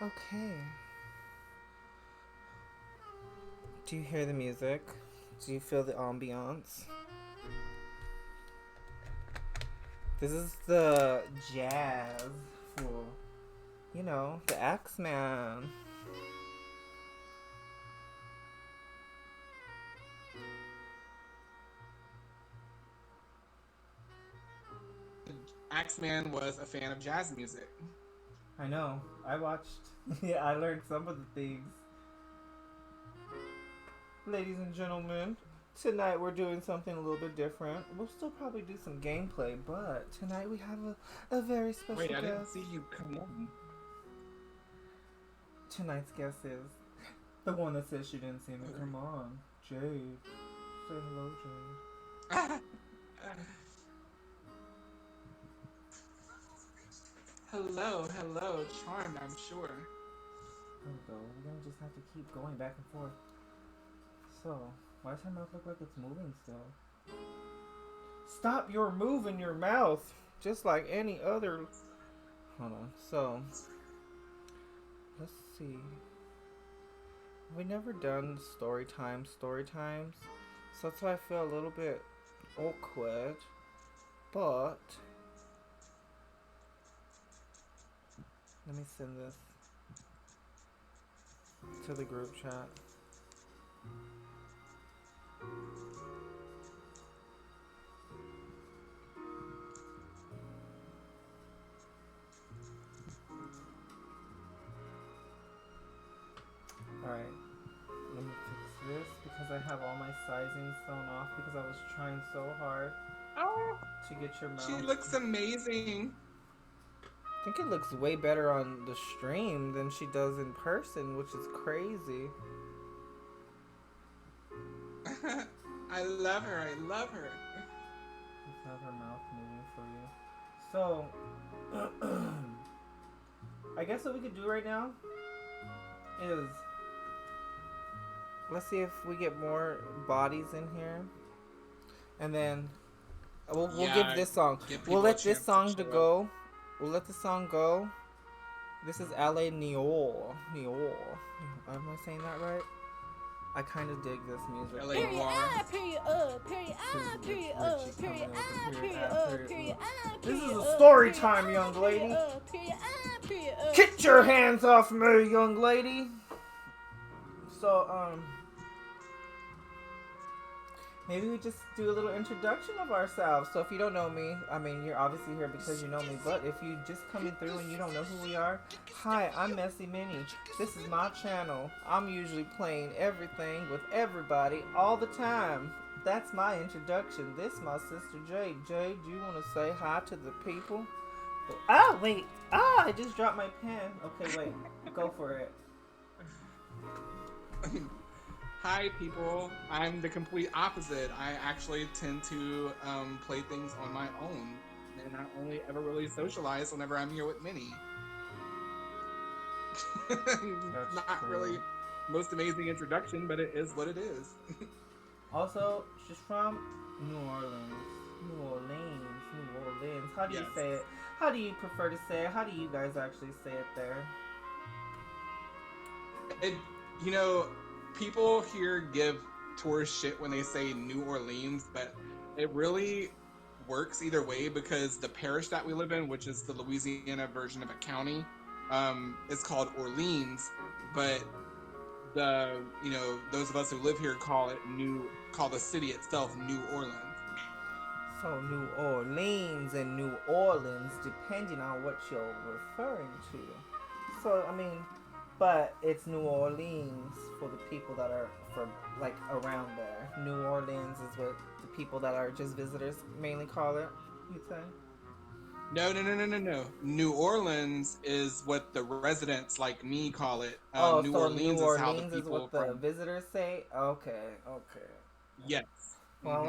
Okay. Do you hear the music? Do you feel the ambiance? This is the jazz for, the Axeman. Axeman was a fan of jazz music. I know. I watched. Yeah, I learned some of the things. Ladies and gentlemen, tonight we're doing something a little bit different. We'll still probably do some gameplay, but tonight we have a very Wait, special I didn't guest. see you come on. Tonight's guest is the one that says she didn't see me. Come on, Jade. Say hello, Jade. Hello, hello, charmed, I'm sure. There we go. We're gonna just have to keep going back and forth. So, why does her mouth look like it's moving still? Stop your moving your mouth, just like any other. Hold on. So, let's see. We never done story times, so that's why I feel a little bit awkward. But let me send this to the group chat. Alright, let me fix this because I have all my sizings thrown off because I was trying so hard Oh, to get your she mouth. looks amazing. I think it looks way better on the stream than she does in person, which is crazy. I love her, I love her. Let's have her mouth moving for you. So, I guess what we could do right now is let's see if we get more bodies in here, and then we'll give Yeah, this song. give We'll people a let this chance to song to show up. go. We'll let the song go. This is Ale Niol. Niol. Am I saying that right? I kind of dig this music. LA Period Noir. I, period period I, period period I, period This is a story time, young lady. Period Get your hands off me, young lady. So, maybe we just do a little introduction of ourselves. So if you don't know me, I mean, you're obviously here because you know me. But if you just coming through and you don't know who we are, hi, I'm Messy Minnie. This is my channel. I'm usually playing everything with everybody all the time. That's my introduction. This is my sister Jade. Jade, do you want to say hi to the people? Oh, wait. Ah, I just dropped my pen. Okay, wait. Go for it. Hi, people. I'm the complete opposite. I actually tend to play things on my own, and I only ever really socialize whenever I'm here with Minnie. Not true. really most amazing introduction, but it is what it is. Also, she's from New Orleans. New Orleans. New Orleans. How do you Yes. say it? How do you prefer to say it? How do you guys actually say it there? It, you know, people here give tourists shit when they say New Orleans, but it really works either way because the parish that we live in, which is the Louisiana version of a county, is called Orleans, but those of us who live here call the city itself New Orleans. So, New Orleans and New Orleans, depending on what you're referring to. So, I mean, but it's New Orleans for the people that are from, like, around there. New Orleans is what the people that are just visitors mainly call it, you'd say? No, no, no, no, no, no. New Orleans is what the residents like me call it. Oh, New so New Orleans is how the Orleans is people what the from visitors say. Okay, okay. yes. Well, Hmm.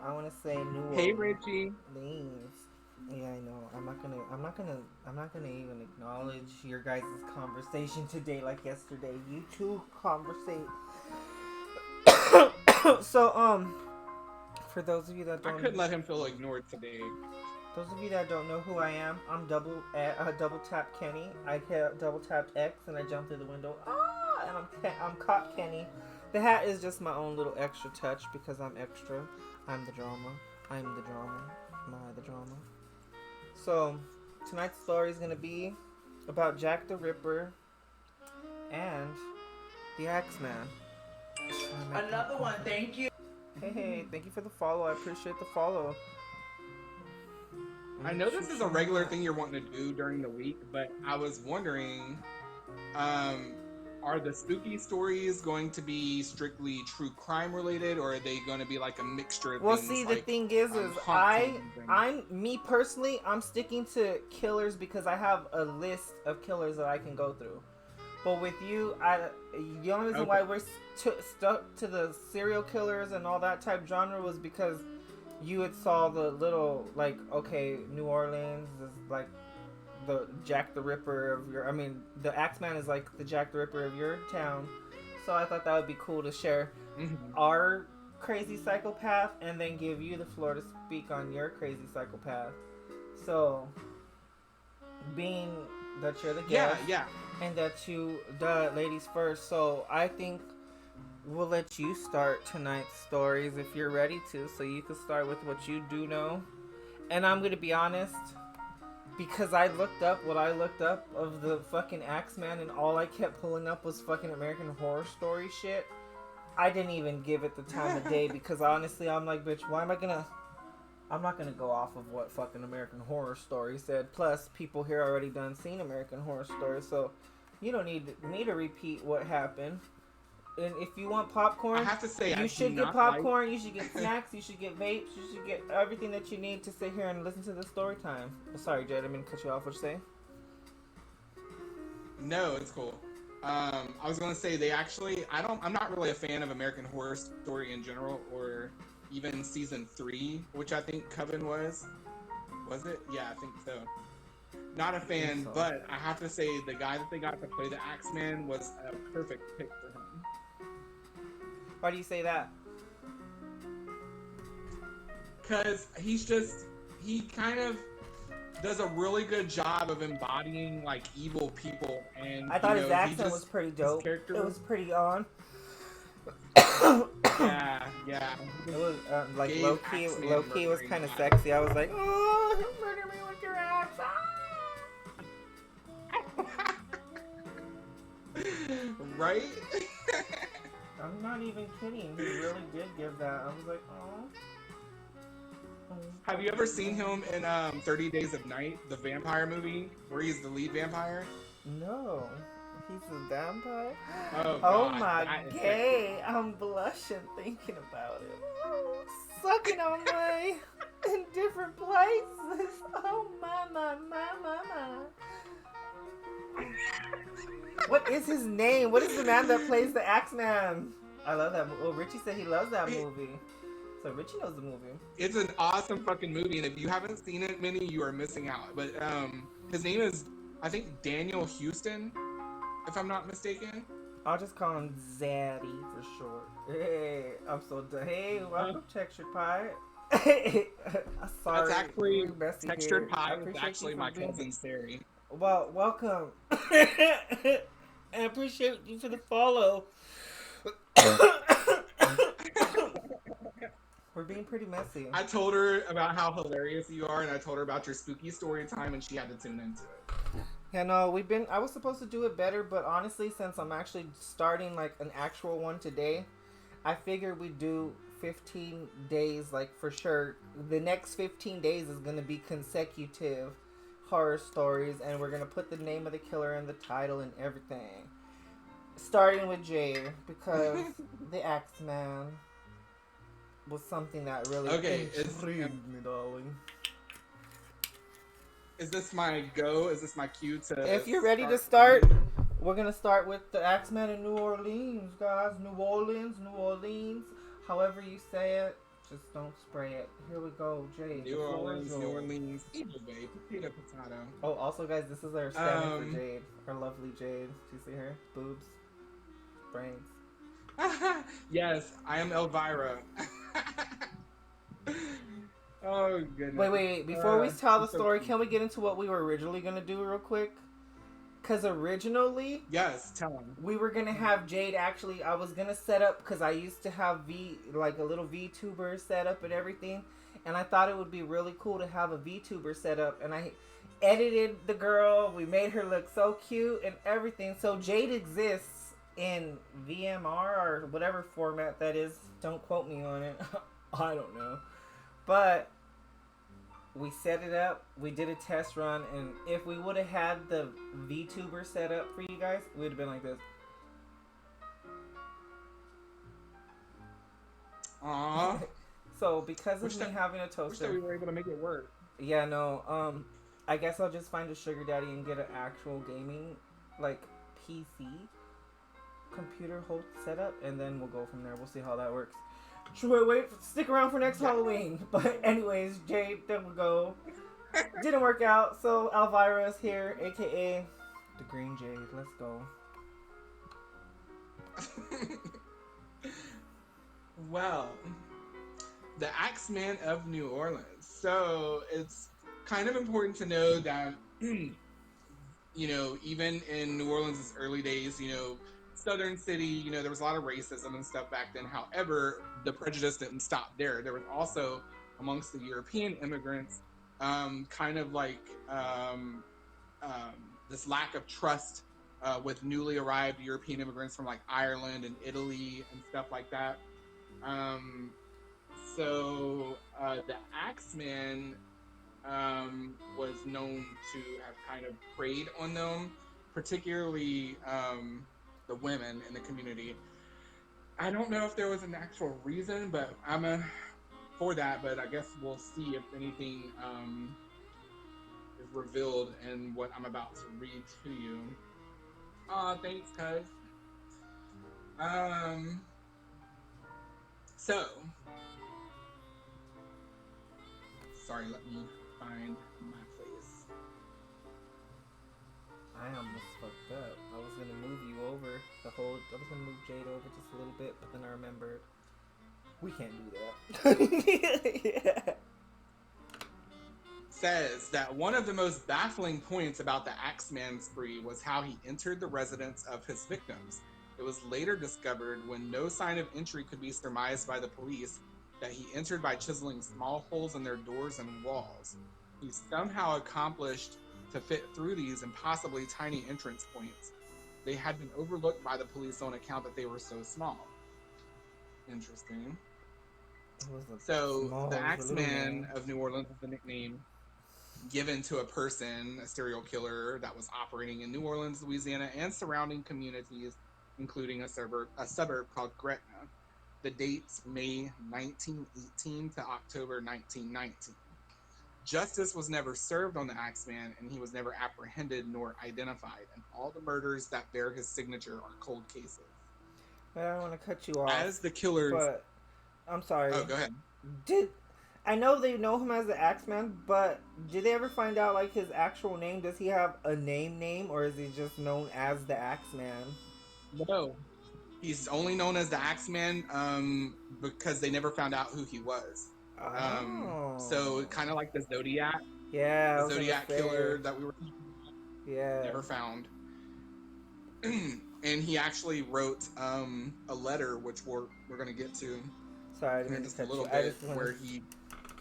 I wanna say New Hey, Richie. Orleans. Yeah, I know. I'm not gonna even acknowledge your guys' conversation today like yesterday. You two conversate. So, for those of you that I don't, couldn't let him feel ignored today. Those of you that don't know who I am, I'm double tap Kenny. I hit double tapped X and I jumped through the window. Ah, and I'm caught Kenny. The hat is just my own little extra touch because I'm extra. I'm the drama. I'm the drama. Am I the drama? So tonight's story is gonna be about Jack the Ripper and the Axeman. Another one, thank you. Hey, thank you for the follow. I appreciate the follow. I know this is a regular thing you're wanting to do during the week, but I was wondering, are the spooky stories going to be strictly true crime related, or are they going to be like a mixture of Well, things? see, like, the thing is I'm me personally, I'm sticking to killers because I have a list of killers that I can go through. But with you, the only reason why we're stuck to the serial killers and all that type genre was because you had saw the little, like, okay, New Orleans is like the Jack the Ripper of your, I mean, the Axeman is like the Jack the Ripper of your town. So I thought that would be cool to share our crazy psychopath and then give you the floor to speak on your crazy psychopath. So, being that you're the guest, and that you, the ladies first, so I think we'll let you start tonight's stories if you're ready to, so you can start with what you do know. And I'm gonna be honest, because I looked up what I looked up of the fucking Axeman, and all I kept pulling up was fucking American Horror Story shit. I didn't even give it the time of day because honestly, I'm like, bitch, why am I gonna? I'm not gonna go off of what fucking American Horror Story said. Plus, people here already done seen American Horror Story, so you don't need me to repeat what happened. And if you want popcorn, I have to say, you should get popcorn, you should get snacks, you should get vapes, you should get everything that you need to sit here and listen to the story time. Sorry, Jade, I didn't mean to cut you off. What'd you say? No, it's cool. I was gonna say I'm not really a fan of American Horror Story in general, or even season 3, which I think Coven was. Was it? Yeah, I think so. Not a fan, but I have to say the guy that they got to play the Axeman was a perfect pick for him. Why do you say that? Because he kind of does a really good job of embodying like evil people, and I thought his accent was pretty dope. It was pretty on. yeah. It was like low key was kind of sexy. I was like, oh, murder me with your axe. Right? I'm not even kidding. He really did give that. I was like, oh. Have you ever seen him in 30 Days of Night, the vampire movie, where he's the lead vampire? No. He's a vampire? Oh my gay. I'm blushing thinking about it. Oh, sucking on my in different places. Oh my. What is his name? What is the man that plays the Axeman? I love that movie. Well, Richie said he loves that movie. So Richie knows the movie. It's an awesome fucking movie, and if you haven't seen it, Minnie, you are missing out. But his name is, I think, Daniel Houston, if I'm not mistaken. I'll just call him Zaddy for short. Hey, I'm so done. Hey, welcome, Textured Pie. Sorry. That's actually Textured here. Pie. It's actually my cousin Sari. Well, welcome. I appreciate you for the follow. We're being pretty messy. I told her about how hilarious you are, and I told her about your spooky story time, and she had to tune into it. Yeah, no, I was supposed to do it better, but honestly, since I'm actually starting like an actual one today, I figured we'd do 15 days, like for sure. The next 15 days is going to be consecutive horror stories, and we're going to put the name of the killer in the title and everything. Starting with Jade, because the Axeman was something that really intrigued me, darling. Is this my go? Is this my cue to... If you're ready to start, we're going to start with the Axeman in New Orleans, guys. New Orleans. However you say it, just don't spray it. Here we go, Jade. New Orleans. Evil babe. Potato. Oh, also, guys, this is our stand for Jade. Our lovely Jade. Do you see her? Boobs. Brains. Yes, I am Elvira. Oh goodness. Wait. Before we tell the she's so story, cute. can we get into what we were originally gonna do real quick? Because originally, Yes, tell him. we were gonna have Jade. Actually, I was gonna set up because I used to have like a little VTuber set up and everything, and I thought it would be really cool to have a VTuber set up. And I edited the girl. We made her look so cute and everything. So Jade exists in VMR or whatever format that is. Don't quote me on it. I don't know, but we set it up, we did a test run, and if we would have had the VTuber set up for you guys, it would have been like this. Aww. So because of me having a Wish that we toaster, were able to make it work. yeah, no, I guess I'll just find a sugar daddy and get an actual gaming, like, PC computer host setup, and then we'll go from there. We'll see how that works. Should wait, stick around for next Halloween. But anyways, Jade, there we go. Didn't work out, so Elvira is here, aka the Green Jade. Let's go. Well, the Axeman of New Orleans. So it's kind of important to know that, you know, even in New Orleans' early days, you know, Southern city, you know, there was a lot of racism and stuff back then. However, the prejudice didn't stop there. There was also amongst the European immigrants, kind of like this lack of trust with newly arrived European immigrants from like Ireland and Italy and stuff like that. So the Axeman was known to have kind of preyed on them, particularly the women in the community. I don't know if there was an actual reason, but I'm for that. But I guess we'll see if anything is revealed in what I'm about to read to you. Aw, thanks, cuz. So, sorry, let me find my place. I almost fucked up. I was gonna move you over I was gonna move Jade over just a little bit, but then I remembered we can't do that. Yeah. Says that one of the most baffling points about the Axeman spree was how he entered the residence of his victims. It was later discovered, when no sign of entry could be surmised by the police, that he entered by chiseling small holes in their doors and walls. He somehow accomplished to fit through these impossibly tiny entrance points. They had been overlooked by the police on account that they were so small. Interesting. So, the Axeman of New Orleans is the nickname given to a person, a serial killer that was operating in New Orleans, Louisiana, and surrounding communities, including a suburb called Gretna. The dates May 1918 to October 1919. Justice was never served on the Axeman, and he was never apprehended nor identified, and all the murders that bear his signature are cold cases. I don't want to cut you off. As the killers... But, I'm sorry. Oh, go ahead. I know they know him as the Axeman, but did they ever find out, like, his actual name? Does he have a name, or is he just known as the Axeman? No. He's only known as the Axeman because they never found out who he was. So kind of like the Zodiac. Yeah. The Zodiac killer that we were never found. And he actually wrote a letter, which we're going to get to. Sorry, I didn't in just a little bit, where he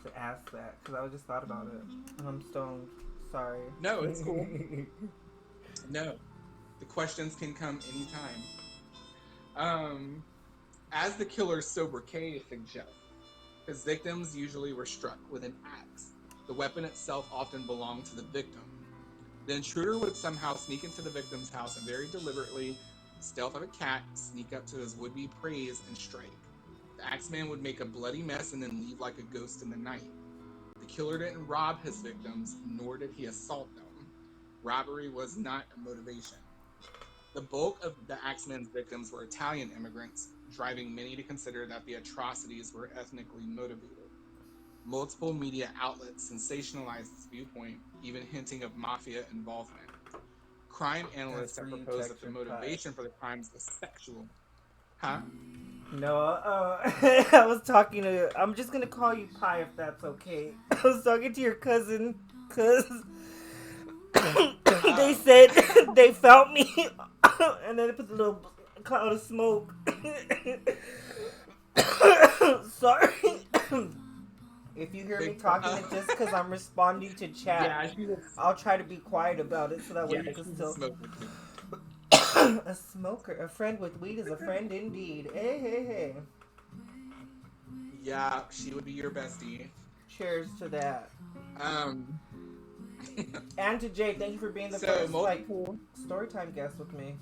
to ask that because I just thought about it and I'm stoned. Sorry. No, it's cool. No, the questions can come anytime. As the killer's sobriquet suggests, his victims usually were struck with an axe. The weapon itself often belonged to the victim. The intruder would somehow sneak into the victim's house and very deliberately, stealth of a cat, sneak up to his would-be preys and strike. The Axeman would make a bloody mess and then leave like a ghost in the night. The killer didn't rob his victims, nor did he assault them. Robbery was not a motivation. The bulk of the Axeman's victims were Italian immigrants, driving many to consider that the atrocities were ethnically motivated. Multiple media outlets sensationalized this viewpoint, even hinting of mafia involvement. Crime analysts have proposed that the motivation for the crimes was sexual. Huh? No, I was talking to. I'm just gonna call you Pie if that's okay. I was talking to your cousin, cause they said they found me, and then they put a little cloud of smoke. Sorry. If you hear me Big- talking, it's just because I'm responding to chat. Yeah, she was. I'll try to be quiet about it so that way Yeah, you she can was still. smoking. A smoker, a friend with weed is a friend indeed. Hey, hey, hey. Yeah, she would be your bestie. Cheers to that. Um. And to Jade, thank you for being the So first multiple. storytime guest with me.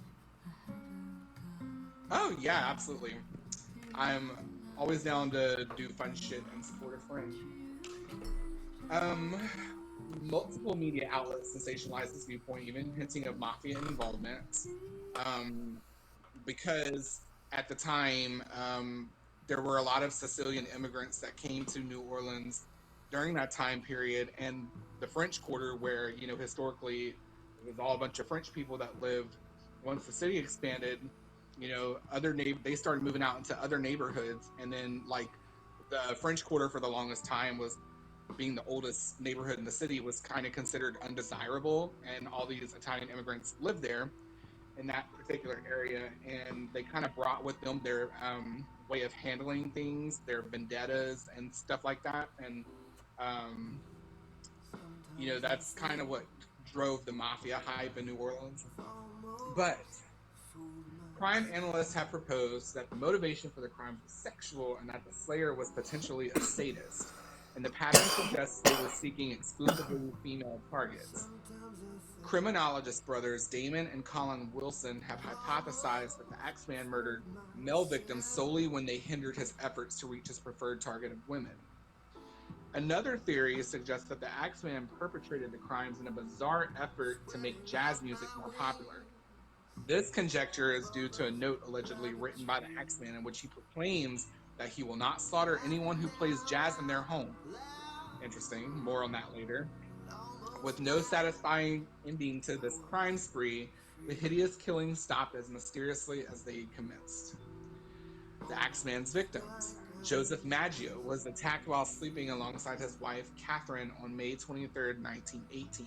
Oh yeah, absolutely. I'm always down to do fun shit and support a friend. Um, Multiple media outlets sensationalized this viewpoint, even hinting of mafia involvement. Um, because at the time, there were a lot of Sicilian immigrants that came to New Orleans during that time period, and the French Quarter, where historically it was all a bunch of French people that lived. Once the city expanded, they started moving out into other neighborhoods, and then like the French Quarter for the longest time was being the oldest neighborhood in the city was kind of considered undesirable, and all these Italian immigrants lived there in that particular area, and they kind of brought with them their way of handling things, their vendettas and stuff like that, and um, that's kind of what drove the mafia hype in New Orleans. But crime analysts have proposed that the motivation for the crime was sexual and that the slayer was potentially a sadist. And the pattern suggests they were seeking exclusively female targets. Criminologist brothers Damon and Colin Wilson have hypothesized that the Axeman murdered male victims solely when they hindered his efforts to reach his preferred target of women. Another theory suggests that the Axeman perpetrated the crimes in a bizarre effort to make jazz music more popular. This conjecture is due to a note allegedly written by the Axeman in which he proclaims that he will not slaughter anyone who plays jazz in their home. Interesting, more on that later. With no satisfying ending to this crime spree, the hideous killings stopped as mysteriously as they commenced. The Axeman's victims. Joseph Maggio was attacked while sleeping alongside his wife, Catherine, on May 23, 1918.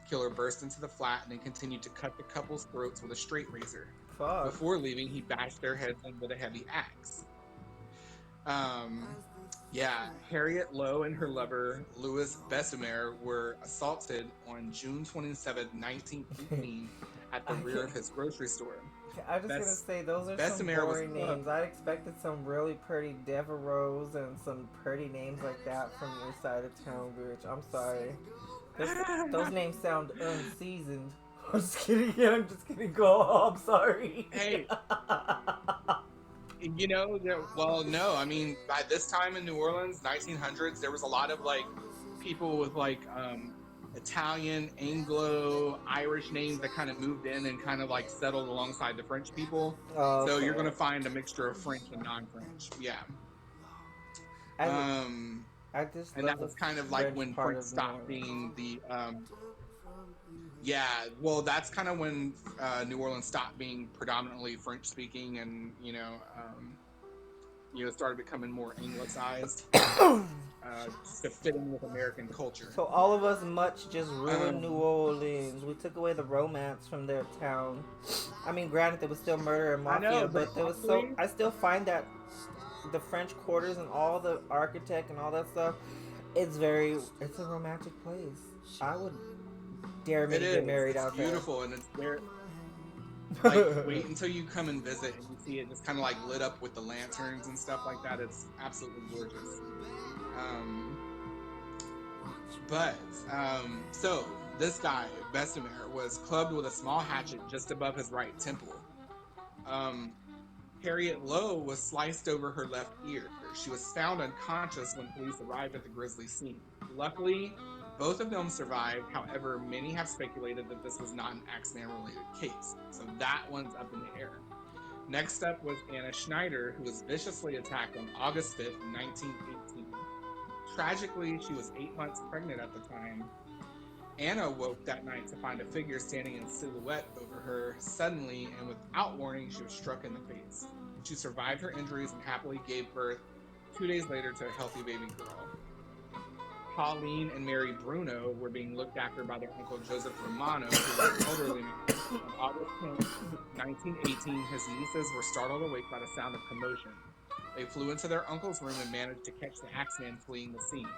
Killer burst into the flat and then continued to cut the couple's throats with a straight razor. Fuck. Before leaving, he bashed their heads in with a heavy axe. Harriet Lowe and her lover, Louis Bessemer, were assaulted on June 27, 1918, at the rear of his grocery store. I was just gonna say, those are Bessemer some was boring names. I expected some really pretty Devereaux and some pretty names like that from your side of town, bitch. I'm sorry. Those names sound unseasoned. I'm just kidding. I'm just kidding. Go. I'm sorry. Hey. Well, no. I mean, by this time in New Orleans, 1900s, there was a lot of like people with like Italian, Anglo, Irish names that kind of moved in and kind of like settled alongside the French people. Oh, So okay. you're gonna find a mixture of French and non-French. Yeah. I just And that was kind of like when French stopped being the well, that's kind of when New Orleans stopped being predominantly French speaking, and started becoming more anglicized to fit in with American culture. So all of us much just ruined New Orleans. We took away the romance from their town. I mean, granted, there was still murder and mafia, know, but there was so. I still find that the French quarters and all the architect and all that stuff, it's a romantic place. I would dare me to get married out there. It's beautiful, and it's there. Like, wait until you come and visit and you see it just kind of like lit up with the lanterns and stuff like that. It's absolutely gorgeous. So this guy, Bessemer, was clubbed with a small hatchet just above his right temple. Harriet Lowe was sliced over her left ear. She was found unconscious when police arrived at the grisly scene. Luckily, both of them survived. However, many have speculated that this was not an Axeman-related case. So that one's up in the air. Next up was Anna Schneider, who was viciously attacked on August 5th, 1918. Tragically, she was 8 months pregnant at the time. Anna woke that night to find a figure standing in silhouette over her. Suddenly, and without warning, she was struck in the face. She survived her injuries and happily gave birth 2 days later to a healthy baby girl. Pauline and Mary Bruno were being looked after by their uncle Joseph Romano, who was an elderly man. On August 10th, 1918, his nieces were startled awake by the sound of commotion. They flew into their uncle's room and managed to catch the axeman fleeing the scene.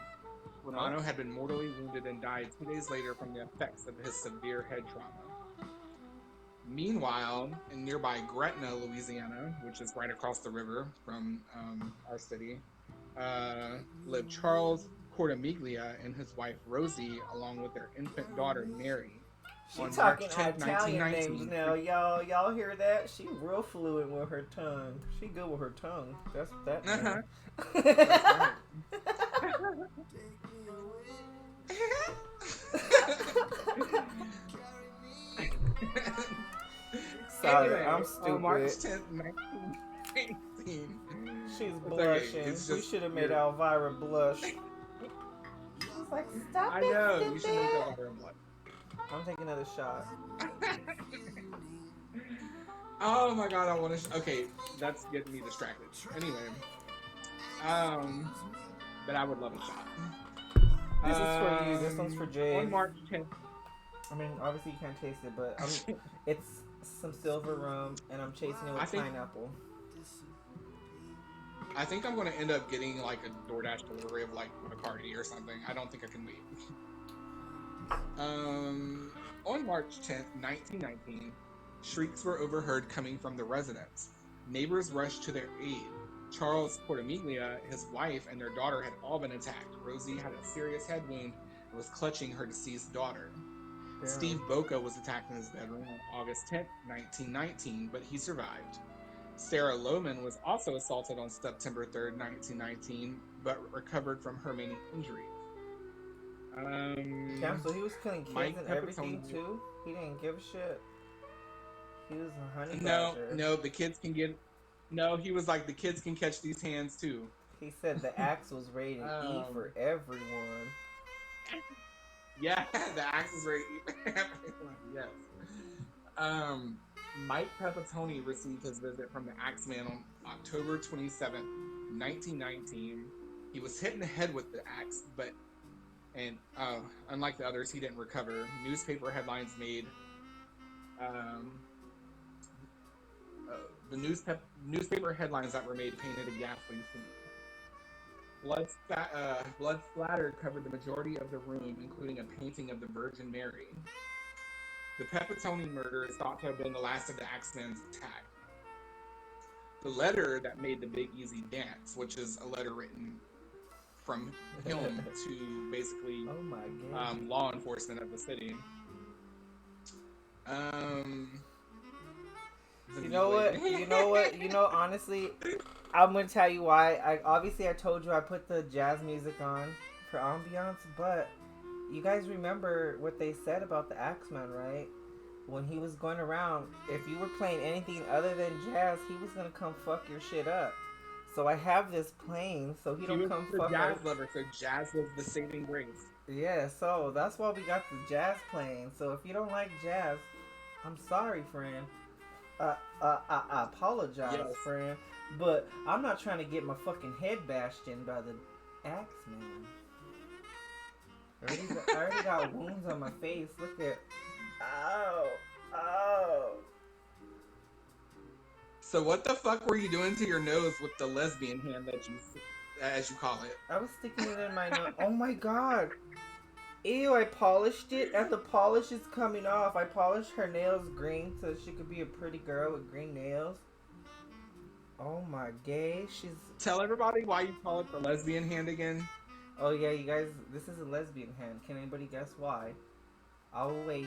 Romano had been mortally wounded and died 2 days later from the effects of his severe head trauma. Meanwhile, in nearby Gretna, Louisiana, which is right across the river from our city, lived Charles Cortamiglia and his wife Rosie, along with their infant daughter Mary. She On talking March 10th, Italian names 1919. now, y'all. Y'all hear that? She real fluent with her tongue. She good with her tongue. That's that. Uh-huh. Sorry, Anyway, I'm stupid. On March 10th, 1918. She's okay, blushing. it's We just should have made weird. Elvira blush. She's like, stop I it, know, you should stupid. make Elvira blush. I'm taking another shot. Oh my god, I want to. Okay, that's getting me distracted. Anyway, but I would love a shot. This is for you. This one's for Jade. On March 10th. I mean, obviously you can't taste it, but it's some silver rum, and I'm chasing it with pineapple. I think I'm going to end up getting like a DoorDash delivery of like Bacardi or something. I don't think I can wait. On March 10th, 1919, shrieks were overheard coming from the residence. Neighbors rushed to their aid. Charles Cortamiglia, his wife, and their daughter had all been attacked. Rosie had a serious head wound and was clutching her deceased daughter. Damn. Steve Boca was attacked in his bedroom on August 10th, 1919, but he survived. Sarah Lohman was also assaulted on September 3rd, 1919, but recovered from her many injuries. Damn, so he was killing kids Mike and everything Pepitone- too? He didn't give a shit. He was a honey badger. No, the kids can get... No, he was like, the kids can catch these hands too. He said the axe was rated E for everyone. Yeah, the axe is ready to eat everyone, yes. Mike Pepitone received his visit from the Axeman on October 27th, 1919. He was hit in the head with the axe, but unlike the others, he didn't recover. Newspaper headlines made the newspaper headlines that were made painted a ghastly scene. Blood splatter covered the majority of the room, including a painting of the Virgin Mary. The Pepitone murder is thought to have been the last of the Axeman's attack. The letter that made the Big Easy dance, which is a letter written from him to basically law enforcement of the city. You know what? Honestly, I'm gonna tell you why. I told you I put the jazz music on for ambiance, but you guys remember what they said about the Axeman, right? When he was going around, if you were playing anything other than jazz, he was gonna come fuck your shit up. So I have this playing, so he don't come fuck jazz us. lover, so jazz was the saving grace. Yeah, so that's why we got the jazz playing. So if you don't like jazz, I'm sorry, friend. I apologize, Yes. friend, but I'm not trying to get my fucking head bashed in by the Axeman. I already got wounds on my face. Look at, ow. So what the fuck were you doing to your nose with the lesbian hand that you, as you call it? I was sticking it in my nose. Oh my god. Ew, I polished it, and the polish is coming off. I polished her nails green so she could be a pretty girl with green nails. Oh my gay, Tell everybody why you call it the lesbian hand again. Oh yeah, you guys, this is a lesbian hand. Can anybody guess why? I'll wait.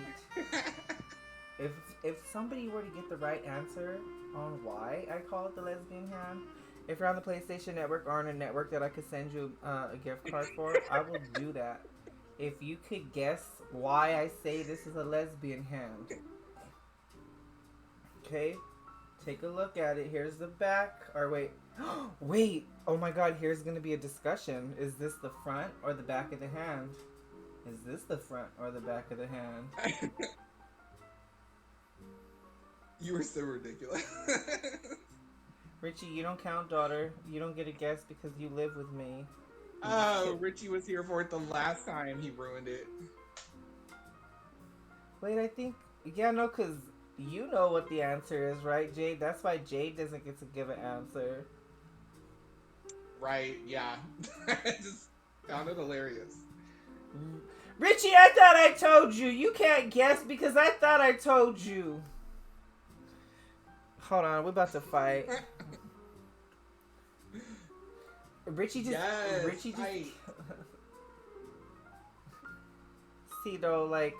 If somebody were to get the right answer on why I call it the lesbian hand, if you're on the PlayStation Network or on a network that I could send you a gift card for, I will do that. If you could guess why I say this is a lesbian hand. Okay, take a look at it. Here's the back. Or wait. Wait. Oh my god, here's going to be a discussion. Is this the front or the back of the hand? Is this the front or the back of the hand? You were so ridiculous. Richie, you don't count, daughter. You don't get a guess because you live with me. I'm just Oh, kidding. Richie was here for it the last time. He ruined it. Wait, I think yeah, no, cause you know what the answer is, right, Jade? That's why Jade doesn't get to give an answer. Right? Yeah. It just sounded hilarious. Richie, I thought I told you. You can't guess because I thought I told you. Hold on, we're about to fight. Richie just Yes, Richie just fight. see though, like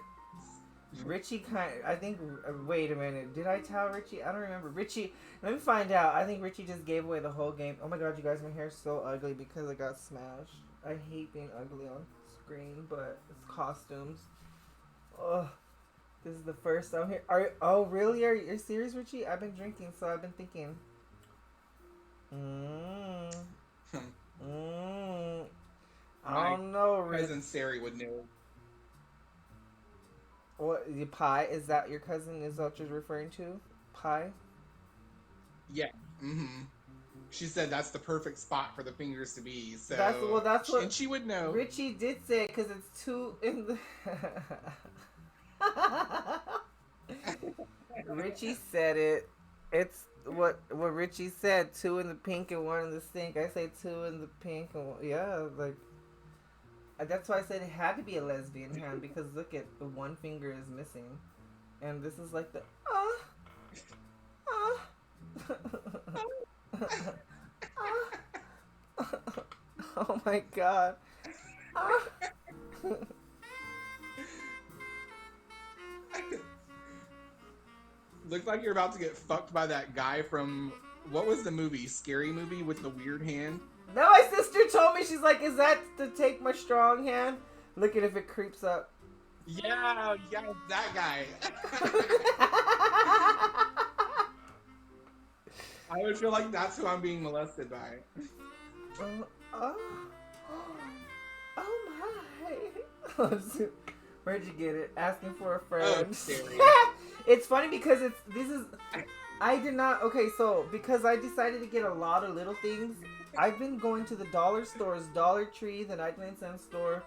Richie I think wait a minute. Did I tell Richie? I don't remember. Richie, let me find out. I think Richie just gave away the whole game. Oh my god, you guys, my hair's so ugly because I got smashed. I hate being ugly on screen, but it's costumes. Ugh. This is the first time here. Oh really? Are you serious, Richie? I've been drinking, so I've been thinking. I don't know, Rich. Cousin Sari would know. What, the pie? Is that your cousin? Is that what you're referring to? Pie? Yeah. Mm-hmm. She said that's the perfect spot for the fingers to be. So That's what. and she would know. Richie did say because it's two in the. Richie said it. It's what Richie said. Two in the pink and one in the sink. I say two in the pink and yeah, like. That's why I said it had to be a lesbian hand because look at the one finger is missing, and this is like the oh my god. Looks like you're about to get fucked by that guy from what was the movie? Scary Movie with the weird hand. No, my sister told me, she's like, is that to take my strong hand? Look at if it creeps up. Yeah, that guy. I would feel like that's who I'm being molested by. Oh my. Where'd you get it? Asking for a friend. Oh, Sari. It's funny because I did not, okay, so because I decided to get a lot of little things, I've been going to the dollar stores, Dollar Tree, the 99-cent store.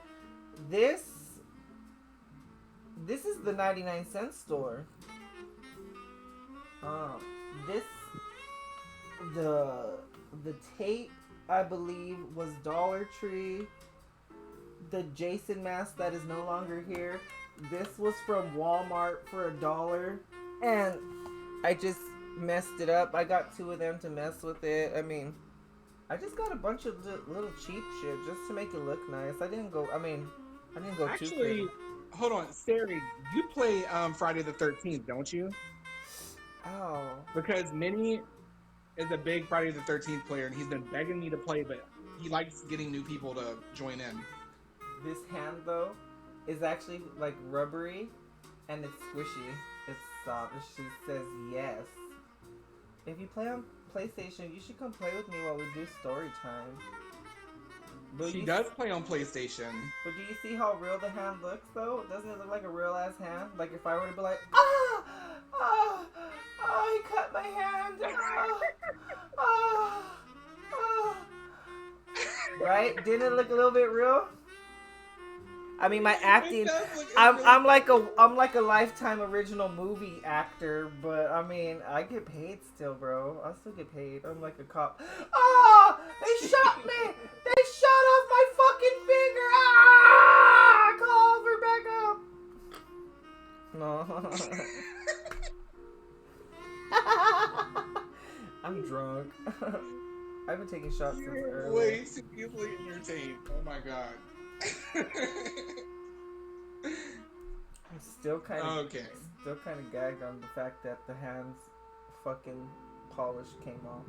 This is the 99-cent store. The tape, I believe, was Dollar Tree. The Jason mask that is no longer here. This was from Walmart for $1, and I just messed it up. I got two of them to mess with it. I mean, I just got a bunch of little cheap shit just to make it look nice. I didn't go too Actually, crazy. hold on, Sari, you play Friday the 13th, don't you? Oh. Because Minnie is a big Friday the 13th player, and he's been begging me to play, but he likes getting new people to join in. This hand, though, is actually, like, rubbery, and it's squishy. It's soft. She says yes. If you play on PlayStation, you should come play with me while we do story time. She does play on PlayStation. But do you see how real the hand looks, though? Doesn't it look like a real-ass hand? Like, if I were to be like, he cut my hand. Right? Didn't it look a little bit real? I mean, my acting, I'm like a Lifetime original movie actor, but I mean, I get paid still, bro. I still get paid. I'm like a cop. Oh, they shot me! They shot off my fucking finger! Call for backup! No. I'm drunk. I've been taking shots since early. Way too easily entertained. Oh my god. I'm still kind of gagged on the fact that the hand's fucking polish came off.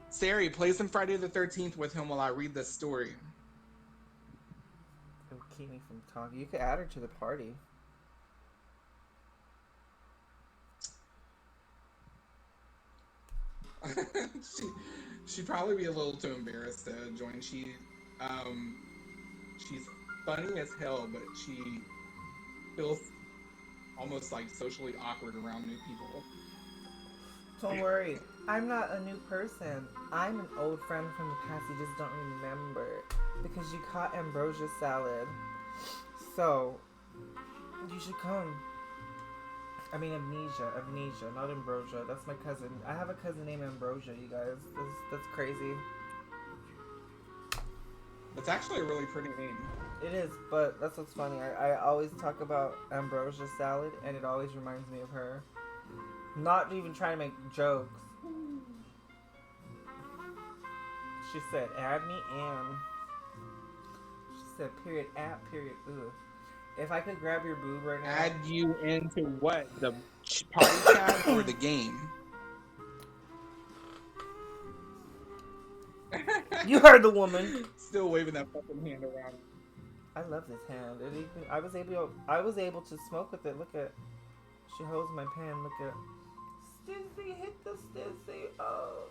Sari, play some Friday the 13th with him while I read this story. It would keep me from talking. You could add her to the party. She'd probably be a little too embarrassed to join. She's funny as hell, but she feels almost like socially awkward around new people. Don't worry. I'm not a new person. I'm an old friend from the past you just don't remember. Because you caught ambrosia salad. So, you should come. I mean amnesia, not ambrosia. That's my cousin. I have a cousin named Ambrosia, you guys. That's crazy. It's actually a really pretty name. It is, but that's what's funny. I always talk about ambrosia salad, and it always reminds me of her. Not even trying to make jokes. She said, add me in. She said, period, at, period, ugh. If I could grab your boob right now. Add you into what? The party chat or the game? You heard the woman. Still waving that fucking hand around. I love this hand. I was able to smoke with it. Look at, she holds my pen. Look at, Stizzy, hit the Stizzy. Oh.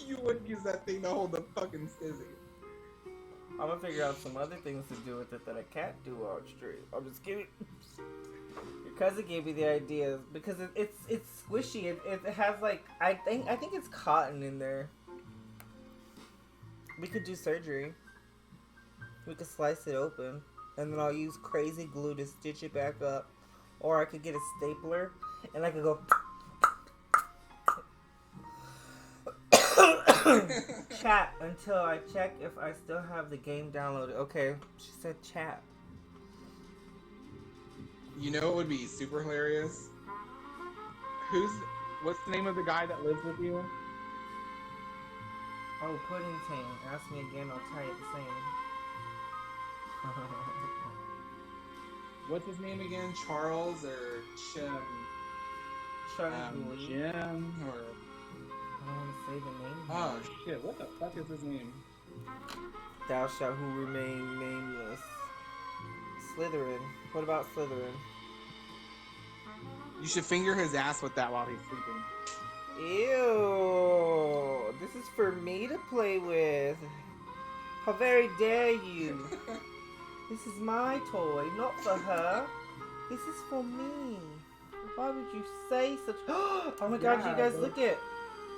You wouldn't use that thing to hold the fucking stizzy. I'm gonna figure out some other things to do with it that I can't do on stream. I'm just kidding. Your cousin gave me the ideas because it's squishy. It has like I think it's cotton in there. We could do surgery. We could slice it open, and then I'll use crazy glue to stitch it back up, or I could get a stapler and I could go. Chat until I check if I still have the game downloaded. Okay, she said chat. You know what would be super hilarious? What's the name of the guy that lives with you? Oh, Pudding Tang. Ask me again, I'll tell you the same. What's his name again? Charles or Jim? Jim or... I don't want to say the name. Oh shit, what the fuck is his name? Thou shalt who remain nameless. Slytherin. What about Slytherin? You should finger his ass with that while he's sleeping. Ew! This is for me to play with. How very dare you! This is my toy, not for her. This is for me. Why would you say such? Oh my god, you guys look at.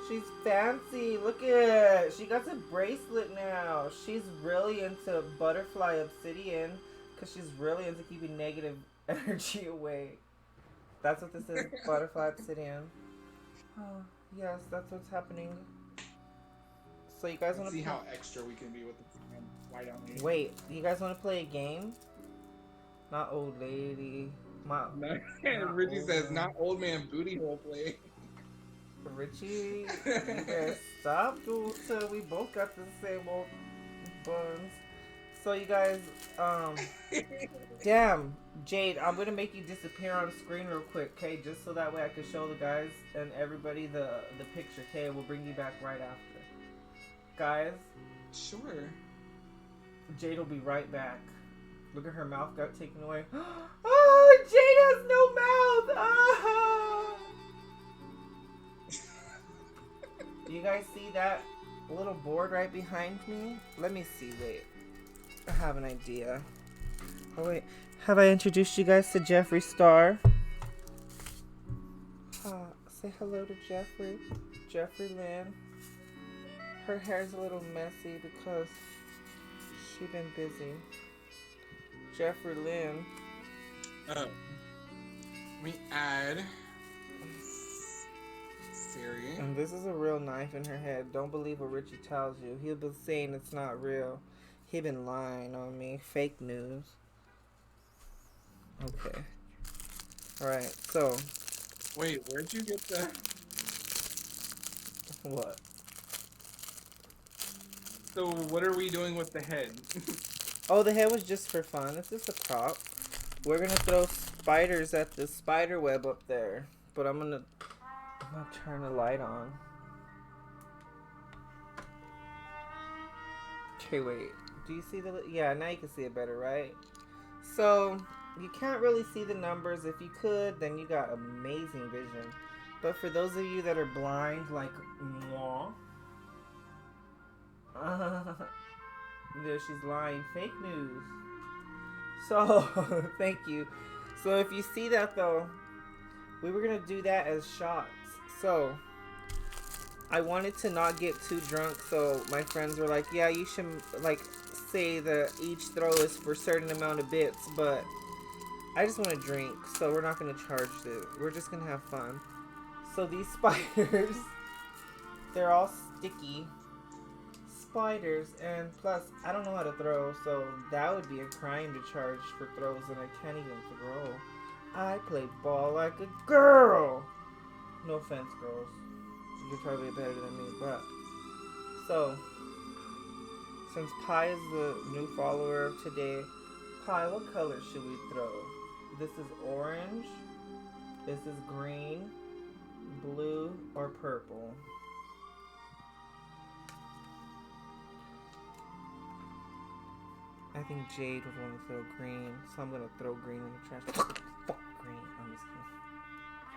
She's fancy. Look at. She got a bracelet now. She's really into butterfly obsidian because she's really into keeping negative energy away. That's what this is. Butterfly obsidian. Oh, yes, that's what's happening. So you guys want to see how extra we can be with the white on me. Wait, you guys want to play a game? Not old lady. Not Richie says, not old man booty hole play. Richie, you guys stop doing so we both got the same old buns. So you guys, damn, Jade, I'm gonna make you disappear on screen real quick, okay? Just so that way I can show the guys and everybody the picture, okay? We'll bring you back right after. Guys? Sure. Jade will be right back. Look at her mouth got taken away. Oh, Jade has no mouth! Ah! You guys see that little board right behind me? Let me see, wait. I have an idea. Oh wait, have I introduced you guys to Jeffree Star? Say hello to Jeffree. Jeffree Lynn. Her hair's a little messy because she's been busy. Jeffree Lynn. Let me add Siri. And this is a real knife in her head. Don't believe what Richie tells you. He'll been saying it's not real. He been lying on me. Fake news. Okay. Alright, so. Wait, where'd you get the... What? So what are we doing with the head? Oh, the head was just for fun. It's just a prop. We're gonna throw spiders at the spider web up there. But I'm gonna turn the light on. Okay, wait. Do you see the... Yeah, now you can see it better, right? So, you can't really see the numbers. If you could, then you got amazing vision. But for those of you that are blind, like moi... there, she's lying. Fake news. So, thank you. So if you see that though, we were gonna do that as shots. So I wanted to not get too drunk, so my friends were like, yeah, you should like say that each throw is for a certain amount of bits, but I just want to drink, so we're not gonna charge it. We're just gonna have fun. So these spiders, they're all sticky spiders, and plus I don't know how to throw, so that would be a crime to charge for throws, and I can't even throw. I play ball like a girl. No offense, girls. You're probably better than me, but so since Pi is the new follower of today, Pi, what color should we throw? This is orange. This is green, blue, or purple. I think Jade would want to throw green, so I'm gonna throw green in the trash. Fuck green. I'm just kidding.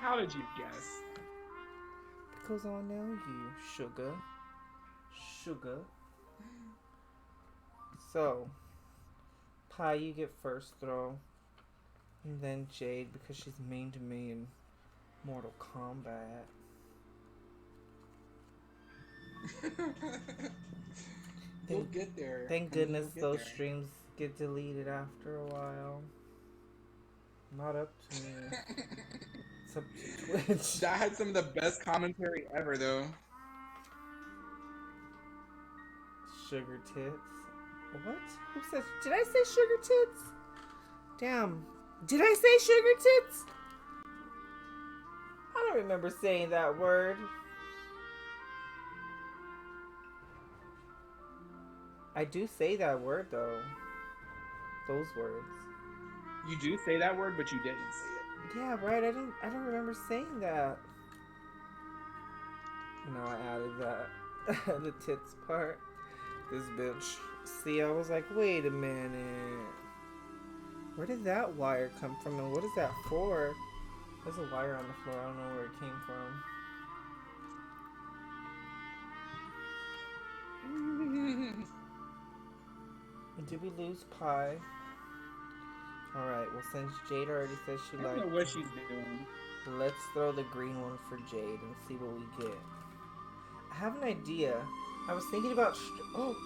How did you guess? Because I know you, sugar. Sugar. So, Pi, you get first throw. And then Jade, because she's mean to me in Mortal Kombat. We'll get there. Thank honey, goodness we'll those get there. streams get deleted after a while. Not up to me. It's up to Twitch. That had some of the best commentary ever, though. Sugar tits. What? Who says? Did I say sugar tits? Damn. Did I say sugar tits? I don't remember saying that word. I do say that word though. Those words. You do say that word, but you didn't say it. Yeah, right. I don't remember saying that. No, I added that. The tits part. This bitch. See, I was like, wait a minute. Where did that wire come from and what is that for? There's a wire on the floor. I don't know where it came from. Did we lose Pi? Alright, well since Jade already says she I don't likes, know what she's doing. let's throw the green one for Jade and see what we get. I have an idea. I was thinking about oh!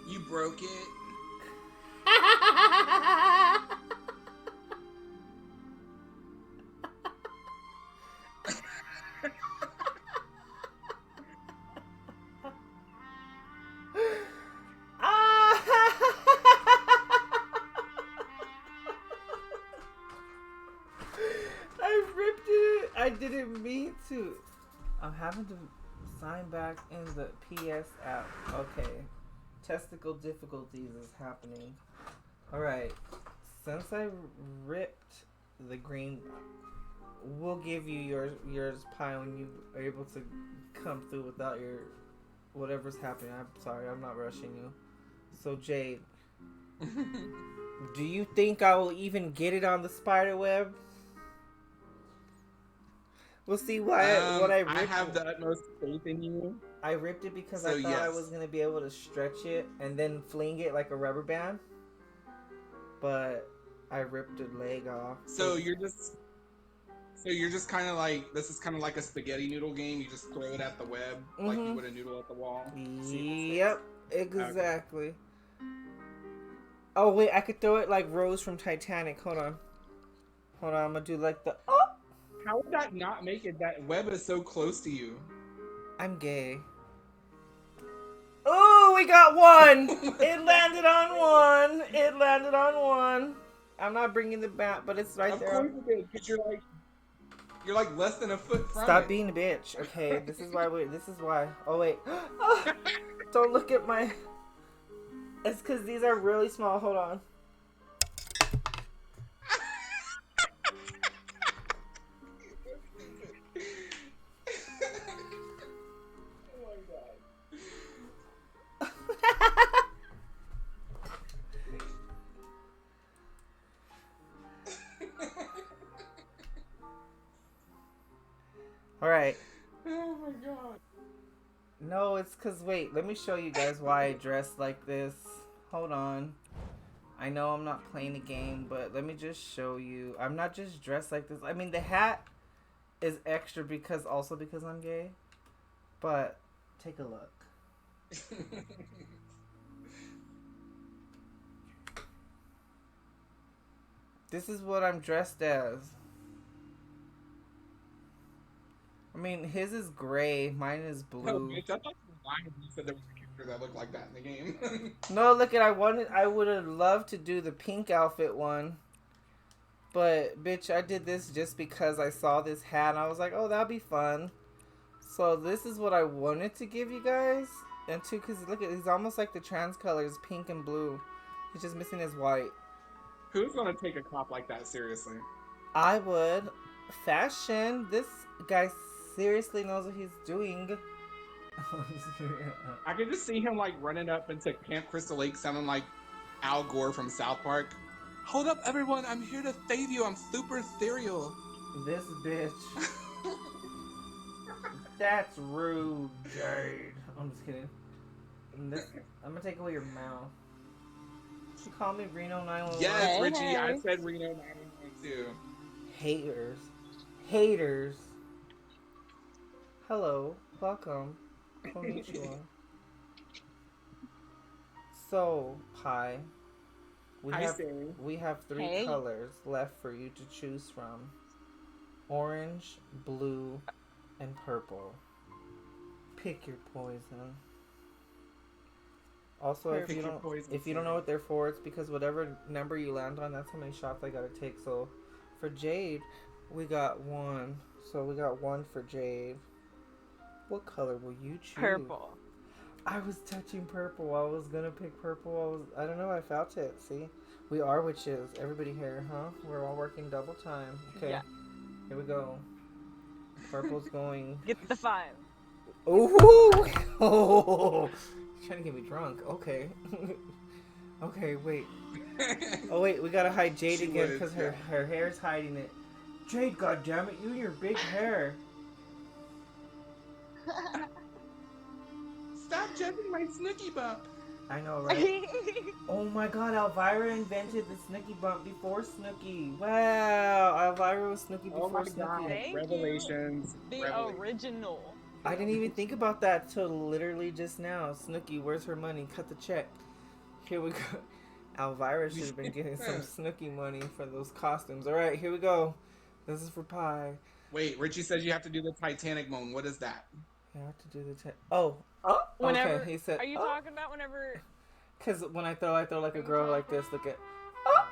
You broke it. I ripped it. I didn't mean to. I'm having to sign back in the PS app. Okay. Testicle difficulties is happening. Alright. Since I ripped the green, we'll give you yours, Pi, when you are able to come through without your whatever's happening. I'm sorry, I'm not rushing you. So Jade, do you think I will even get it on the spider web? We'll see why what I ripped. I have the utmost faith in you. I ripped it because So, I thought I yes. was gonna be able to stretch it and then fling it like a rubber band. But I ripped a leg off. So you're just kind of like, this is kind of like a spaghetti noodle game. You just throw it at the web like you would a noodle at the wall. Yep, exactly. Okay. Oh wait, I could throw it like Rose from Titanic. Hold on, I'm gonna do like the oh. How would that not make it? That web is so close to you. I'm gay. Oh, we got one. It landed on one. It landed on one. I'm not bringing the bat, but it's right there. Of course it did, because you're like less than a foot from Stop it. being a bitch. Okay, this is why. Oh wait. Don't look at my. It's because these are really small. Hold on. All right. Oh my god. No, it's because, wait, let me show you guys why I dress like this. Hold on. I know I'm not playing a game, but let me just show you. I'm not just dressed like this. I mean, the hat is extra because I'm gay. But take a look. This is what I'm dressed as. I mean, his is gray, mine is No, blue. bitch, I thought you were lying when you said there was a character that looked like that in the game. No, look at I would have loved to do the pink outfit one. But bitch, I did this just because I saw this hat and I was like, "Oh, that'd be fun." So this is what I wanted to give you guys. And two, cuz look at he's almost like the trans colors, pink and blue. He's just missing his white. Who's gonna take a cop like that seriously? I would. Fashion. This guy seriously knows what he's doing. I can just see him like running up into Camp Crystal Lake sounding like Al Gore from South Park. Hold up, everyone! I'm here to save you. I'm super ethereal. This bitch. That's rude, Jade. I'm just kidding. I'm gonna take away your mouth. She called me Reno 911. Yes, Hey, Richie, hey. I said Reno 911 too. Haters. Haters. Hello. Welcome. Konnichiwa. So, Pi, Hi, Sarah. we have three Hey. colors left for you to choose from. Orange, blue, and purple. Pick your poison. Also, Pick your poison, if you don't know what they're for, it's because whatever number you land on, that's how many shots I gotta take. So, for Jade, we got one. So we got one for Jade. What color will you choose? Purple. I was touching purple. I was gonna pick purple. I don't know. I felt it. See, we are witches. Everybody here, huh? We're all working double time. Okay. Yeah. Here we go. Purple's going. Get the 5. Ooh! Oh, you're trying to get me drunk. Okay. Okay, wait. Oh wait, we gotta hide Jade She again would, because yeah. her hair's hiding it. Jade, goddammit, you and your big hair. Stop judging my Snooky bump. I know, right? Oh my god, Elvira invented the Snooky bump before Snooky. Wow, Elvira was Snooky Oh before my Snooky. god. Thank you. Revelations. The Revelations. original. I didn't even think about that till literally just now. Snooky, where's her money? Cut the check. Here we go. Elvira should have been getting some Snooky money for those costumes. Alright, here we go. This is for Pi. Wait, Richie says you have to do the Titanic moan. What is that? You have to do the Oh, Whenever. okay. He said. Are you talking about whenever? Because when I throw like a girl like this. Look at. Oh,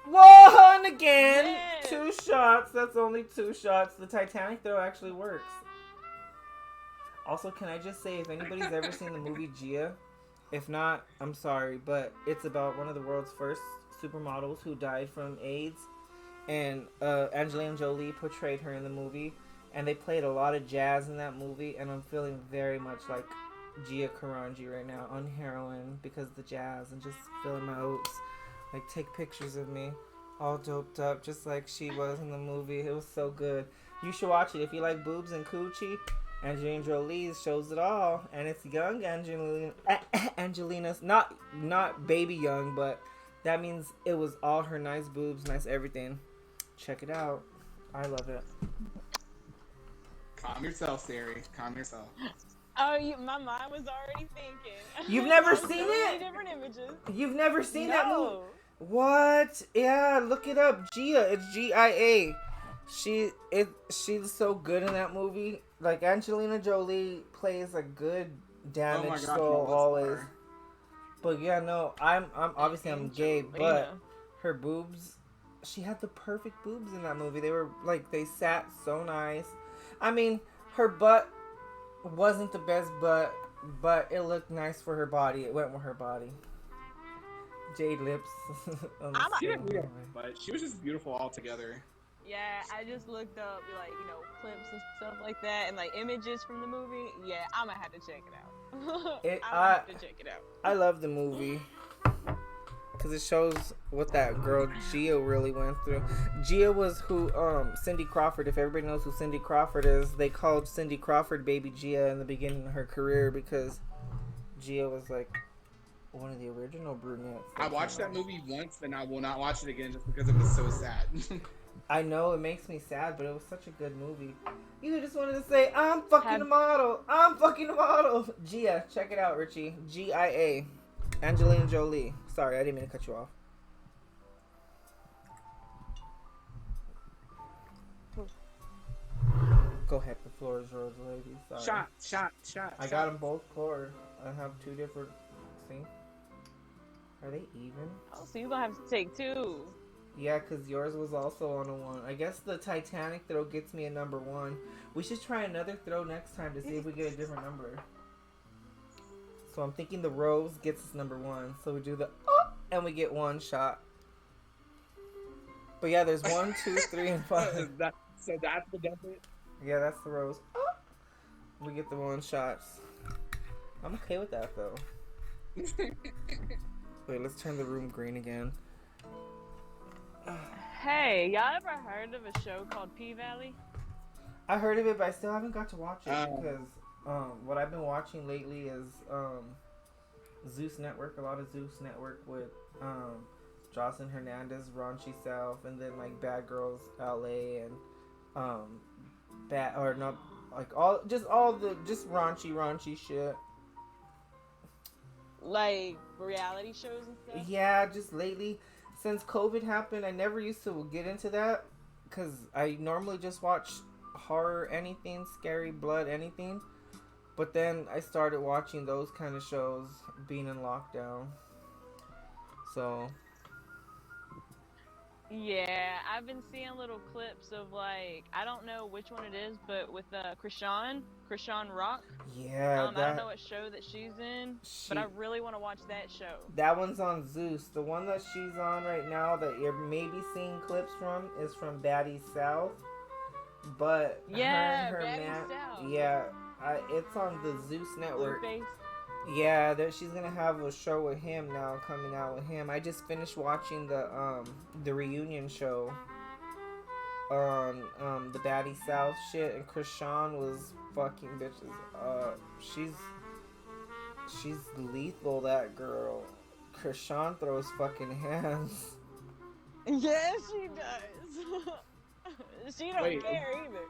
one again. Yes. 2 shots. That's only 2 shots. The Titanic throw actually works. Also, can I just say, if anybody's ever seen the movie Gia, if not, I'm sorry, but it's about one of the world's first supermodels who died from AIDS, and Angelina Jolie portrayed her in the movie, and they played a lot of jazz in that movie, and I'm feeling very much like Gia Karanji right now on heroin because of the jazz and just filling my oats. Like, take pictures of me all doped up just like she was in the movie. It was so good. You should watch it if you like boobs and coochie. Angelina Jolie shows it all, and it's young Angelina's not baby young, but that means it was all her nice boobs, nice everything. Check it out. I love it. Calm yourself, Sari. Calm yourself. Oh, my mind was already thinking. You've never I was seen so many it? different images. You've never seen that movie? No. What? Yeah, look it up. Gia. It's Gia. She's so good in that movie. Like, Angelina Jolie plays a good damaged soul always. But yeah, no, I'm obviously I'm gay, but her boobs, she had the perfect boobs in that movie. They were like, they sat so nice. I mean, her butt wasn't the best butt, but it looked nice for her body. It went with her body. Jade lips. On the She skin. didn't need it, but she was just beautiful altogether. Yeah, I just looked up, like, clips and stuff like that, and, like, images from the movie. Yeah, I'm gonna have to check it out. I'm gonna have to check it out. I love the movie. because it shows what that girl Gia really went through. Gia was who Cindy Crawford. If everybody knows who Cindy Crawford is, they called Cindy Crawford Baby Gia in the beginning of her career because Gia was like one of the original brunettes. I watched that movie once, and I will not watch it again just because it was so sad. I know it makes me sad, but it was such a good movie. You just wanted to say, I'm fucking a model. I'm fucking a model. Gia, check it out, Richie. Gia. Angelina Jolie. Sorry, I didn't mean to cut you off. Go ahead, the floor is yours, ladies. Sorry. Shot. I got them both poured. I have two different. See? Are they even? Oh, so you're gonna have to take two. Yeah, because yours was also on a 1. I guess the Titanic throw gets me a number 1. We should try another throw next time to see if we get a different number. So I'm thinking the rose gets us number 1. So we do the and we get 1 shot. But yeah, there's 1, 2, 3, and 5. So that's the difference? Yeah, that's the rose. We get the 1 shots. I'm okay with that though. Wait, let's turn the room green again. Hey, y'all ever heard of a show called P-Valley? I heard of it, but I still haven't got to watch it because what I've been watching lately is Zeus Network, a lot of Zeus Network with Jocelyn Hernandez, Raunchy South, and then like Bad Girls LA and all the raunchy shit. Like reality shows and stuff? Yeah, just lately. Since COVID happened, I never used to get into that because I normally just watch horror, anything, scary, blood, anything. But then I started watching those kind of shows being in lockdown. So. Yeah, I've been seeing little clips of like, I don't know which one it is, but with Krishan Rock. Yeah, I don't know what show that she's in, but I really want to watch that show. That one's on Zeus. The one that she's on right now that you're maybe seeing clips from is from Baddie South. But yeah, her Baddie man, South. Yeah, it's on the Zeus Network. Blueface. Yeah, she's gonna have a show with him now, coming out with him. I just finished watching the reunion show on the Baddie South shit, and Krishan was fucking bitches. She's lethal. That girl. Krishan throws fucking hands. Yes, she does. She don't care either.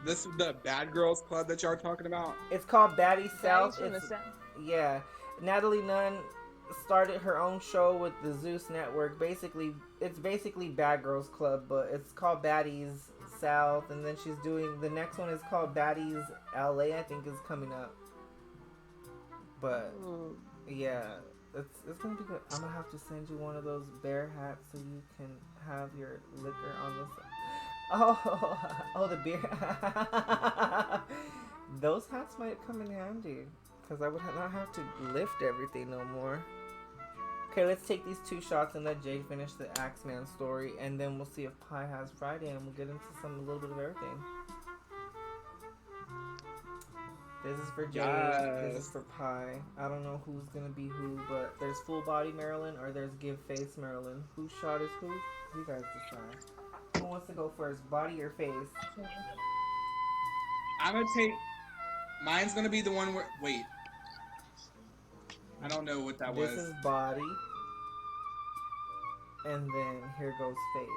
This is the Bad Girls Club that y'all are talking about? It's called Baddie South. Yeah. Natalie Nunn started her own show with the Zeus Network. It's basically Bad Girls Club, but it's called Baddies South, and then she's doing the next one is called Baddies LA, I think, is coming up. But yeah, it's gonna be good. I'm gonna have to send you one of those bear hats so you can have your liquor on the side. Oh, the beer. Those hats might come in handy. Because I would not have to lift everything no more. Okay, let's take these 2 shots and let Jade finish the Axeman story. And then we'll see if Pie has Friday and we'll get into a little bit of everything. This is for Jade. Yes. This is for Pie. I don't know who's going to be who, but there's Full Body Marilyn or there's Give Face Marilyn. Whose shot is who? You guys decide. Who wants to go first? Body or face? I'm going to take... Mine's going to be the one where... Wait. I don't know what that was. This is body. And then here goes face.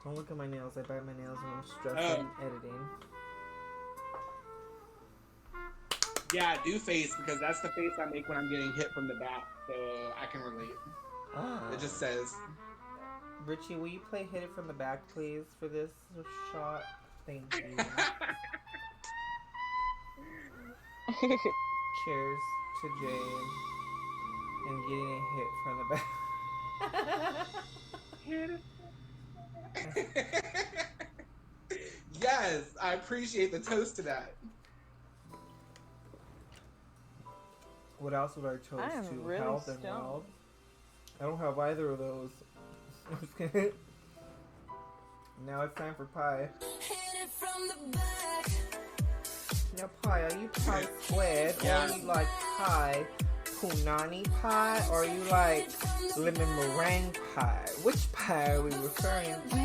Don't look at my nails. I bite my nails when I'm stressing editing. Yeah, do face because that's the face I make when I'm getting hit from the back. So I can relate. It just says... Richie, will you play Hit It From the Back, please, for this shot? Thank you. Cheers to Jade and getting a hit from the back. Yes, I appreciate the toast to that. What else would I toast to? Really Health and wealth. I don't have either of those. Now it's time for Pie. Hit it from the back. Now, Pie, are you Pie Squared or are you like Pie punani pie or you like lemon meringue pie? Which pie are we referring to?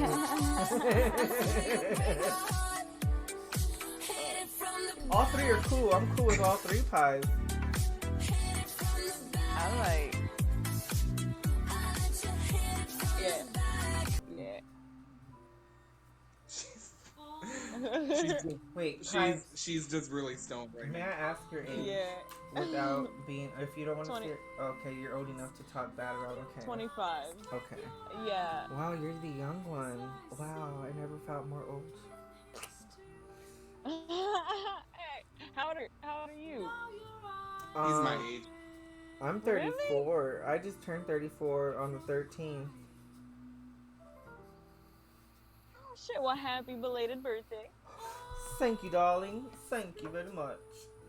All three are cool. I'm cool with all three pies. I like. Yeah. Yeah. Wait, pies. She's just really stoned right May now. I ask your age? Yeah. Without being, if you don't want to 20. say, okay, you're old enough to talk bad about. Okay. 25. Okay. Yeah. Wow, you're the young one. Wow, I never felt more old. Hey, how old are you? He's my age. I'm 34. I just turned 34 on the 13th. Oh shit! Well, happy belated birthday. Thank you, darling. Thank you very much.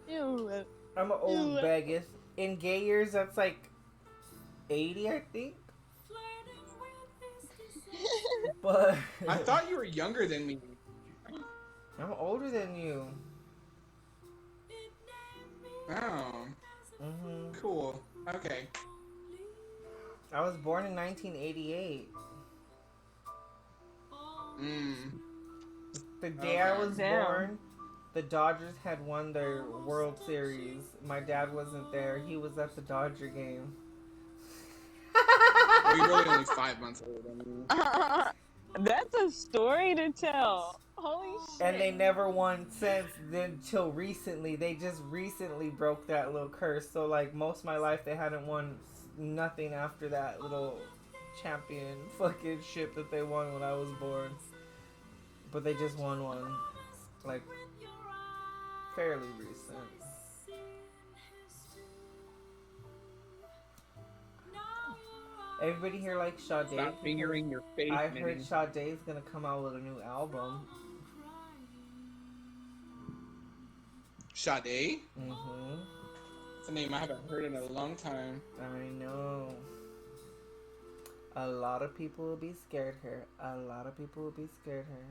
You. I'm an old baggeth. In gay years, that's like 80, I think. But I thought you were younger than me. I'm older than you. Oh. Mm-hmm. Cool. Okay. I was born in 1988. The day I was born, the Dodgers had won their World Series. My dad wasn't there. He was at the Dodger game. You're really only 5 months older than me. That's a story to tell. Holy shit. And they never won since then till recently. They just recently broke that little curse. So like most of my life they hadn't won nothing after that little champion fucking ship that they won when I was born. But they just won one. Like fairly recent. Everybody here likes Sade. Stop fingering your face, I Minnie. heard Sade's gonna come out with a new album. Sade? Mm-hmm. It's a name I haven't heard in a long time. I know. A lot of people will be scared her. A lot of people will be scared her.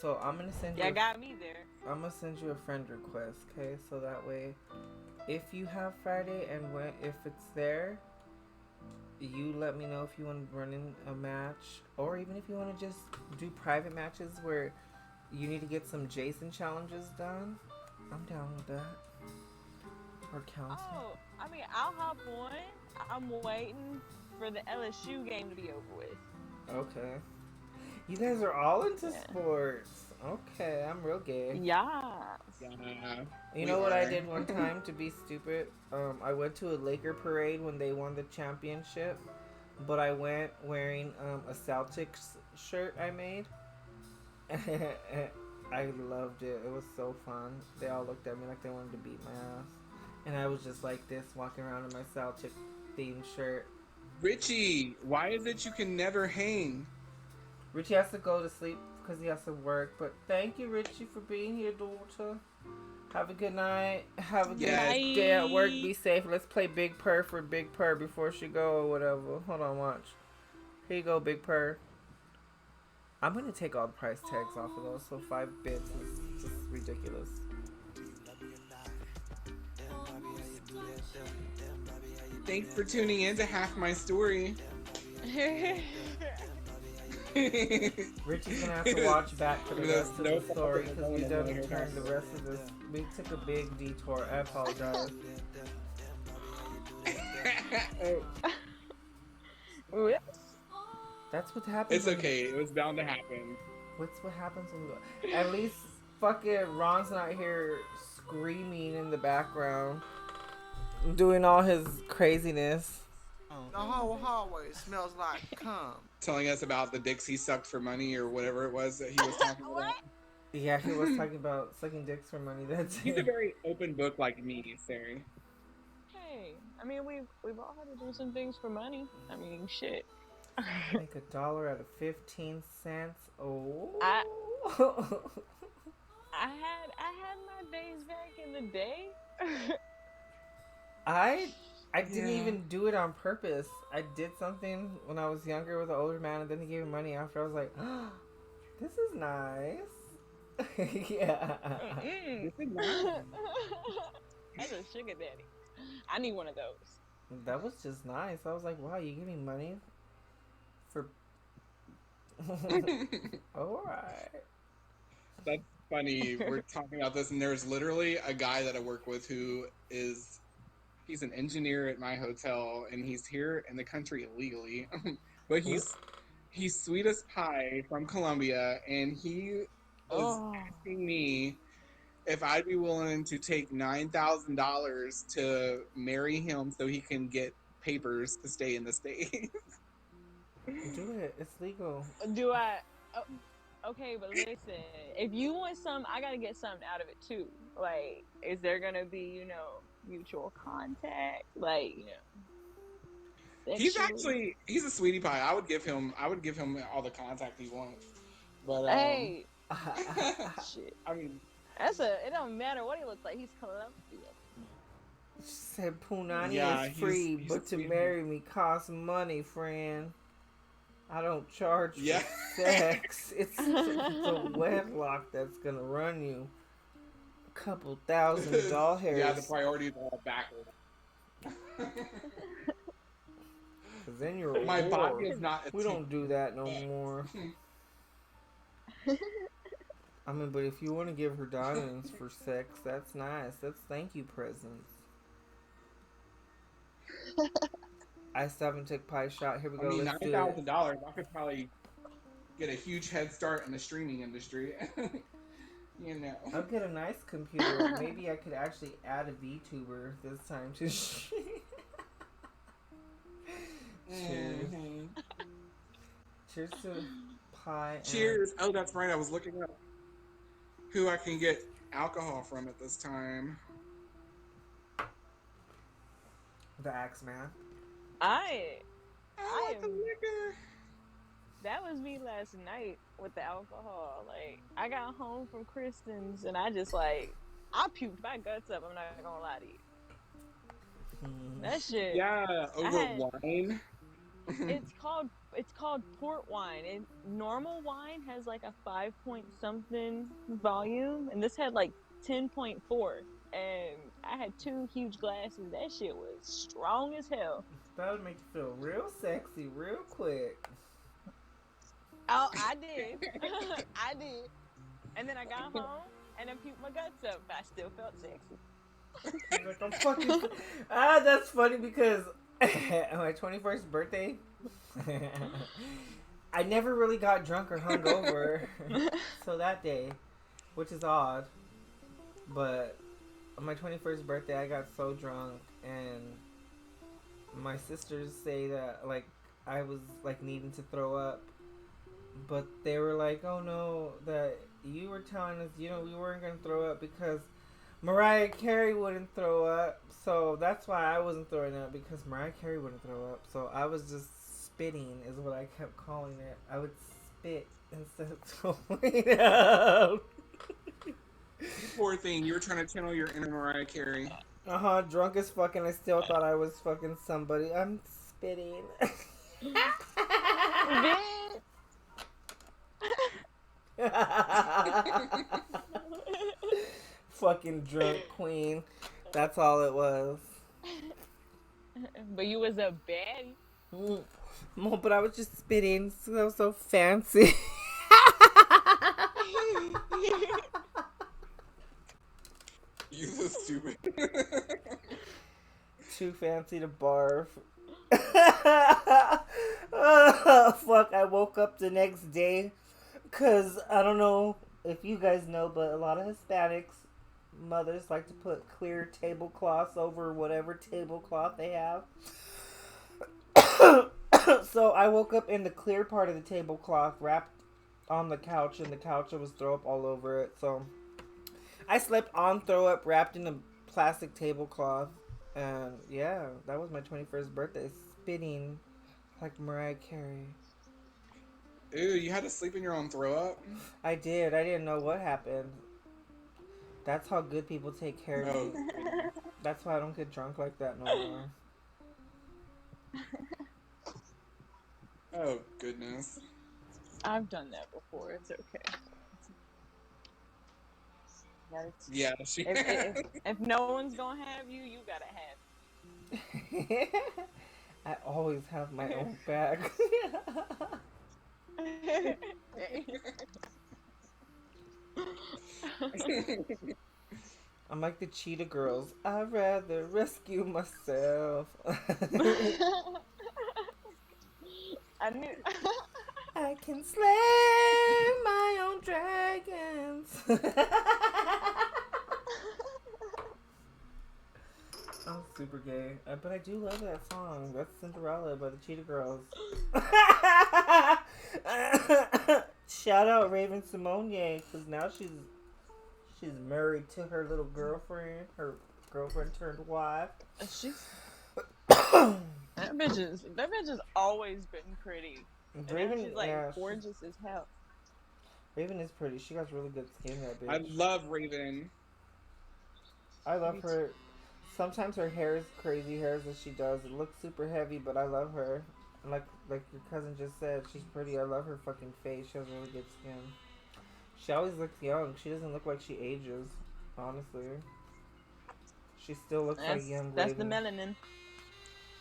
So I'm gonna send you. Yeah, got me there. I'm gonna send you a friend request, okay? So that way, if you have Friday and if it's there, you let me know if you want to run in a match, or even if you want to just do private matches where you need to get some Jason challenges done. I'm down with that. Or counseling. Oh, I mean, I'll hop on. I'm waiting for the LSU game to be over with. Okay. You guys are all into Yeah. sports. Okay, I'm real gay. Yeah. Yeah. You know what I did one time to be stupid? I went to a Laker parade when they won the championship, but I went wearing a Celtics shirt I made. I loved it. It was so fun. They all looked at me like they wanted to beat my ass. And I was just like this, walking around in my Celtic themed shirt. Richie, why is it you can never hang? Richie has to go to sleep because he has to work. But thank you, Richie, for being here, daughter. Have a good night. Have a good day at work. Be safe. Let's play Big Purr for Big Purr before she go or whatever. Hold on, watch. Here you go, Big Purr. I'm going to take all the price tags off of those, so 5 bits is just ridiculous. Thanks for tuning in to Half My Story. Richie's gonna have to watch back for the rest of the story because we done turned the rest of this. We took a big detour. I apologize. That's what happens. It's okay. It was bound to happen. What's what happens when we... At least fucking Ron's not here screaming in the background, doing all his craziness. The whole hallway smells like cum. Telling us about the dicks he sucked for money or whatever it was that he was talking about. Yeah, he was talking about sucking dicks for money. That's He's a it. very open book like me, Sari. Hey, I mean, we've all had to do some things for money. I mean, shit. Make $1 out of 15 cents. Oh. I had my days back in the day. I didn't even do it on purpose. I did something when I was younger with an older man, and then he gave me money after. I was like, oh, this is nice. Yeah. This is nice. That's a sugar daddy. I need one of those. That was just nice. I was like, wow, you giving money for. Alright. That's funny. We're talking about this, and there's literally a guy that I work with who is he's an engineer at my hotel, and he's here in the country illegally, but he's sweet as pie from Colombia, and he was asking me if I'd be willing to take $9,000 to marry him so he can get papers to stay in the state. Do it. It's legal. Do I? Oh, okay, but listen. If you want some, I gotta get something out of it too. Like, is there gonna be, mutual contact? Like, sexually? He's a sweetie pie. I would give him all the contact he wants. But Hey, shit. I mean, It don't matter what he looks like. He's Colombian. She said Punani Yeah, is free, he's but to sweet. marry me costs money, friend. I don't charge for Yeah. sex. It's the wedlock that's gonna run you a couple $1,000. yeah, the priorities are backwards. Cause then you're a My whore. body is not. We don't do that no more. I mean, but if you want to give her diamonds for sex, that's nice. That's thank you presents. I still haven't took pie shot. Here we I go. mean, Let's do it. $9,000. I could probably get a huge head start in the streaming industry. I'll get a nice computer. Maybe I could actually add a VTuber this time to. Cheers. Cheers to pie. And Cheers. Oh, that's right. I was looking up who I can get alcohol from at this time. the Axeman. I want the am- liquor. That was me last night with the alcohol. Like, I got home from Kristen's and I just I puked my guts up. I'm not gonna lie to you. That shit. Yeah, over had- wine. It's called port wine. And normal wine has like a 5 point something volume, and this had like 10.4. And I had 2 huge glasses. That shit was strong as hell. That would make you feel real sexy real quick. Oh, I did. I did. And then I got home and I puked my guts up. I still felt sexy. Like, I'm fucking. That's funny because on my 21st birthday, I never really got drunk or hungover. So that day, which is odd, but on my 21st birthday, I got so drunk, and my sisters say that I was needing to throw up, but they were like, "Oh no, that you were telling us, we weren't gonna throw up because Mariah Carey wouldn't throw up, so that's why I wasn't throwing up, because Mariah Carey wouldn't throw up. So I was just spitting, is what I kept calling it. I would spit instead of throwing up. You poor thing. You were trying to channel your inner Mariah Carey. Drunk as fuck, and I still thought I was fucking somebody. I'm spitting. Fucking drunk queen. That's all it was. But you was a baddie. No, but I was just spitting. So fancy. You so stupid. Too fancy to barf. Oh, fuck, I woke up the next day because I don't know if you guys know, but a lot of Hispanics mothers like to put clear tablecloths over whatever tablecloth they have. So I woke up in the clear part of the tablecloth wrapped on the couch, and the couch was throw up all over it. So I slept on throw up wrapped in a plastic tablecloth. And yeah, that was my 21st birthday. Spitting like Mariah Carey. Ooh, you had to sleep in your own throw up? I did. I didn't know what happened. That's how good people take care of me. That's why I don't get drunk like that no more. Oh, goodness. I've done that before. It's okay. Yeah, If no one's gonna have you, you gotta have. I always have my own bag. I'm like the cheetah girls. I'd rather rescue myself. I knew. I can slay my own dragons. I'm super gay, but I do love that song. That's Cinderella by the Cheetah Girls. Shout out Raven Simone, because now she's married to her little girlfriend, her girlfriend turned wife. She's that bitch has always been pretty. And Raven, now she's like yeah, gorgeous as hell. Raven is pretty. She got really good skin, that bitch. I love Raven. I love her. Sometimes her hair is crazy hairs that she does. It looks super heavy, but I love her. And like your cousin just said, she's pretty. I love her fucking face. She has really good skin. She always looks young. She doesn't look like she ages. Honestly, she still looks like young. That's Raven. the melanin.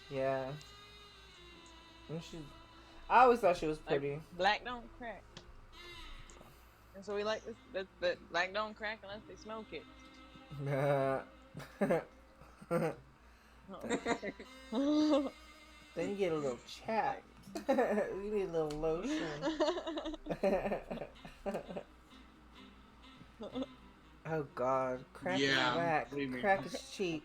Yeah. And I always thought she was pretty. Like, black don't crack. And so we like this. That black don't crack unless they smoke it. Then you get a little chat. You need a little lotion. Oh God, crack is whack. Crack is cheap.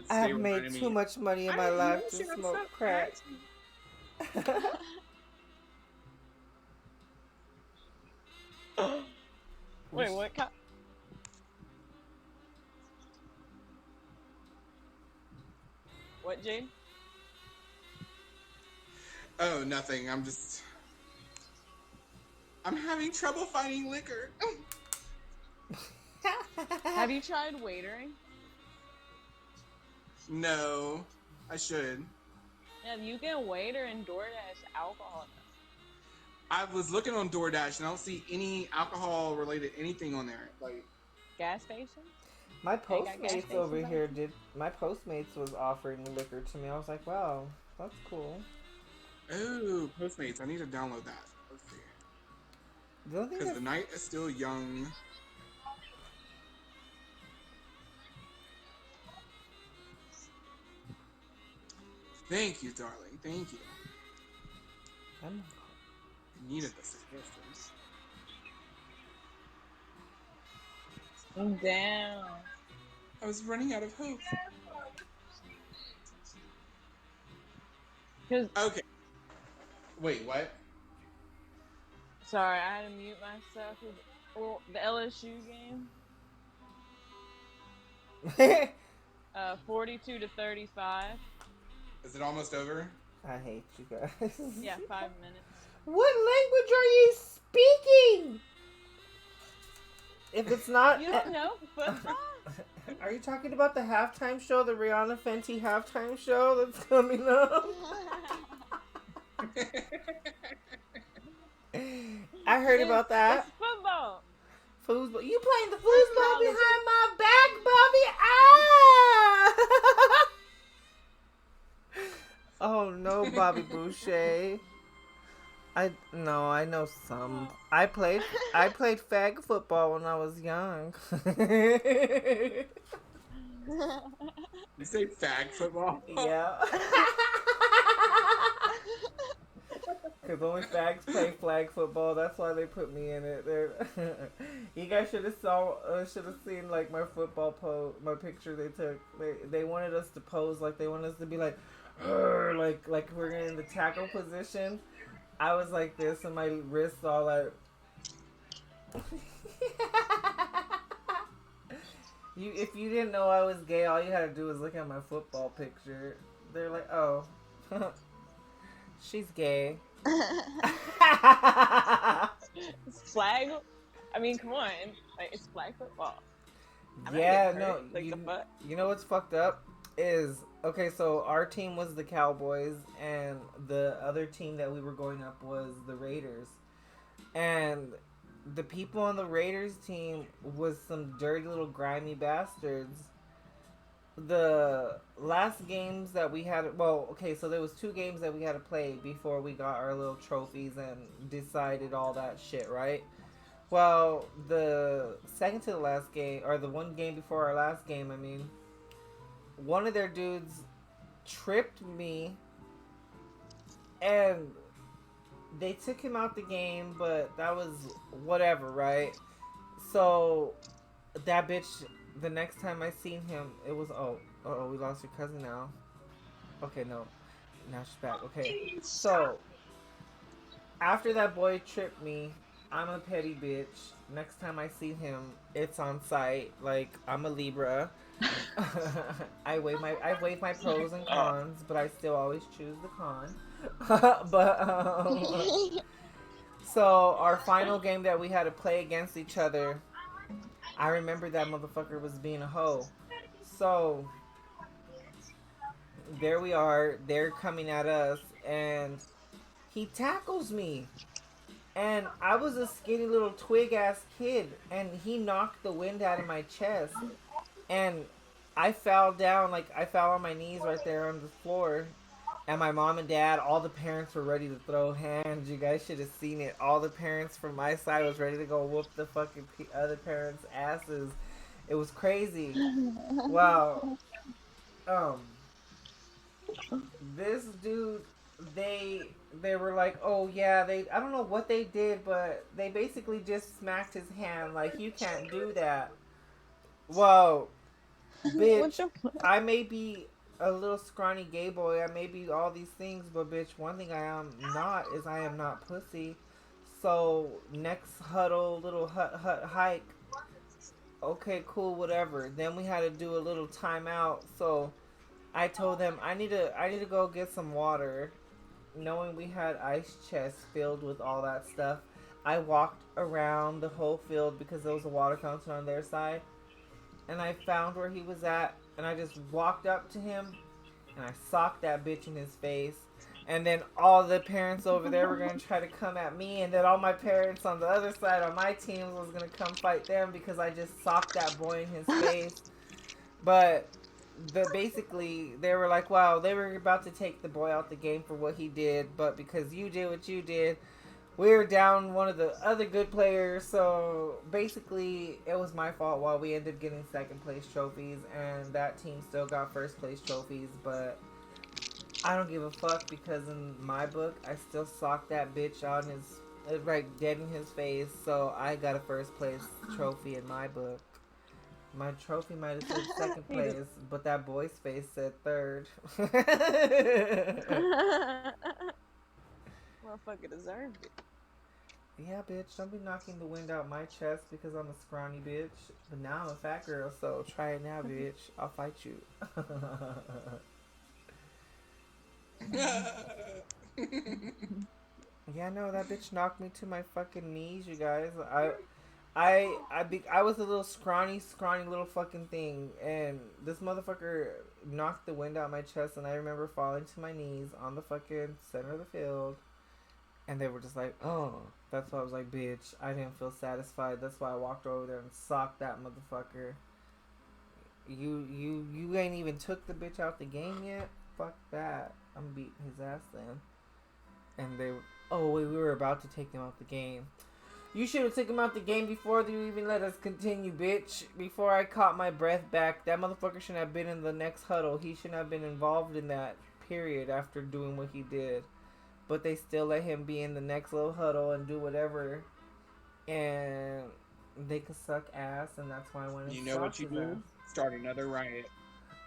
I have made too much money in my life to smoke crack. Wait, what? What, Jade? Oh, nothing. I'm having trouble finding liquor. Have you tried waitering? No, I should. Yeah, you can waiter and DoorDash alcohol. I was looking on DoorDash and I don't see any alcohol related anything on there. Like gas station? My Postmates over here my Postmates was offering liquor to me. I was like, wow, that's cool. Oh, Postmates. I need to download that. Let's see. Because the night is still young. Thank you, darling. Thank you. I needed the suggestions. Damn. I was running out of hope. Okay. Wait, what? Sorry, I had to mute myself. The LSU game. 42-35. Is it almost over? I hate you guys. Yeah, 5 minutes. What language are you speaking? If it's not... You don't know? Are you talking about the halftime show, the Rihanna Fenty halftime show that's coming up? I heard about that. It's football. Foosball. You playing the foosball behind my back, Bobby? Ah! Oh no, Bobby Boucher. I know some. I played fag football when I was young. You say fag football? Yeah. Because only fags play flag football. That's why they put me in it. You guys should have seen like my football my picture they took. They wanted us to pose like they wanted us to be like we're in the tackle position. I was like this, and my wrists all like. If you didn't know I was gay, all you had to do was look at my football picture. They're like, oh, she's gay. It's flag. I mean, come on, like it's flag football. Yeah, no. You know what's fucked up is okay. So our team was the Cowboys, and the other team that we were going up was the Raiders, and the people on the Raiders team was some dirty little grimy bastards. The last games that we had, well, okay, so there was 2 games that we had to play before we got our little trophies and decided all that shit, right? Well, the second to the last game, or the one game before our last game, I mean, one of their dudes tripped me, and they took him out the game, but that was whatever, right? So that bitch, the next time I seen him, it was, we lost your cousin now. Okay, no, now she's back. Okay, so after that boy tripped me, I'm a petty bitch. Next time I see him, it's on site. Like, I'm a Libra. I weigh my pros and cons, but I still always choose the con. but so our final game that we had to play against each other, I remember that motherfucker was being a hoe. So there we are. They're coming at us, and he tackles me. And I was a skinny little twig ass kid, and he knocked the wind out of my chest. And I fell down, like I fell on my knees right there on the floor. And my mom and dad, all the parents were ready to throw hands. You guys should have seen it. All the parents from my side was ready to go whoop the fucking other parents' asses. It was crazy. Wow. Um, this dude, they were like, oh yeah, I don't know what they did, but they basically just smacked his hand like, you can't do that. Well, bitch, I may be a little scrawny gay boy, I may be all these things, but bitch, one thing I am not is I am not pussy. So next huddle, little hut hike. Okay, cool, whatever. Then we had to do a little timeout. So I told them I need to go get some water. Knowing we had ice chests filled with all that stuff, I walked around the whole field because there was a water fountain on their side. And I found where he was at, and I just walked up to him, and I socked that bitch in his face. And then all the parents over there were going to try to come at me, and then all my parents on the other side on my team was going to come fight them because I just socked that boy in his face. But basically they were like, wow, they were about to take the boy out the game for what he did, but because you did what you did, we were down one of the other good players, so basically it was my fault while we ended up getting second place trophies, and that team still got first place trophies. But I don't give a fuck because in my book I still socked that bitch on his right dead in his face, so I got a first place trophy in my book. My trophy might have said second place, but that boy's face said third. Motherfucker deserved it. Yeah, bitch, don't be knocking the wind out my chest because I'm a scrawny bitch. But now I'm a fat girl, so try it now, bitch. I'll fight you. Yeah, no, that bitch knocked me to my fucking knees, you guys. I was a little scrawny little fucking thing, and this motherfucker knocked the wind out my chest, and I remember falling to my knees on the fucking center of the field, and they were just like, oh, that's why I was like, bitch, I didn't feel satisfied. That's why I walked over there and socked that motherfucker. You ain't even took the bitch out the game yet? Fuck that. I'm beating his ass then. And we were about to take him out the game. You should have taken him out the game before you even let us continue, bitch. Before I caught my breath back, that motherfucker shouldn't have been in the next huddle. He shouldn't have been involved in that period after doing what he did. But they still let him be in the next little huddle and do whatever. And they could suck ass, and that's why I went and you know what you do? ass. Start another riot.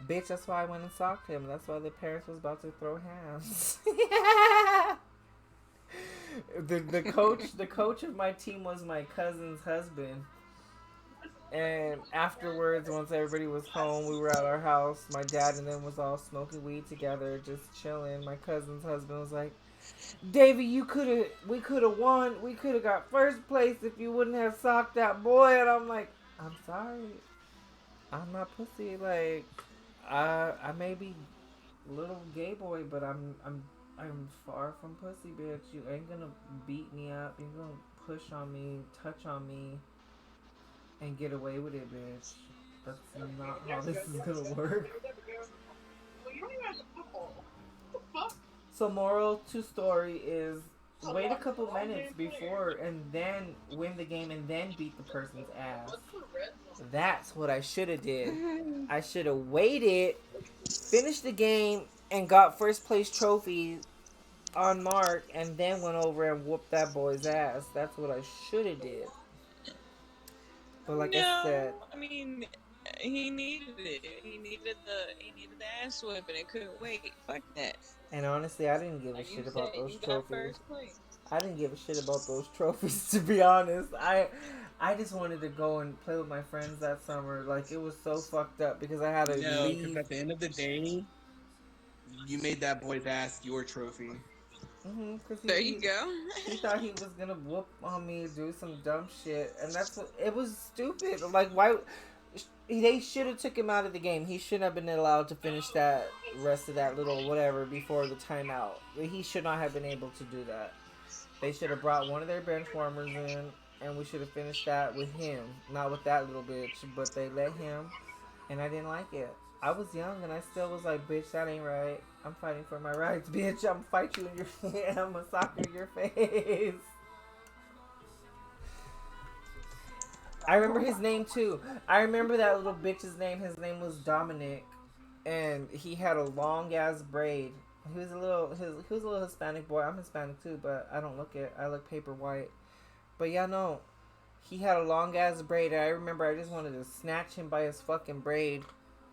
Bitch, that's why I went and socked him. That's why the parents was about to throw hands. The coach of my team was my cousin's husband. And afterwards, once everybody was home, we were at our house. My dad and them was all smoking weed together, just chilling. My cousin's husband was like, Davey, we could have won. We could have got first place if you wouldn't have socked that boy. And I'm like, I'm sorry. I'm not pussy. Like, I may be little gay boy, but I'm far from pussy, bitch. You ain't gonna beat me up. You're gonna push on me, touch on me, and get away with it, bitch. That's not how this is gonna work. So moral to story is wait a couple minutes before and then win the game and then beat the person's ass. That's what I should have did. I should have waited, finished the game, and got first place trophy on mark, and then went over and whooped that boy's ass. That's what I should have did. But like I said, I mean, he needed it. He needed the ass whipping. It couldn't wait. Fuck that. and honestly, I didn't give a Like you shit about said, those you got trophies. first place. I didn't give a shit about those trophies, to be honest. I just wanted to go and play with my friends that summer. Like, it was so fucked up because I had to No, because leave. at the end of the day, you made that boy's ass your trophy. Cause There you go. He thought he was gonna whoop on me, do some dumb shit, and that's what it was. Stupid. Like, why? They should have took him out of the game. He shouldn't have been allowed to finish that rest of that little whatever before the timeout. He should not have been able to do that. They should have brought one of their bench warmers in, and we should have finished that with him, not with that little bitch. But they let him, and I didn't like it. I was young, and I still was like, bitch, that ain't right. I'm fighting for my rights, bitch. I'm gonna fight you in your face. I'm gonna sock you in your face. I remember his name, too. I remember that little bitch's name. His name was Dominic, and he had a long-ass braid. He was a little Hispanic boy. I'm Hispanic, too, but I don't look it. I look paper white. But yeah, no. He had a long-ass braid, and I remember I just wanted to snatch him by his fucking braid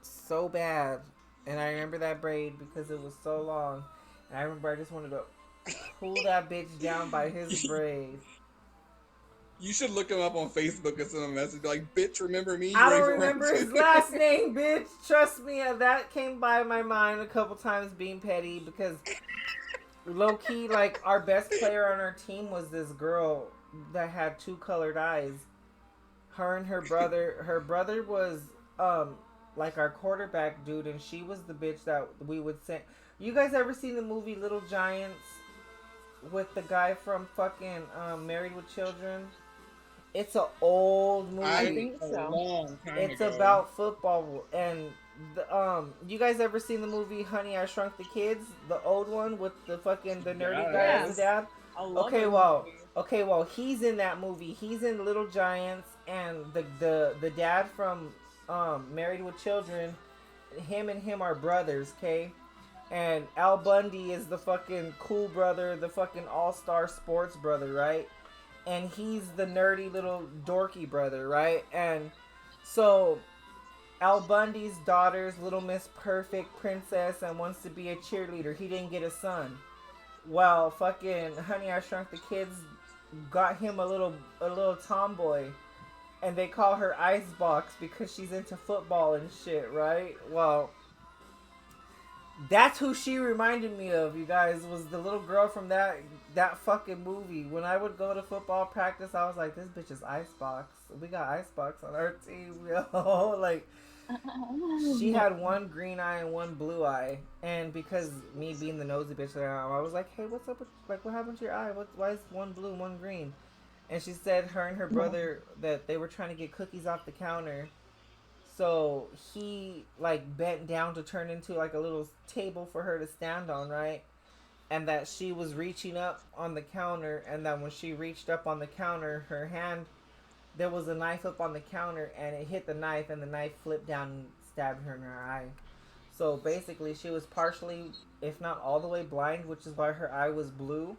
so bad. And I remember that braid because it was so long. And I remember I just wanted to pull that bitch down by his braid. You should look him up on Facebook and send him a message like, bitch, remember me? I don't remember his last name, bitch. Trust me, that came by my mind a couple times being petty because low-key, like, our best player on our team was this girl that had two colored eyes. Her and her brother was, like our quarterback dude, and she was the bitch that we would send. You guys ever seen the movie Little Giants with the guy from fucking Married with Children? It's an old movie. I think so. Long time It's ago. about football, and you guys ever seen the movie Honey, I Shrunk the Kids? The old one with the nerdy guy as the dad? I love Okay, those movies. well, he's in that movie. He's in Little Giants, and the dad from Married with Children, him and him are brothers, okay? And Al Bundy is the fucking cool brother, the fucking all-star sports brother, right? And he's the nerdy little dorky brother, right? And so Al Bundy's daughter's Little Miss Perfect princess and wants to be a cheerleader. He didn't get a son. Well, fucking Honey, I Shrunk the Kids got him a little tomboy, and they call her Icebox because she's into football and shit, right? Well, that's who she reminded me of, you guys, was the little girl from that fucking movie. When I would go to football practice, I was like, this bitch is Icebox. We got Icebox on our team, yo. Like, she had one green eye and one blue eye. And because me being the nosy bitch that I was like, hey, what's up with, like, what happened to your eye? Why is one blue, one green? And she said her and her brother, that they were trying to get cookies off the counter. So he, like, bent down to turn into, like, a little table for her to stand on, right? And that she was reaching up on the counter, and that when she reached up on the counter, her hand, there was a knife up on the counter, and it hit the knife, and the knife flipped down and stabbed her in her eye. So basically, she was partially, if not all the way blind, which is why her eye was blue,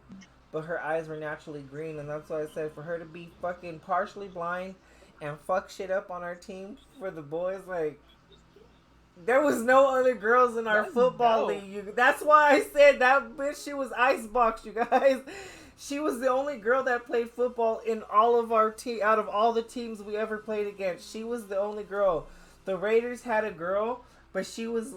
but her eyes were naturally green, and that's why I said for her to be fucking partially blind and fuck shit up on our team for the boys, like, there was no other girls in our football league. That's why I said that bitch, she was Icebox, you guys. She was the only girl that played football in all of our team, out of all the teams we ever played against. She was the only girl. The Raiders had a girl, but she was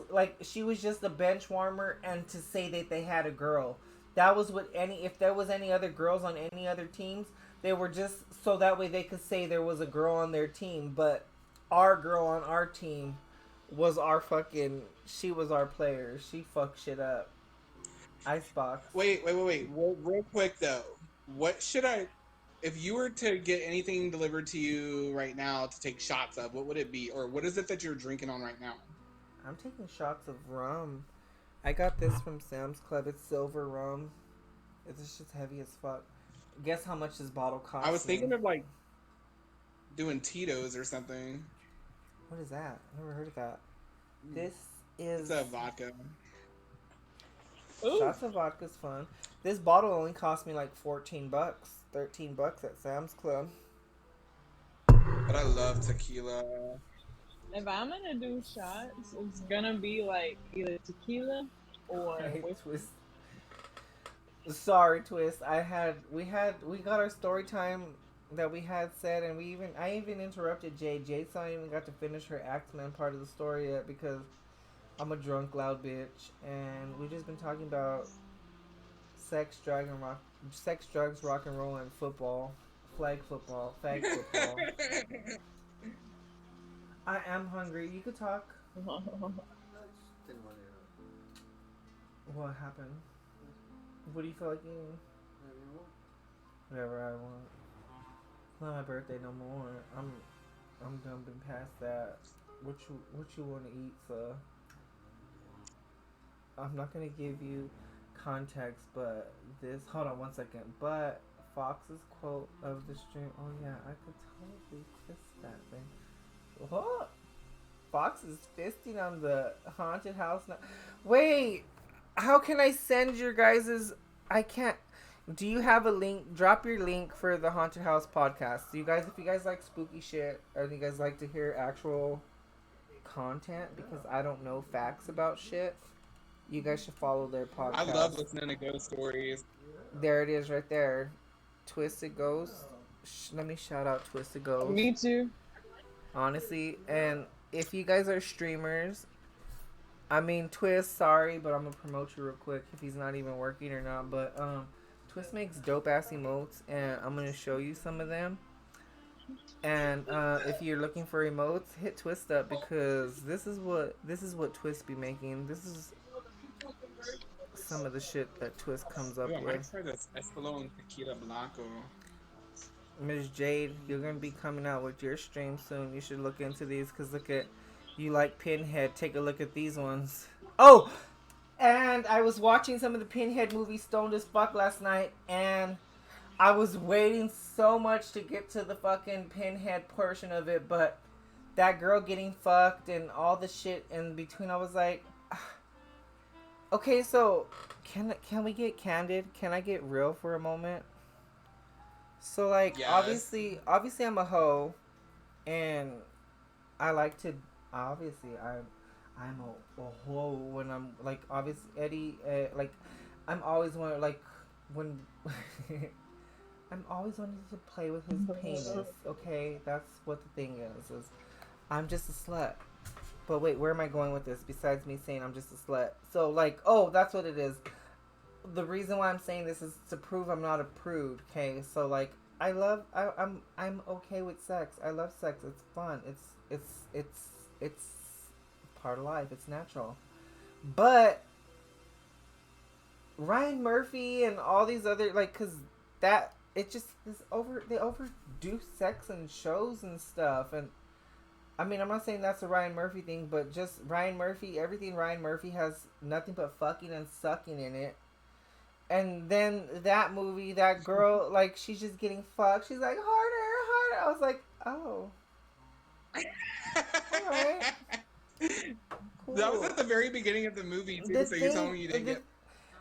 just a bench warmer, and to say that they had a girl. That was what if there was any other girls on any other teams, they were just so that way they could say there was a girl on their team. But our girl on our team was she was our player. She fucked shit up. Icebox. Wait. Real quick, though. What should I... if you were to get anything delivered to you right now to take shots of, what would it be? Or what is it that you're drinking on right now? I'm taking shots of rum. I got this from Sam's Club. It's silver rum. It's just heavy as fuck. Guess how much this bottle cost I was thinking me? of like doing Tito's or something. What is that? I never heard of that. This It's is a vodka. Ooh. shots of vodka's fun. This bottle only cost me like $14, $13 at Sam's Club. But I love tequila. If I'm gonna do shots, it's gonna be like either tequila or Hey, whiskey. Twist. Sorry, Twist. We got our story time that we had said, and I even interrupted Jade. Jade's not even got to finish her axeman part of the story yet because I'm a drunk, loud bitch, and we've just been talking about sex, drugs, rock and roll, and football, flag football. I am hungry. You could talk. What happened? What do you feel like eating? Whatever I want. It's not my birthday no more. I'm done. Been past that. What you want to eat, sir? I'm not gonna give you context, but this. Hold on one second. But Fox's quote of the stream. Oh yeah, I could totally kiss that thing. What? Fox is fisting on the haunted house now. Wait, how can I send your guys's? I can't. Do you have a link? Drop your link for the haunted house podcast. Do you guys, if you guys like spooky shit, or you guys like to hear actual content, because I don't know facts about shit, you guys should follow their podcast. I love listening to ghost stories. There it is, right there. Twisted Ghost. Let me shout out Twisted Ghost. Me too. Honestly, and if you guys are streamers, I mean, Twist, sorry, but I'm gonna promote you real quick if he's not even working or not, but Twist makes dope ass emotes, and I'm gonna show you some of them. And if you're looking for emotes, hit Twist up, because this is what Twist be making. This is some of the shit that Twist comes up Ooh, I might with. try this Espolón Tequila Blanco. Ms. Jade, you're gonna be coming out with your stream soon. You should look into these, because look at, you like Pinhead, take a look at these ones. Oh, and I was watching some of the Pinhead movies stoned as fuck last night, and I was waiting so much to get to the fucking Pinhead portion of it, but that girl getting fucked and all the shit in between, I was like, okay, so can we get candid? Can I get real for a moment? So like, Yes. obviously I'm a hoe, and I like to, obviously I'm a hoe when I'm like, obviously Eddie, like I'm always wanting, like when I'm always wanting to play with his penis. Okay, that's what the thing is I'm just a slut. But wait, where am I going with this? Besides me saying I'm just a slut. So like, oh, that's what it is. The reason why I'm saying this is to prove I'm not a prude. Okay, so like, I'm okay with sex. I love sex. It's fun. It's part of life. It's natural. But Ryan Murphy and all these other, like, cause that, it just is they overdo sex and shows and stuff. And I mean, I'm not saying that's a Ryan Murphy thing, but just Ryan Murphy, everything Ryan Murphy has nothing but fucking and sucking in it. And then that movie, that girl, like, she's just getting fucked. She's like, harder. I was like, oh. Alright. Cool. That was at the very beginning of the movie, too, so you're telling me you didn't get...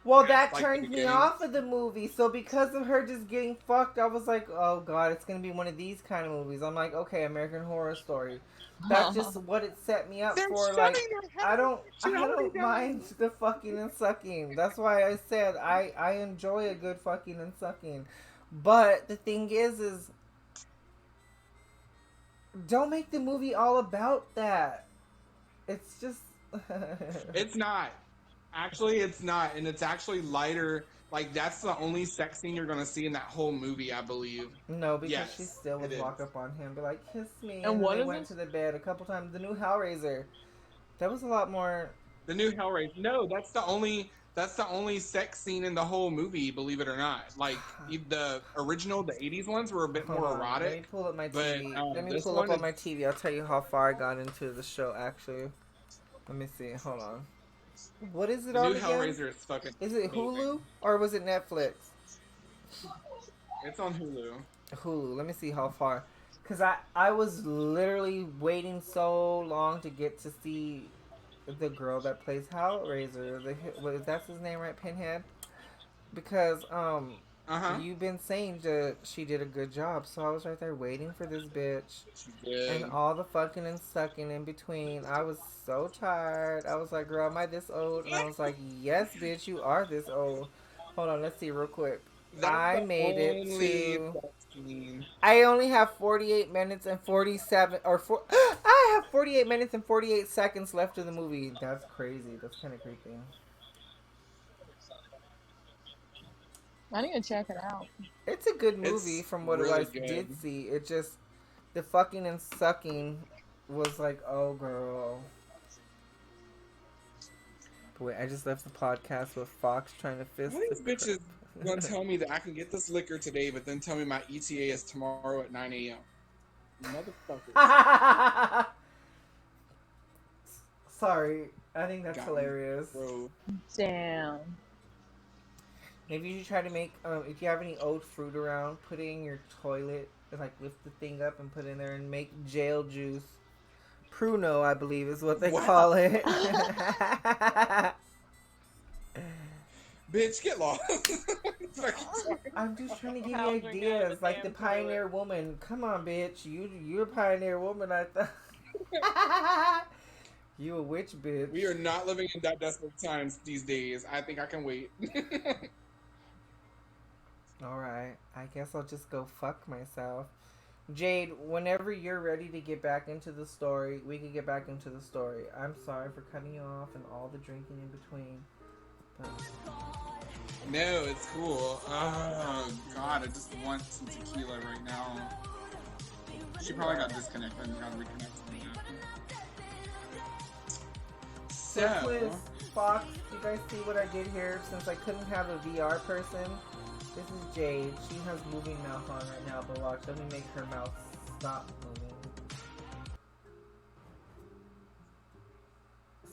Well, that like, turned the me beginning. off of the movie. So because of her just getting fucked, I was like, oh god, it's gonna be one of these kind of movies. I'm like, okay, American Horror Story. That's just what it set me up They're for. shutting Like, your head. I don't She already done. mind the fucking and sucking. That's why I said I enjoy a good fucking and sucking. But the thing is don't make the movie all about that. It's just It's not. Actually, it's not. And it's actually lighter. Like, that's the only sex scene you're going to see in that whole movie, I believe. No, because Yes, she still would it walk is. up on him, be like, kiss me. And what they is went this? to the bed a couple times. The new Hellraiser. That was a lot more. The new Hellraiser. No, that's the only That's the only sex scene in the whole movie, believe it or not. Like the original, the '80s ones were a bit Hold more on, let me erotic, pull up my but TV. Let me this pull up one on is my TV. I'll tell you how far I got into the show. Actually, let me see. Hold on. What is it the new on again? Hellraiser is fucking Is it amazing. Hulu or was it Netflix? It's on Hulu. Hulu. Let me see how far. Cause I was literally waiting so long to get to see the girl that plays Hellraiser. That's his name, right? Pinhead. Because Uh-huh. you've been saying that she did a good job, so I was right there waiting for this bitch. She And did. all the fucking and sucking in between. I was so tired. I was like, girl, am I this old? And I was like, yes, bitch, you are this old. Hold on, let's see real quick. That's I the made it only to. sex scene. I only have 48 minutes and 47 or four. I have 48 minutes and 48 seconds left of the movie. That's crazy. That's kind of creepy. I need to check it out. It's a good movie It's from what I really good. did see. It just the fucking and sucking was like, oh girl. But wait, I just left the podcast with Fox trying to fist How the these bitches gonna crib. tell me that I can get this liquor today, but then tell me my ETA is tomorrow at 9 a.m. Motherfuckers. Sorry, I think that's Got hilarious. Bro. Damn. Maybe you should try to make if you have any old fruit around, put it in your toilet and like lift the thing up and put it in there and make jail juice. Pruno, I believe, is what they call it. Bitch, get lost. I'm just trying to give you How's we ideas, got the like the damn pioneer woman. Come on, bitch, you're a pioneer woman. I thought you a witch, bitch. We are not living in that desperate times these days. I think I can wait. All right, I guess I'll just go fuck myself. Jade, whenever you're ready to get back into the story, we can get back into the story. I'm sorry for cutting you off and all the drinking in between. But... No, it's cool. Oh, God, I just want some tequila right now. She probably got disconnected and got to reconnect. So, Quiz, Fox, you guys see what I did here? Since I couldn't have a VR person, this is Jade. She has moving mouth on right now, but watch, let me make her mouth stop moving.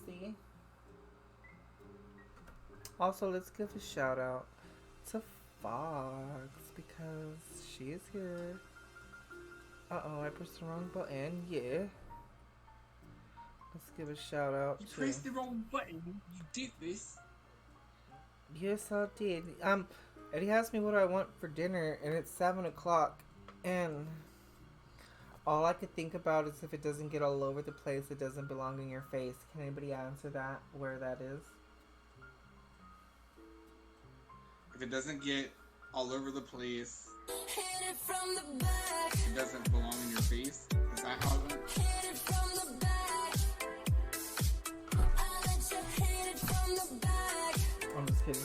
See? Also, let's give a shout out to Fox because she is here. Uh-oh, I pressed the wrong button. Yeah. Let's give a shout out to... You pressed the wrong button. You did this. Yes, I did. Eddie asked me what I want for dinner, and it's 7 o'clock, and all I could think about is if it doesn't get all over the place, it doesn't belong in your face. Can anybody answer that, where that is? If it doesn't get all over the place, it doesn't belong in your face. Is that how it went? I'm just kidding.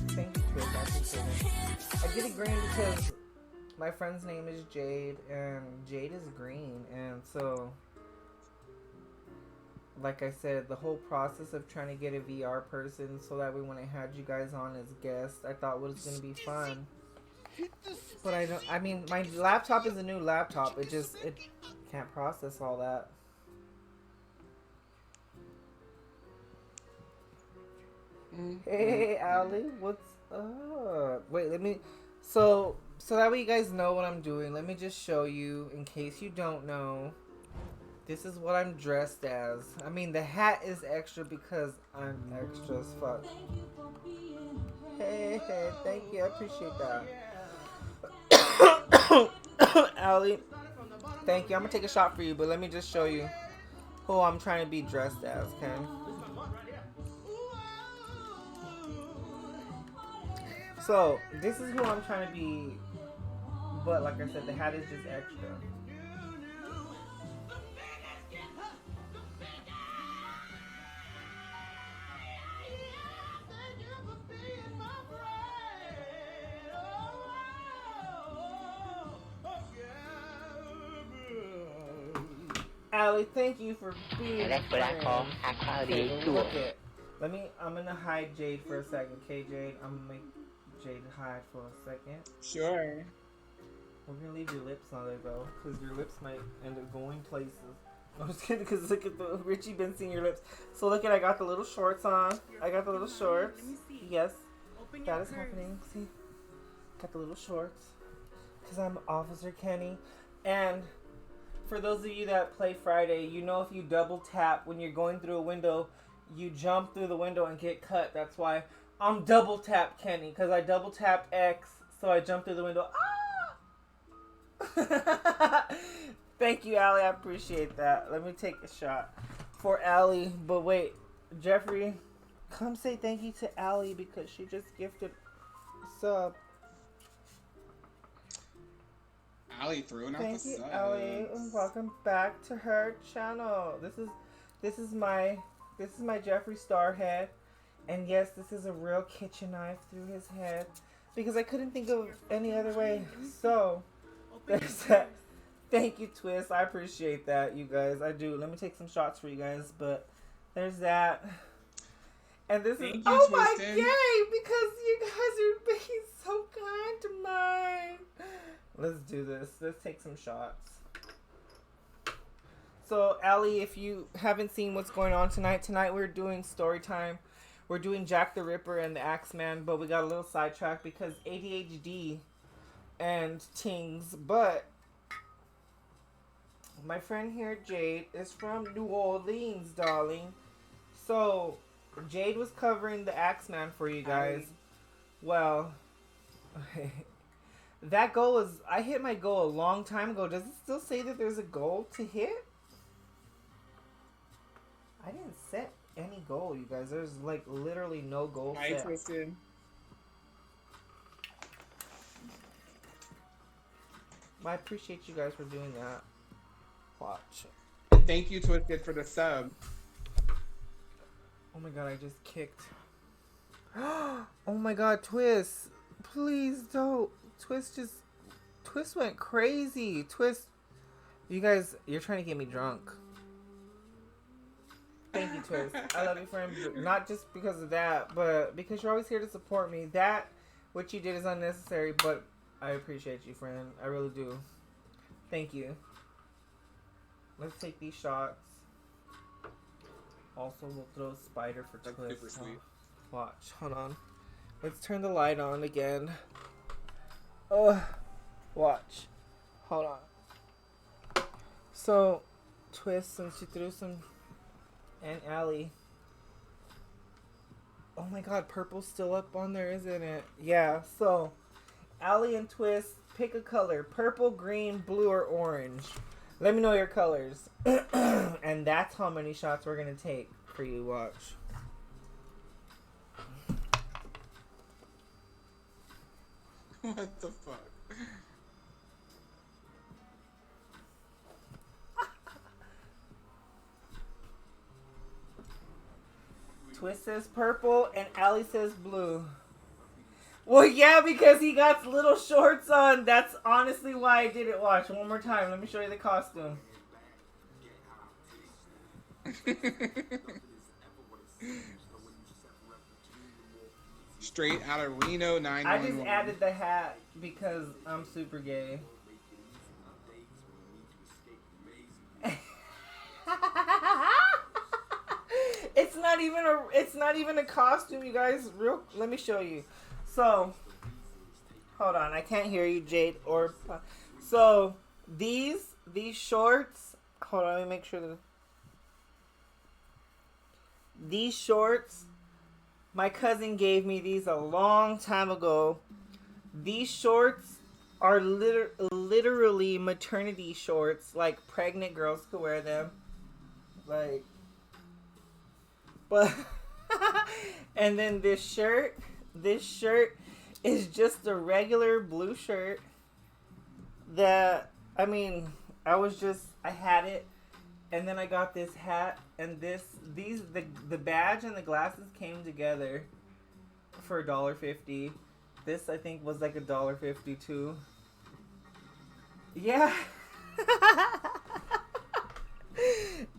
Thank you, Twitch. I appreciate it. I did it green because my friend's name is Jade, and Jade is green, and so, like I said, the whole process of trying to get a VR person so that way when I had you guys on as guests, I thought was going to be fun. But I mean, my laptop is a new laptop. It can't process all that. Hey, Allie, what's up? Wait, so that way you guys know what I'm doing, let me just show you, in case you don't know. This is what I'm dressed as. I mean, the hat is extra because I'm extra as fuck. Hey, thank you, I appreciate that. Allie, thank you. I'm gonna take a shot for you, but let me just show you who I'm trying to be dressed as, okay? So, this is who I'm trying to be, but like I said, the hat is just extra. Allie. Thank you for being And that's what I call high quality Okay, tour. look it. I'm gonna hide Jade for a second. Okay, Jade? I'm gonna make Jade hide for a second. Sure. We're gonna leave your lips on there though, because your lips might end up going places. I'm just kidding, because look at the Richie been seeing your lips. So look at, I got the little shorts on. I got the little shorts. Yes, that is happening. See, got the little shorts, because I'm Officer Kenny. And for those of you that play Friday, you know if you double tap when you're going through a window, you jump through the window and get cut. That's why I'm double tap Kenny, because I double tapped X, so I jumped through the window. Thank you, Allie. I appreciate that. Let me take a shot for Allie. But wait, Jeffrey, come say thank you to Allie because she just gifted a sub. Allie throwing out Thank the you, subs. Allie, and welcome back to her channel. This is my Jeffree Star head, and yes, this is a real kitchen knife through his head because I couldn't think of any other way. So there's that. Thank you, Twist. I appreciate that, you guys. I do. Let me take some shots for you guys, but there's that. And this Thank is you, my Twistin. yay because you guys are being so kind to mine. Let's do this. Let's take some shots. So, Allie, if you haven't seen what's going on tonight we're doing story time. We're doing Jack the Ripper and the Axeman, but we got a little sidetracked because ADHD and things. But my friend here, Jade, is from New Orleans, darling. So, Jade was covering the Axeman for you guys. Well, that goal is... I hit my goal a long time ago. Does it still say that there's a goal to hit? I didn't set any goal, you guys. There's, like, literally no goal Hi, set. Twistin. I appreciate you guys for doing that. Watch. Thank you, Twisted, for the sub. Oh my god, I just kicked. Oh my god, Twist. Please don't. Twist went crazy. Twist. You guys, you're trying to get me drunk. Thank you, Twist. I love you, friend. Not just because of that, but because you're always here to support me. That, what you did is unnecessary, but I appreciate you, friend. I really do. Thank you. Let's take these shots. Also, we'll throw a spider for That's Twist. super sweet. Watch. Hold on. Let's turn the light on again. Oh, watch. Hold on. So, Twist, since you threw some... And Allie. Oh my god, purple's still up on there, isn't it? Yeah, so... Allie and Twist, pick a color. Purple, green, blue, or orange. Let me know your colors. And that's how many shots we're going to take for you. Watch. What the fuck? Twist says purple and Allie says blue. Well, yeah, because he got little shorts on. That's honestly why I did it. Watch, one more time. Let me show you the costume. Straight out of Reno 911. I just added the hat because I'm super gay. It's not even a costume, you guys. Let me show you. So, hold on. I can't hear you, Jade. So, these shorts. Hold on. Let me make sure that these shorts. My cousin gave me these a long time ago. These shorts are literally maternity shorts. Like, pregnant girls could wear them. Like, but, and then this shirt is just a regular blue shirt that, I mean, I had it. And then I got this hat and the badge and the glasses came together for $1.50. This I think was like $1.50 too. Yeah.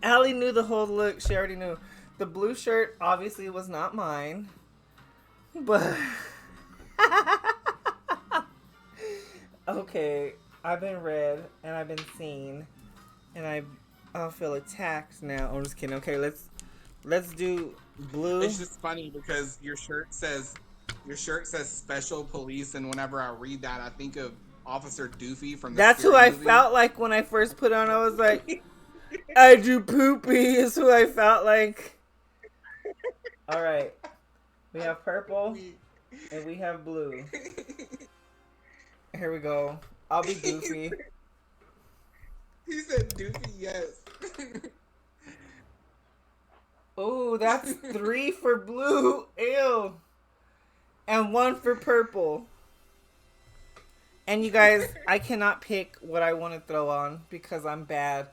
Allie knew the whole look. She already knew. The blue shirt obviously was not mine. But... okay, I've been read and I've been seen. And I'll feel attacked now. I'm just kidding. Okay, let's do blue. It's just funny because your shirt says special police, and whenever I read that, I think of Officer Doofy from the That's who Scary I movie. felt like when I first put on. I was like, I do poopy is who I felt like. All right, we have purple and we have blue. Here we go. I'll be Goofy. He said Doofy, yes. Oh, that's 3 for blue. Ew. And 1 for purple. And you guys, I cannot pick what I want to throw on because I'm bad.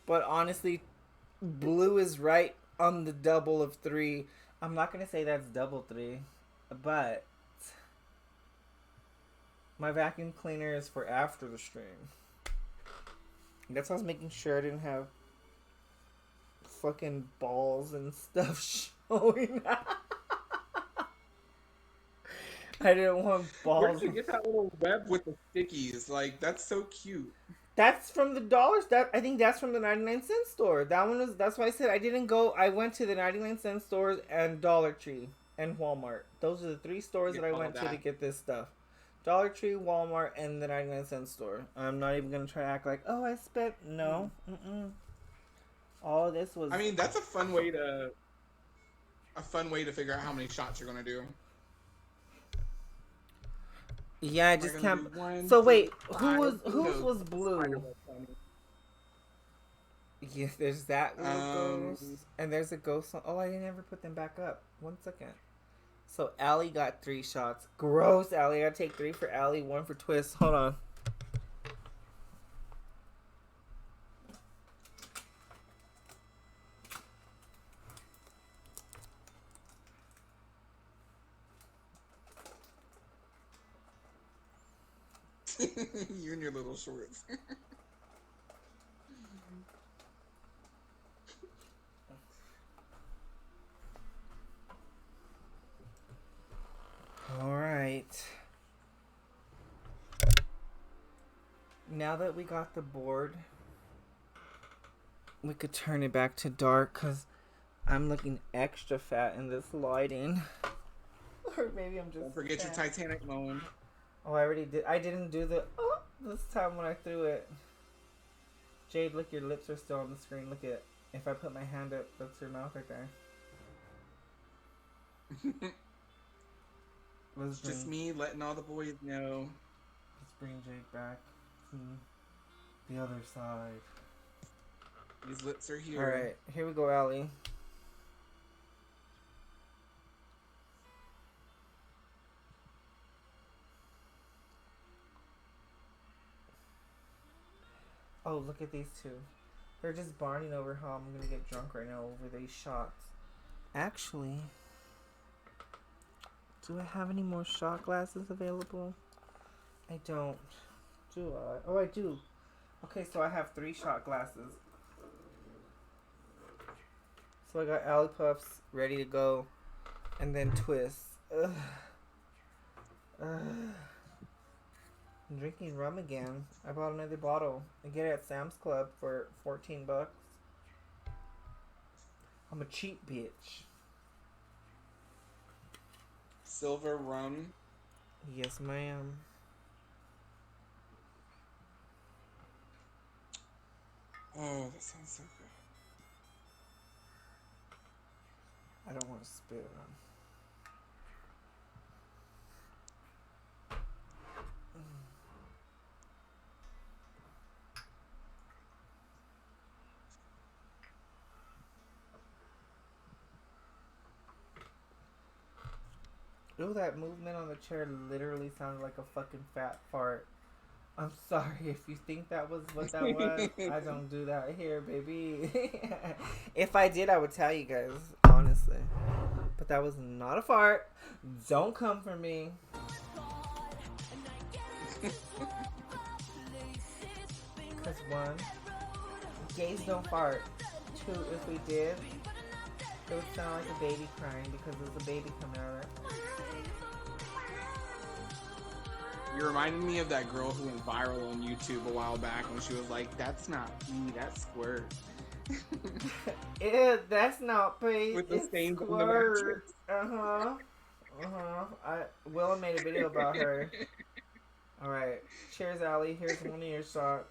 But honestly, blue is right on the double of 3. I'm not going to say that's double 3. But my vacuum cleaner is for after the stream. That's why I was making sure I didn't have fucking balls and stuff showing. I didn't want balls. Where did you get that little web with the stickies? Like, that's so cute. That's from the dollars. I think that's from the 99-cent store. That's why I said I didn't go. I went to the 99-cent stores and Dollar Tree and Walmart. Those are the 3 stores that I went to get this stuff. Dollar Tree, Walmart, and the 99-cent store. I'm not even gonna try to act like, oh, I spent no. All of this was. I mean, that's a fun way to figure out how many shots you're gonna do. Yeah, I just can't. So wait, whose was blue? Yeah, there's that little ghost, and there's a ghost. Oh, I didn't ever put them back up. 1 second. So Allie got 3 shots. Gross, Allie. I gotta take 3 for Allie, 1 for Twist. Hold on. You and your little shorts. All right. Now that we got the board, we could turn it back to dark because I'm looking extra fat in this lighting. Or maybe I'm just. Don't forget your Titanic moment. Oh, I already did. I didn't do the this time when I threw it. Jade, look, your lips are still on the screen. Look at. If I put my hand up, that's your mouth right there. It's just me letting all the boys know. Let's bring Jade back to the other side. These lips are here. Alright, here we go, Allie. Oh, look at these two. They're just barning over how I'm gonna get drunk right now over these shots. Actually, do I have any more shot glasses available? I don't. Do I? Oh, I do. Okay, so I have 3 shot glasses. So I got Alley Puffs ready to go. And then Twist. Ugh. I'm drinking rum again. I bought another bottle. I get it at Sam's Club for $14. I'm a cheap bitch. Silver rum. Yes, ma'am. Oh, that sounds so good. I don't want to spit. Ooh, that movement on the chair literally sounded like a fucking fat fart. I'm sorry if you think that was what that was. I don't do that here, baby. If I did, I would tell you guys, honestly. But that was not a fart. Don't come for me. Because 1, gays don't fart. too if we did. It would sound like a baby crying because there's a baby coming out of it. You reminded me of that girl who went viral on YouTube a while back when she was like, "That's not pee, that's squirt." That's not pee. With the It's stains on the squirt. mattress. Willa made a video about her. All right, cheers, Allie. Here's one of your shots.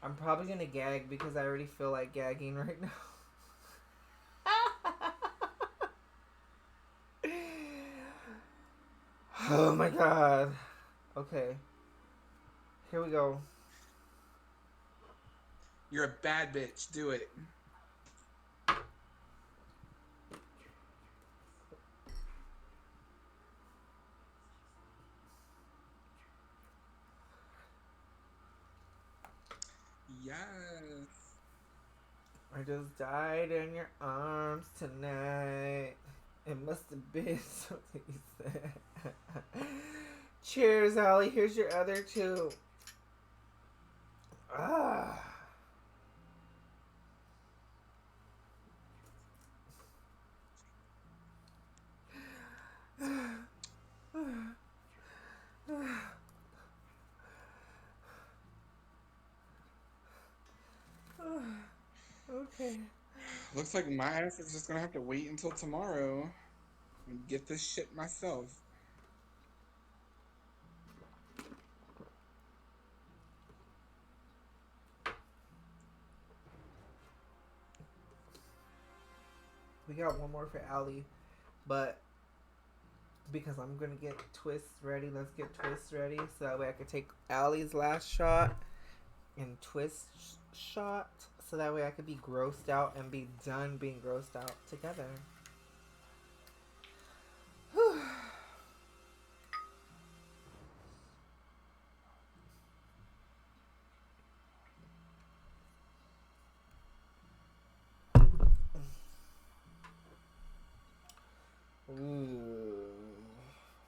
I'm probably gonna gag because I already feel like gagging right now. Oh my god. Okay. Here we go. You're a bad bitch. Do it. Yes. I just died in your arms tonight. It must have been something you said. Cheers, Allie. Here's your other two. Ah. Okay. Looks like my ass is just gonna have to wait until tomorrow and get this shit myself. We got one more for Allie, but because I'm gonna get twists ready, let's get twists ready so that way I can take Allie's last shot and twist shot so that way I could be grossed out and be done being grossed out together. Whew. Ooh,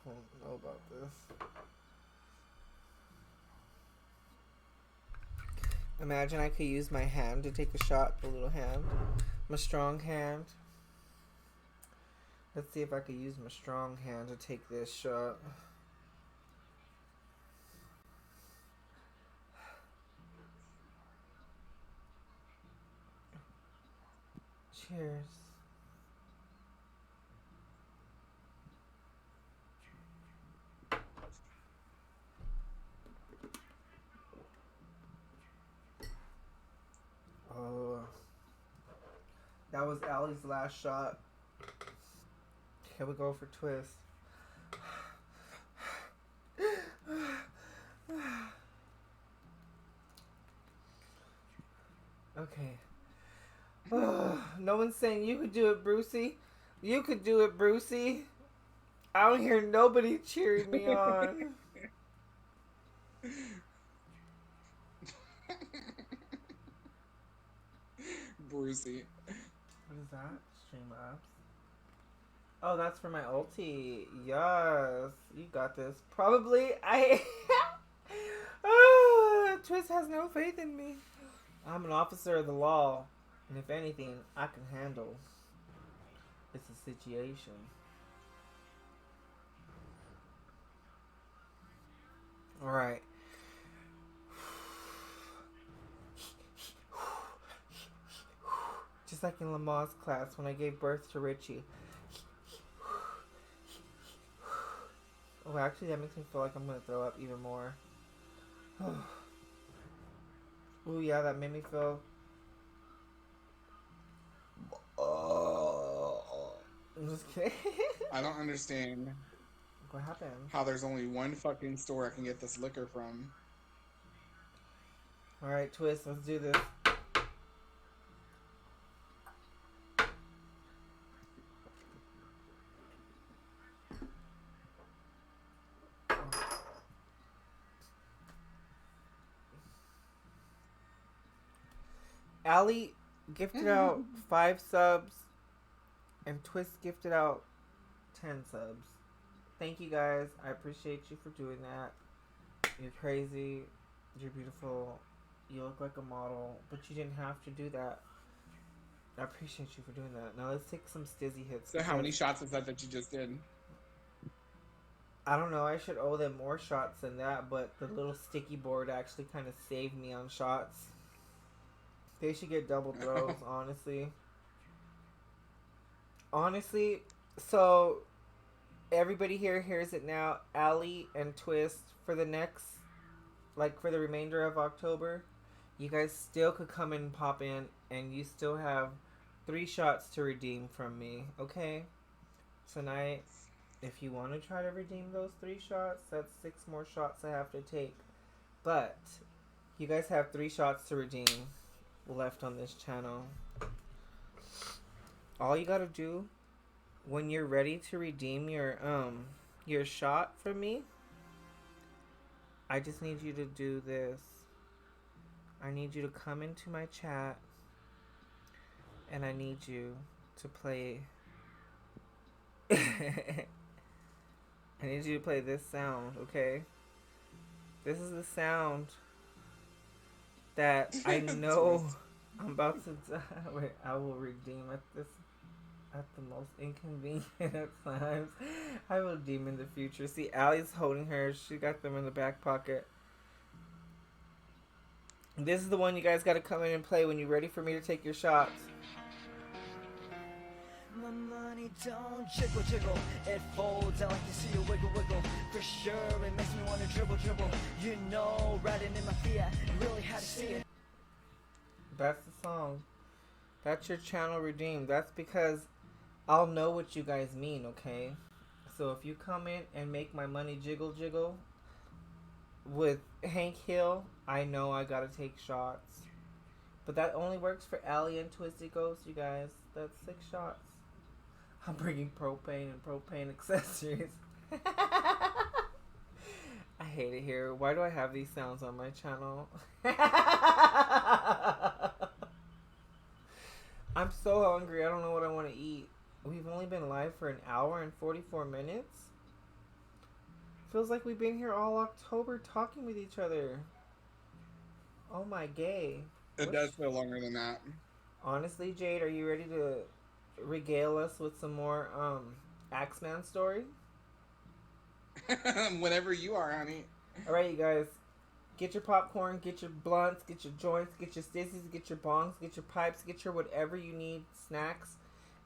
I don't know about this. Imagine I could use my hand to take a shot, the little hand. My strong hand. Let's see if I could use my strong hand to take this shot. Cheers. Oh, that was Allie's last shot. Here we go for twist. Okay. No one's saying you could do it, Brucey. You could do it, Brucey. I don't hear nobody cheering me on. Brucey. What is that? Streamlabs. Oh, that's for my ulti. Yes, you got this. Probably. Twist has no faith in me. I'm an officer of the law, and if anything, I can handle. It's a situation. All right. Just like in Lamar's class when I gave birth to Richie. Oh, actually, that makes me feel like I'm gonna throw up even more. Oh yeah, that made me feel. I'm just kidding. I don't understand What happened? how there's only one fucking store I can get this liquor from. All right, Twist, let's do this. Allie gifted out 5 subs, and Twist gifted out 10 subs. Thank you guys. I appreciate you for doing that. You're crazy. You're beautiful. You look like a model, but you didn't have to do that. I appreciate you for doing that. Now let's take some stizzy hits. So how many shots is that you just did? I don't know. I should owe them more shots than that, but the little sticky board actually kind of saved me on shots. They should get double throws, honestly. Honestly, so everybody here hears it now. Allie and Twist for the next, like for the remainder of October, you guys still could come and pop in, and you still have 3 shots to redeem from me. Okay, tonight, if you want to try to redeem those 3 shots, that's 6 more shots I have to take. But you guys have 3 shots to redeem left on this channel. All you gotta do when you're ready to redeem your shot from me, I just need you to do this. I need you to come into my chat, and I need you to play I need you to play this sound, okay? This is the sound that I know I'm about to die. Wait, I will redeem at the most inconvenient times. I will redeem in the future. See, Allie's holding hers. She got them in the back pocket. This is the one you guys got to come in and play when you're ready for me to take your shots. My money don't jiggle jiggle, it folds. I like to see you wiggle wiggle. For sure, it makes me wanna dribble dribble. You know, riding in my Fiat, really had to see it. That's the song. That's your channel redeemed. That's because I'll know what you guys mean, okay? So if you come in and make my money jiggle jiggle with Hank Hill, I know I gotta take shots. But that only works for Allie and Twisty Ghost, you guys. That's 6 shots. I'm bringing propane and propane accessories. I hate it here. Why do I have these sounds on my channel? I'm so hungry. I don't know what I want to eat. We've only been live for an hour and 44 minutes. Feels like we've been here all October talking with each other. Oh my gay. It does feel longer than that. Honestly, Jade, are you ready to regale us with some more Axeman story? Whenever you are, honey. Alright, you guys. Get your popcorn, get your blunts, get your joints, get your stissies, get your bongs, get your pipes, get your whatever you need, snacks,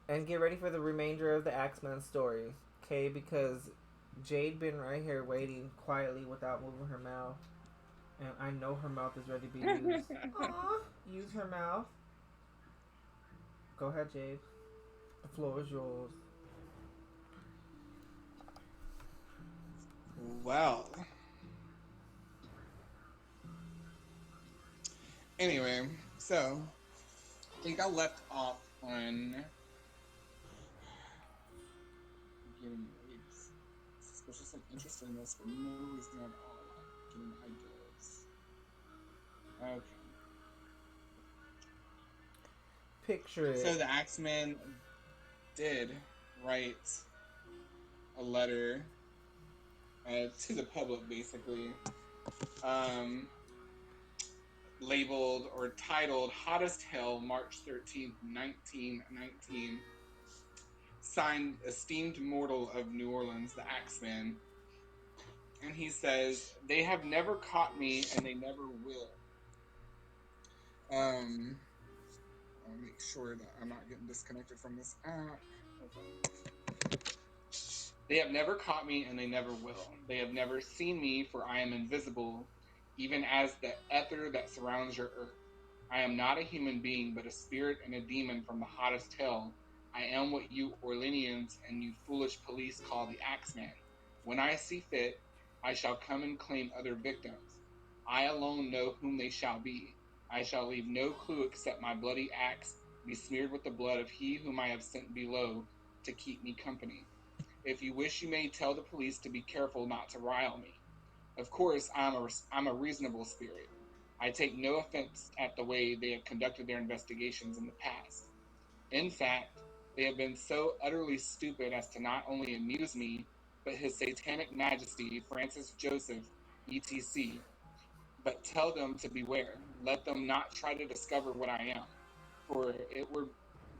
and get ready for the remainder of the Axeman story. Okay, because Jade been right here waiting quietly without moving her mouth. And I know her mouth is ready to be used. Aww, use her mouth. Go ahead, Jade. The floor is yours. Well. Anyway, so I think I left off on getting suspicious and interested in this, but no reason at all. Getting ideas. Okay. Picture it. So the Axeman did write a letter to the public, basically, labeled or titled "Hottest Hell, March 13th, 1919." Signed, esteemed mortal of New Orleans, the Axeman. And he says, "They have never caught me, and they never will." I'll make sure that I'm not getting disconnected from this app. Okay. They have never caught me, and they never will. They have never seen me, for I am invisible, even as the ether that surrounds your earth. I am not a human being, but a spirit and a demon from the hottest hell. I am what you Orleanians and you foolish police call the Axeman. When I see fit, I shall come and claim other victims. I alone know whom they shall be. I shall leave no clue except my bloody axe besmeared with the blood of he whom I have sent below to keep me company. If you wish, you may tell the police to be careful not to rile me. Of course, I'm a reasonable spirit. I take no offense at the way they have conducted their investigations in the past. In fact, they have been so utterly stupid as to not only amuse me, but His Satanic Majesty, Francis Joseph, etc., but tell them to beware. Let them not try to discover what I am, for it were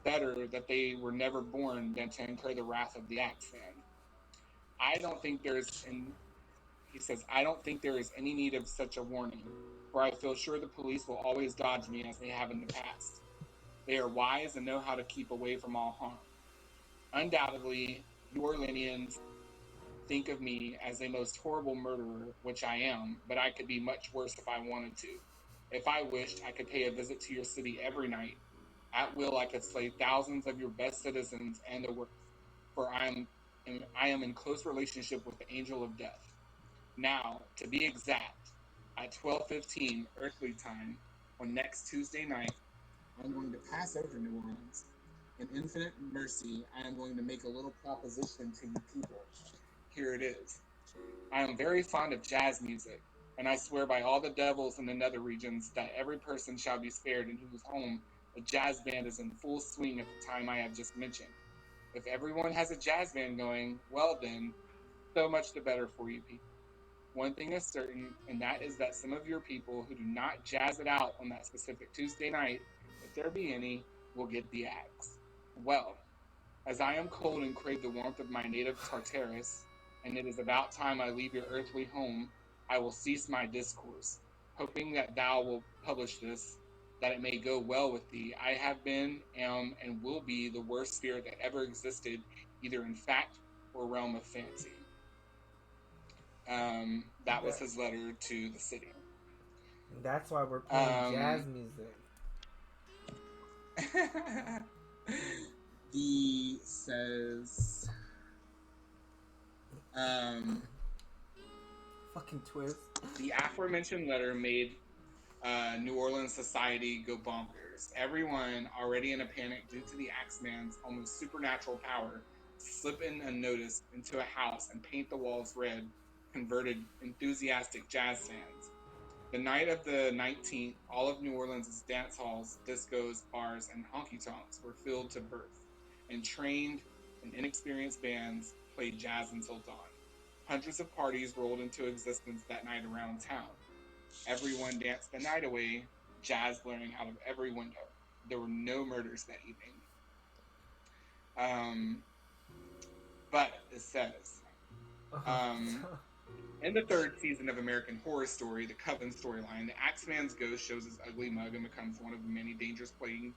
better that they were never born than to incur the wrath of the axeman. I don't think there's in He says, I don't think there is any need of such a warning, for I feel sure the police will always dodge me as they have in the past. They are wise and know how to keep away from all harm. Undoubtedly, New Orleanians think of me as a most horrible murderer, which I am, but I could be much worse if I wanted to. If I wished, I could pay a visit to your city every night. At will, I could slay thousands of your best citizens and the worst, for I am in close relationship with the angel of death. Now, to be exact, at 12:15 earthly time on next Tuesday night, I'm going to pass over New Orleans. In infinite mercy, I am going to make a little proposition to you people. Here it is. I am very fond of jazz music, and I swear by all the devils in the nether regions that every person shall be spared in whose home a jazz band is in full swing at the time I have just mentioned. If everyone has a jazz band going, well then, so much the better for you people. One thing is certain, and that is that some of your people who do not jazz it out on that specific Tuesday night, if there be any, will get the axe. Well, as I am cold and crave the warmth of my native Tartarus, and it is about time I leave your earthly home, I will cease my discourse, hoping that thou wilt publish this, that it may go well with thee. I have been, am, and will be the worst spirit that ever existed, either in fact or realm of fancy. That was his letter to the city. That's why we're playing jazz music. He says, fucking twist. The aforementioned letter made New Orleans society go bonkers. Everyone, already in a panic due to the Axeman's almost supernatural power, slip in unnoticed into a house and paint the walls red, converted enthusiastic jazz fans. The night of the 19th, all of New Orleans' dance halls, discos, bars, and honky-tonks were filled to birth, and trained and inexperienced bands played jazz until dawn. Hundreds of parties rolled into existence that night around town. Everyone danced the night away, jazz blaring out of every window. There were no murders that evening. But it says, in the third season of American Horror Story, the Coven storyline, the Axeman's ghost shows his ugly mug and becomes one of the many dangers plaguing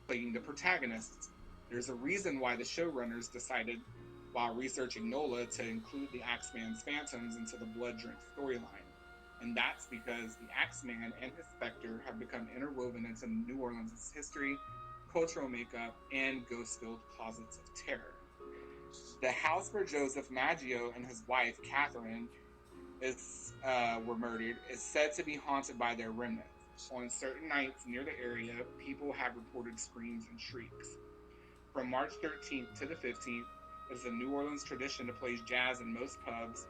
the protagonists. There's a reason why the showrunners decided, while researching NOLA, to include the Axeman's phantoms into the blood-drenched storyline. And that's because the Axeman and his specter have become interwoven into New Orleans' history, cultural makeup, and ghost-filled closets of terror. The house where Joseph Maggio and his wife, Catherine, were murdered is said to be haunted by their remnants. On certain nights near the area, people have reported screams and shrieks. From March 13th to the 15th, it's a New Orleans tradition to play jazz in most pubs,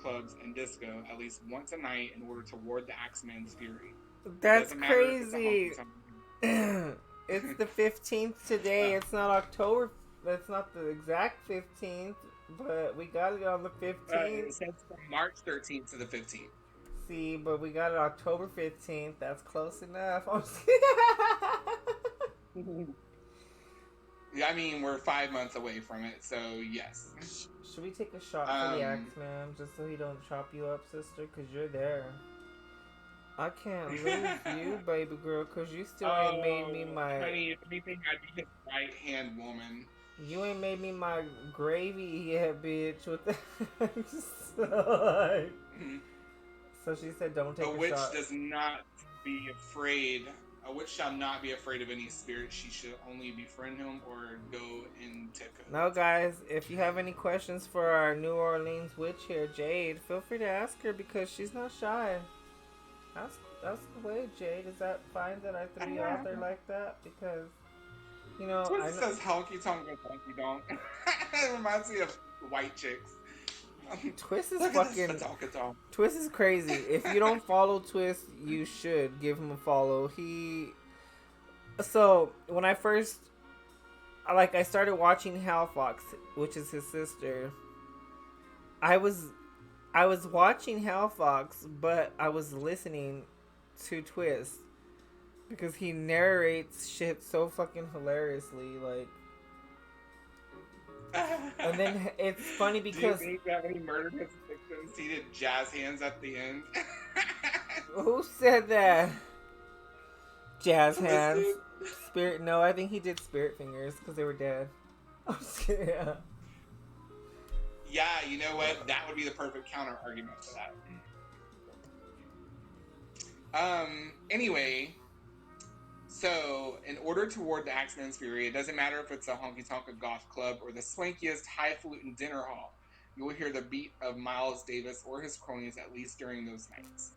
clubs, and disco at least once a night in order to ward the Axeman's fury. That's crazy. It's the 15th today. It's not October. It's not the exact 15th, but we got it on the 15th. It says from March 13th to the 15th. See, but we got it October 15th. That's close enough. Yeah, I mean, we're 5 months away from it, so yes. Should we take a shot for the Axeman just so he don't chop you up, sister? Because you're there. I can't lose you, baby girl, because you still ain't made me my... Honey, if anything, I'd be his right-hand woman. You ain't made me my gravy yet, bitch. With the... So she said, don't take a shot. A witch does not be afraid... A witch shall not be afraid of any spirit. She should only befriend him or go into code. No, guys, if you have any questions for our New Orleans witch here, Jade, feel free to ask her because she's not shy. Ask away, Jade. Is that fine that I threw you out there like that? Because, you know... Twist says honky tonk and honky donk. It reminds me of white chicks. Twist is fucking... Twist is crazy. If you don't follow Twist, you should give him a follow. So, when I first... I started watching Hal Fox, which is his sister. I was watching Hal Fox, but I was listening to Twist because he narrates shit so fucking hilariously, like. And then it's funny because do you think that when he murdered his victims, he did jazz hands at the end? who said that? Jazz hands, Twisted. spirit. No, I think he did spirit fingers because they were dead. I'm just kidding. Yeah. Yeah, you know what? That would be the perfect counter argument for that. Anyway, so in order to ward the Axeman's fury, it doesn't matter if it's a honky-tonk goth club or the swankiest highfalutin dinner hall. You will hear the beat of Miles Davis or his cronies at least during those nights.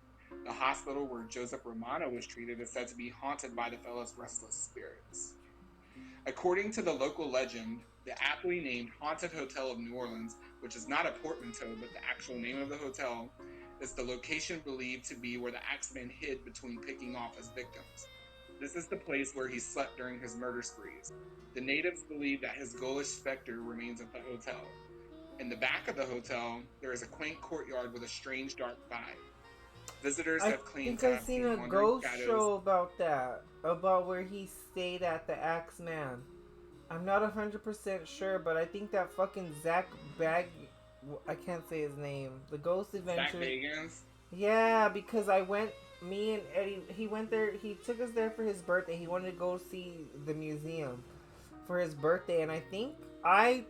The hospital where Joseph Romano was treated is said to be haunted by the fellow's restless spirits. According to the local legend, the aptly named Haunted Hotel of New Orleans, which is not a portmanteau but the actual name of the hotel, is the location believed to be where the Axeman hid between picking off his victims. This is the place where he slept during his murder sprees. The natives believe that his ghoulish specter remains at the hotel. In the back of the hotel, there is a quaint courtyard with a strange dark vibe. Visitors have claimed to I've have seen seen a wandering ghost shadows. show about that, about where he stayed at the Axeman. I'm not 100% sure, but I think that fucking I can't say his name. The Ghost Adventure. Zach Bagans? Yeah, because me and Eddie, he went there, he took us there for his birthday. He wanted to go see the museum for his birthday, and I think I'm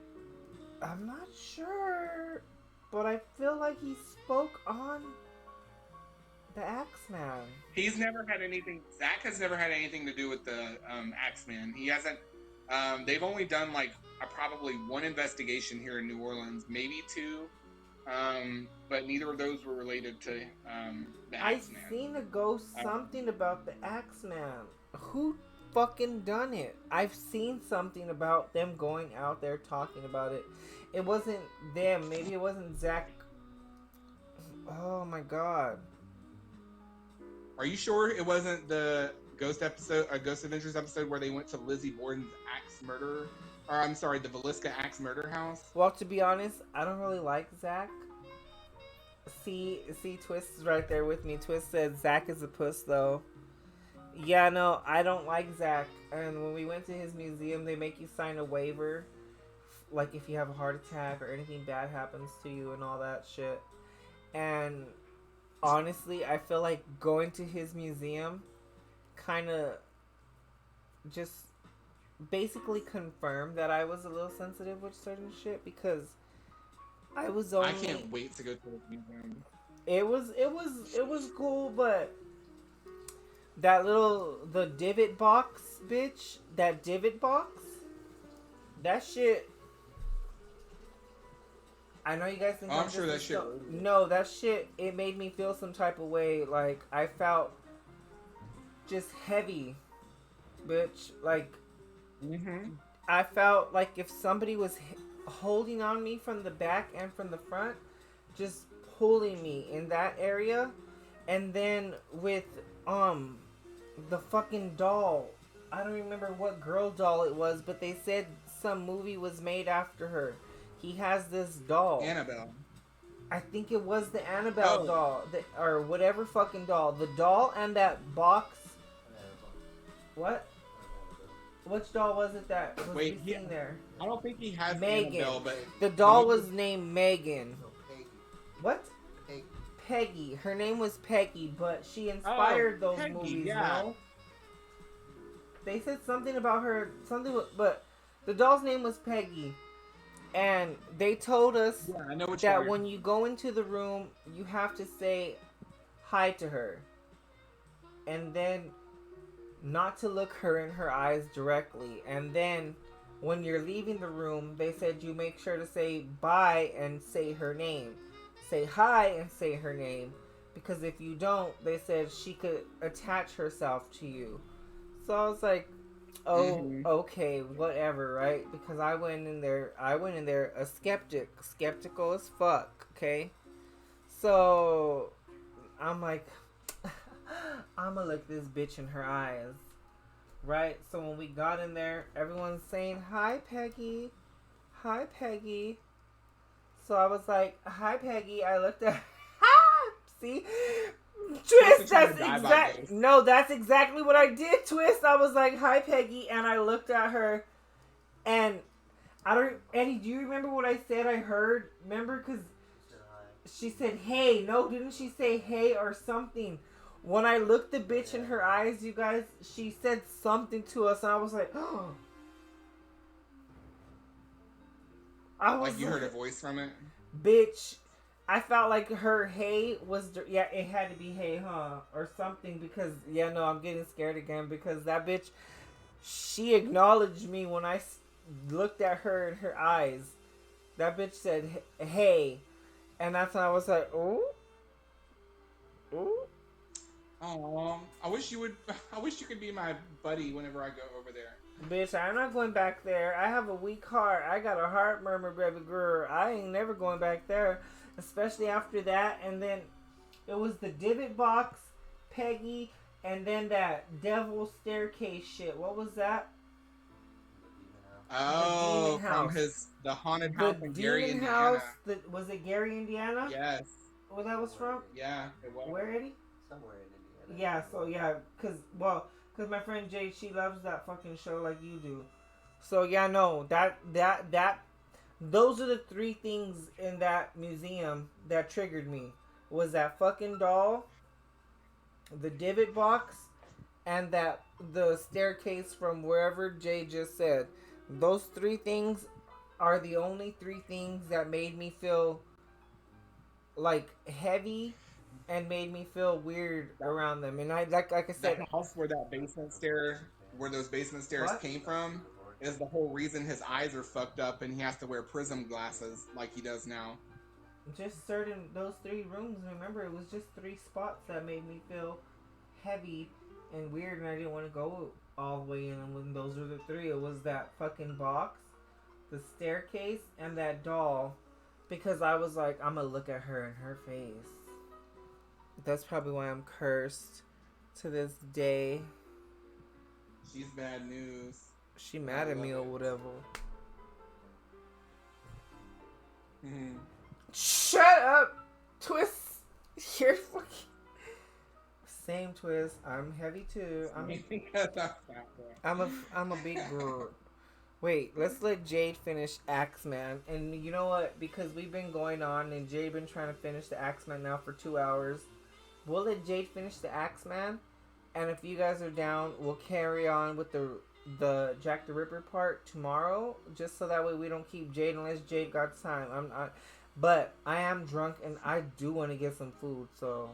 not sure, but I feel like he spoke on the Axeman. He's never had anything. Zach has never had anything to do with the Axeman. He hasn't. They've only done like probably one investigation here in New Orleans, maybe two, but neither of those were related to the Axeman. I seen a ghost something about the Axeman. Who fucking done it? I've seen something about them going out there talking about it. It wasn't them. Maybe it wasn't Zach. Oh my god. Are you sure it wasn't the Ghost Adventures episode where they went to Lizzie Borden's axe murder? Or I'm sorry, the Velisca axe murder house? Well, to be honest, I don't really like Zach. See, Twist is right there with me. Twist said Zach is a puss, though. Yeah, no, I don't like Zach. And when we went to his museum, they make you sign a waiver. Like if you have a heart attack or anything bad happens to you and all that shit. And honestly, I feel like going to his museum kind of just basically confirmed that I was a little sensitive with certain shit because I was only. I can't wait to go to the museum. It was cool, but the divot box, bitch, that shit. I know you guys think I'm sure that shit. No, that shit. It made me feel some type of way. Like I felt just heavy, bitch. Like I felt like if somebody was holding on me from the back and from the front, just pulling me in that area, and then with the fucking doll. I don't remember what girl doll it was, but they said some movie was made after her. He has this doll. Annabelle. I think it was the Annabelle doll. Or whatever fucking doll. The doll and that box. What? Which doll was it that was seen there? I don't think he has Megan. Annabelle, but... The doll was named Megan. What? Peggy. Peggy. Her name was Peggy, but she inspired those Peggy, movies, yeah. no? They said something about her, but the doll's name was Peggy. And they told us that when you go into the room, you have to say hi to her. And then not to look her in her eyes directly. And then when you're leaving the room, they said you make sure to say bye and say her name. Say hi and say her name. Because if you don't, they said she could attach herself to you. So I was like, oh, okay, whatever, right? Because I went in there a skeptical as fuck, okay? So I'm like, I'm gonna look this bitch in her eyes, right? So when we got in there, everyone's saying, hi, Peggy. Hi, Peggy. So I was like, hi, Peggy. I looked at See, Twist Twist. trying to That's die by exact. this. No, that's exactly what I did. Twist. I was like, "Hi, Peggy," and I looked at her, and I don't. Eddie, do you remember what I said? I heard. Remember, because she said, "Hey." No, didn't she say "hey" or something? When I looked the bitch in her eyes, you guys, she said something to us, and I was like, "Oh." I was Like you heard a voice from it? bitch. I felt like her "hey" was it had to be "hey," huh, or something, because no, I'm getting scared again because that bitch, she acknowledged me when I looked at her in her eyes. That bitch said "hey," and that's when I was like, "Ooh, ooh." Oh, I wish you would. I wish you could be my buddy whenever I go over there. Bitch, I'm not going back there. I have a weak heart. I got a heart murmur, baby girl. I ain't never going back there, especially after that. And then it was the divot box, Peggy, and then that devil staircase shit. What was that? Oh, Demon from House. the haunted The house in Gary, demon Indiana. house. Was it Gary, Indiana? Yes. Where that was from? Yeah, it was. Where, Eddie? Somewhere in Indiana. Yeah. So cause my friend Jade, she loves that fucking show like you do. So no, that those are the three things in that museum that triggered me. Was that fucking doll, the divot box, and the staircase from wherever Jay just said. Those three things are the only three things that made me feel like heavy and made me feel weird around them. And I like I said, The house where those basement stairs What? came from, is the whole reason his eyes are fucked up and he has to wear prism glasses like he does now. just certain those three rooms. Remember, it was just three spots that made me feel heavy and weird, and I didn't want to go all the way in. And when those were the three, it was that fucking box, the staircase, and that doll. Because I was like, I'm gonna look at her in her face. That's probably why I'm cursed to this day. She's bad news. She mad at me or whatever. Mm-hmm. Shut up, Twist. You're fucking same Twist. I'm heavy too. I'm a big girl. Wait, let's let Jade finish Axeman. And you know what? Because we've been going on and Jade been trying to finish the Axeman now for 2 hours. We'll let Jade finish the Axeman. And if you guys are down, we'll carry on with the Jack the Ripper part tomorrow. Just so that way we don't keep Jade unless Jade got time. But I am drunk and I do want to get some food. So,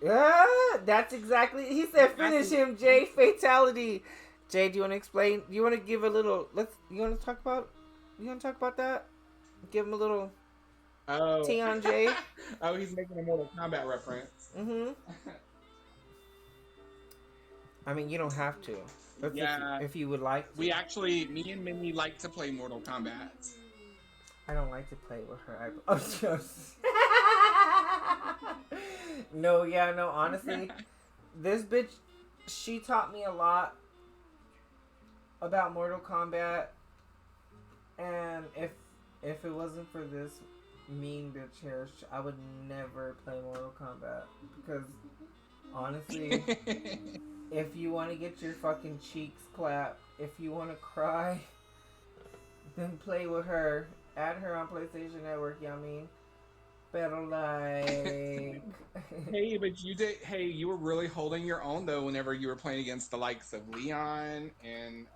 yeah, that's exactly. He said finish him, Jade. Fatality. Jay, do you want to explain? Do you want to give a little? You want to talk about? You want to talk about that? Give him a little. Tea on Jay. Oh, he's making a Mortal Kombat reference. Mm-hmm. I mean, you don't have to. If you would like to. Me and Minnie like to play Mortal Kombat. I don't like to play with her. No, honestly, this bitch, she taught me a lot about Mortal Kombat, and if it wasn't for this mean bitch here, I would never play Mortal Kombat, because honestly, if you want to get your fucking cheeks clapped, if you want to cry, then play with her. Add her on PlayStation Network, you know what I mean? Pero like... Hey, but you were really holding your own though whenever you were playing against the likes of Leon and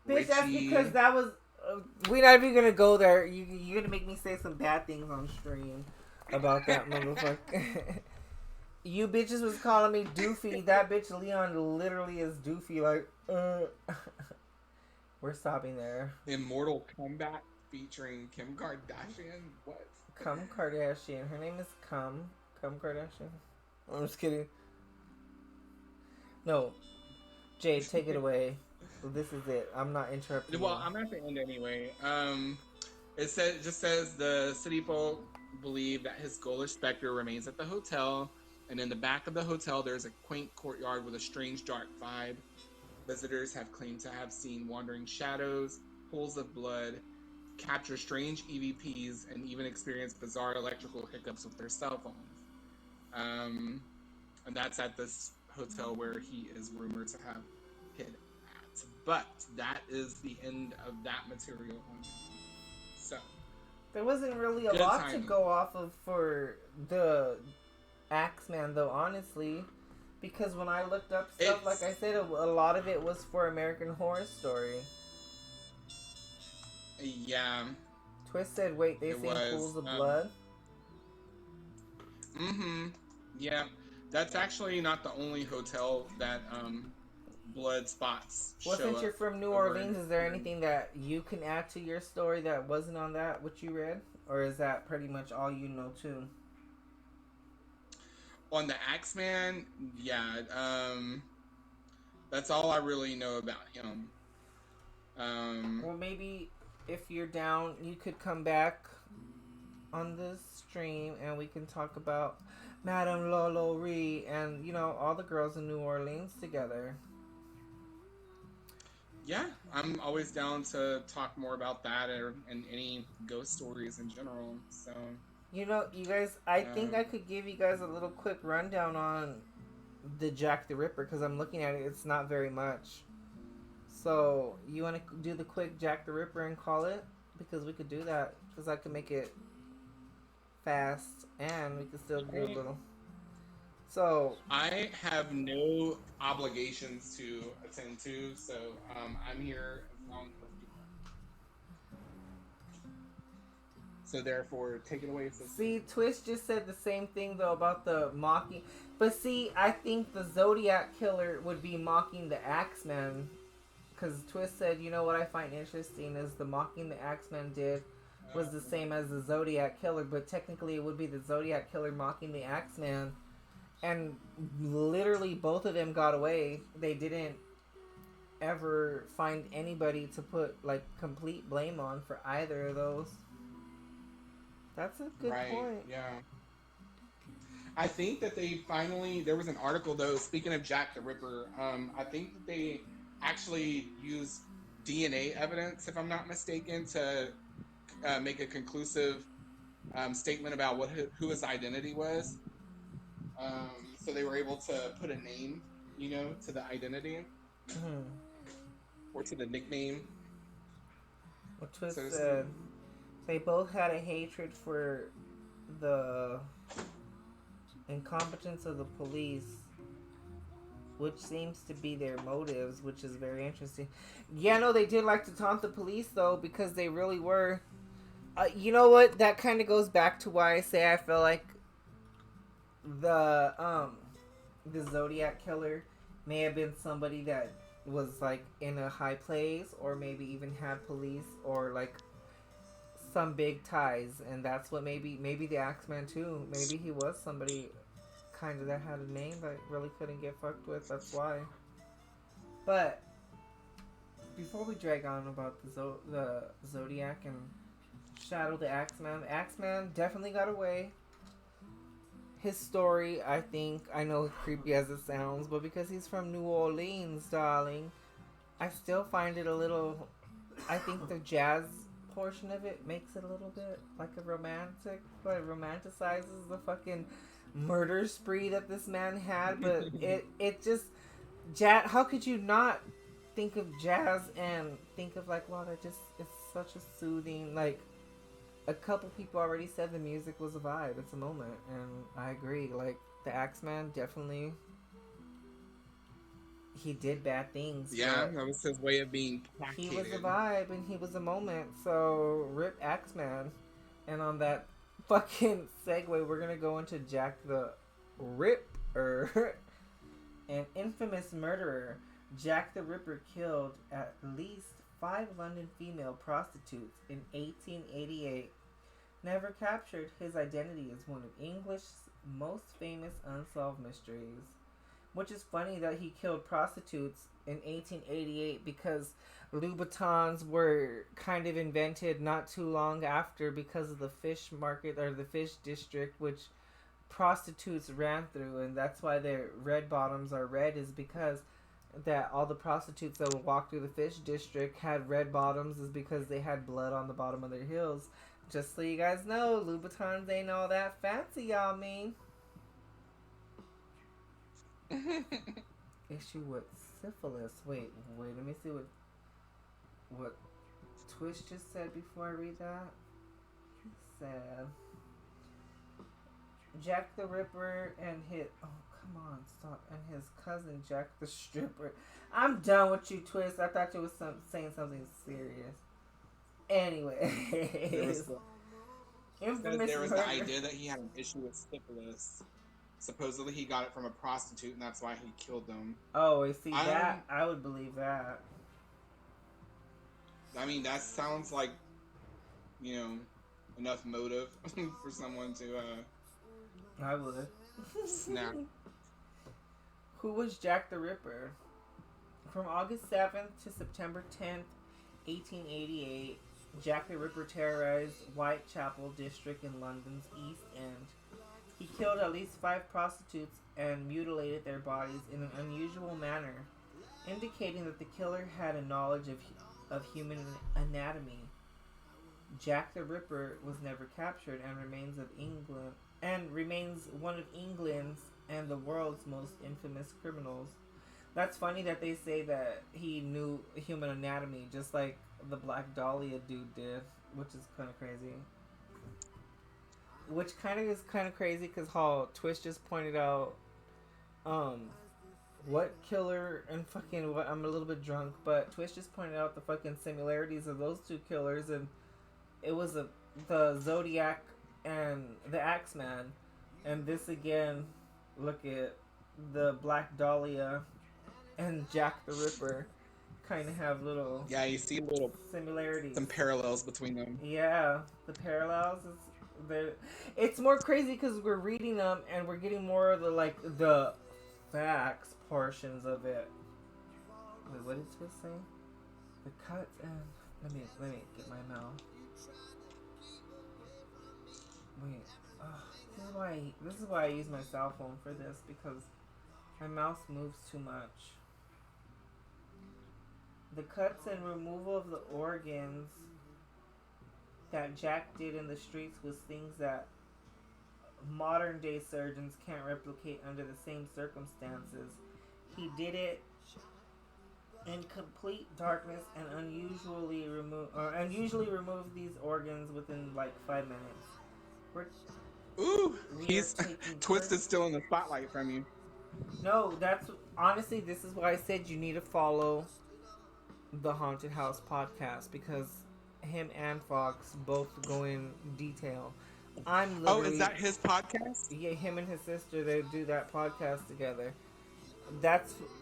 Bitch, Richie. that's because that was... we're not even gonna go there. You're gonna make me say some bad things on stream about that motherfucker. You bitches was calling me doofy. That bitch Leon literally is doofy. Like, We're stopping there. Immortal Kombat featuring Kim Kardashian? What? Cum Kardashian. Her name is Cum Kardashian. I'm just kidding. No. Jade, take it away. This is it. I'm not interrupting. Well, I'm at the end anyway. It just says the city folk believe that his ghoulish specter remains at the hotel, and in the back of the hotel there's a quaint courtyard with a strange dark vibe. Visitors have claimed to have seen wandering shadows, pools of blood, capture strange EVPs, and even experience bizarre electrical hiccups with their cell phones. And that's at this hotel where he is rumored to have hid at. But that is the end of that material on him. So There wasn't really a good lot to timing. go off of for the Axeman, though, honestly. Because when I looked up stuff, like I said, a lot of it was for American Horror Story. Yeah. Twist said, wait, they seen pools of blood? Yeah. That's actually not the only hotel that blood spots Well, show since you're up from New over Orleans, is there anything that you can add to your story that wasn't on that, what you read? Or is that pretty much all you know, too? On the Axeman, yeah. That's all I really know about him. Well, maybe if you're down, you could come back on this stream and we can talk about Madame Lolo Ree and, you know, all the girls in New Orleans together. Yeah, I'm always down to talk more about that and any ghost stories in general. So, you know, you guys, I think I could give you guys a little quick rundown on the Jack the Ripper because I'm looking at it. It's not very much. So, you want to do the quick Jack the Ripper and call it? Because we could do that. Because I could make it fast and we could still do a little. So I have no obligations to attend to, so I'm here as long as you are. So therefore, take it away. See, Twist just said the same thing though about the mocking. But see, I think the Zodiac Killer would be mocking the Axeman. Because Twist said, you know what I find interesting is the mocking the Axeman did was the same as the Zodiac Killer, but technically it would be the Zodiac Killer mocking the Axeman. And literally both of them got away. They didn't ever find anybody to put like complete blame on for either of those. That's a good point. Yeah. I think that they finally, there was an article though, speaking of Jack the Ripper, I think that they actually used DNA evidence, if I'm not mistaken, to make a conclusive statement about who his identity was. So they were able to put a name, you know, to the identity or to the nickname. What Twist said, they both had a hatred for the incompetence of the police, which seems to be their motives, which is very interesting. Yeah, no, they did like to taunt the police though, because they really were. You know what? That kind of goes back to why I say I feel like the Zodiac Killer may have been somebody that was like in a high place, or maybe even had police or like some big ties, and that's what maybe the Axeman too. Maybe he was somebody kind of that had a name that really couldn't get fucked with. That's why. But before we drag on about the Zodiac and Shadow the Axeman definitely got away. His story, I think, I know creepy as it sounds, but because he's from New Orleans, darling, I still find it a little, I think the jazz portion of it makes it a little bit like a romantic, like romanticizes the fucking murder spree that this man had, but it just, jazz, how could you not think of jazz and think of like, wow, that just, it's such a soothing, like, a couple people already said the music was a vibe. It's a moment, and I agree. Like, the Axeman definitely, he did bad things. Yeah, that was his way of being placated. He was a vibe, and he was a moment. So, rip Axeman. And on that fucking segue, we're gonna go into Jack the Ripper, an infamous murderer. Jack the Ripper killed at least 5 London female prostitutes in 1888. Never captured, his identity is one of English's most famous unsolved mysteries. Which is funny that he killed prostitutes in 1888 because Louboutins were kind of invented not too long after because of the fish market or the fish district, which prostitutes ran through, and that's why their red bottoms are red, is because that all the prostitutes that would walk through the fish district had red bottoms, is because they had blood on the bottom of their heels. Just so you guys know, Louboutins ain't all that fancy, y'all mean. Issue with syphilis. Wait, let me see what Twist just said before I read that. He said Jack the Ripper and his come on, stop, and his cousin Jack the Stripper. I'm done with you, Twist. I thought you was saying something serious. Anyway, infamous there was murder. the idea that he had an issue with syphilis. Supposedly he got it from a prostitute, and that's why he killed them. Oh, I see that. I would believe that. I mean, that sounds like, enough motive for someone to I would. snap. Who was Jack the Ripper? From August 7th to September 10th, 1888, Jack the Ripper terrorized Whitechapel district in London's East End. He killed at least 5 prostitutes and mutilated their bodies in an unusual manner, indicating that the killer had a knowledge of human anatomy. Jack the Ripper was never captured and remains one of England's and the world's most infamous criminals. That's funny that they say that he knew human anatomy, just like the Black Dahlia dude did, which is kind of crazy. Which is kind of crazy because how Twist just pointed out, what killer and fucking what, I'm a little bit drunk, but Twist just pointed out the fucking similarities of those two killers, and it was the Zodiac and the Axeman, and this again, look at the Black Dahlia and Jack the Ripper kind of have little You see little similarities, some parallels between them. Yeah, the parallels is it's more crazy because we're reading them and we're getting more of the facts portions of it. Wait, what did Twist say? The cuts and let me get my mouth. Wait, this is why I use my cell phone for this, because my mouse moves too much. The cuts and removal of the organs that Jack did in the streets was things that modern day surgeons can't replicate under the same circumstances. He did it in complete darkness and unusually removed these organs within 5 minutes. Twist is still in the spotlight from you. No, honestly, this is why I said you need to follow the Haunted House podcast, because him and Fox both go in detail. Is that his podcast? Yeah, him and his sister, they do that podcast together.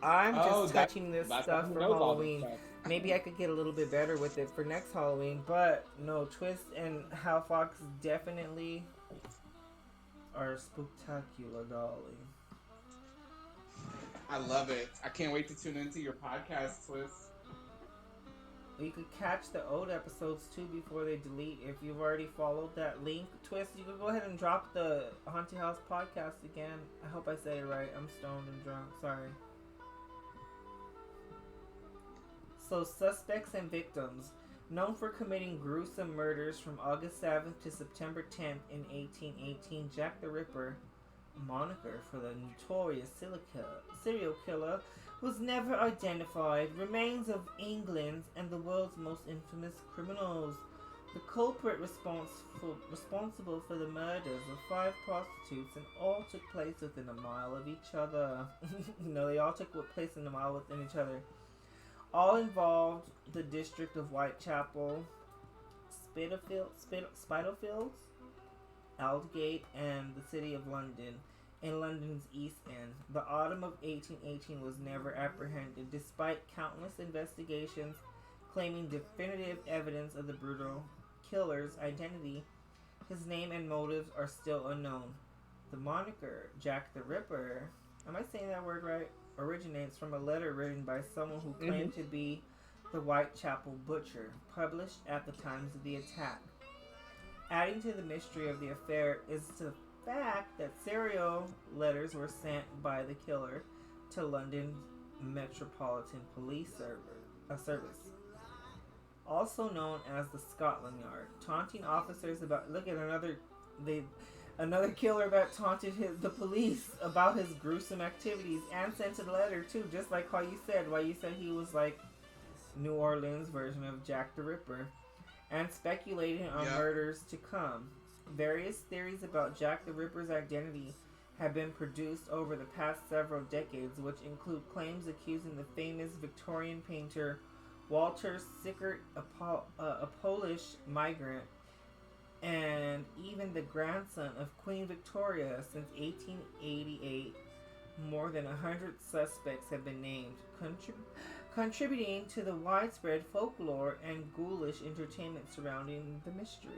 I'm just touching this stuff for Halloween. Maybe I could get a little bit better with it for next Halloween, but no, Twist and Hal Fox definitely are spectacular, darling. I love it. I can't wait to tune into your podcast, Twist. You could catch the old episodes too before they delete. If you've already followed that link, Twist, you could go ahead and drop the Haunted House podcast again. I hope I say it right. I'm stoned and drunk. Sorry. So, suspects and victims. Known for committing gruesome murders from August 7th to September 10th in 1818, Jack the Ripper, moniker for the notorious serial killer, was never identified. Remains of England's and the world's most infamous criminals. The culprit responsible for the murders of 5 prostitutes, and all took place within a mile of each other. They all took place in a mile within each other. All involved the district of Whitechapel, Spitalfields, Aldgate, and the city of London. In London's East End. The autumn of 1818 was never apprehended, despite countless investigations claiming definitive evidence of the brutal killer's identity. His name and motives are still unknown. The moniker, Jack the Ripper, am I saying that word right? Originates from a letter written by someone who claimed to be the Whitechapel Butcher, published at the times of the attack. Adding to the mystery of the affair is the fact that serial letters were sent by the killer to London Metropolitan Police Service, also known as the Scotland Yard, taunting officers about. Look at another. Another killer that taunted the police about his gruesome activities and sent a letter too, just like how you said. Why you said he was like New Orleans version of Jack the Ripper, and speculating on murders to come. Various theories about Jack the Ripper's identity have been produced over the past several decades, which include claims accusing the famous Victorian painter Walter Sickert, a Polish migrant, and even the grandson of Queen Victoria. Since 1888, more than 100 suspects have been named, contributing to the widespread folklore and ghoulish entertainment surrounding the mystery.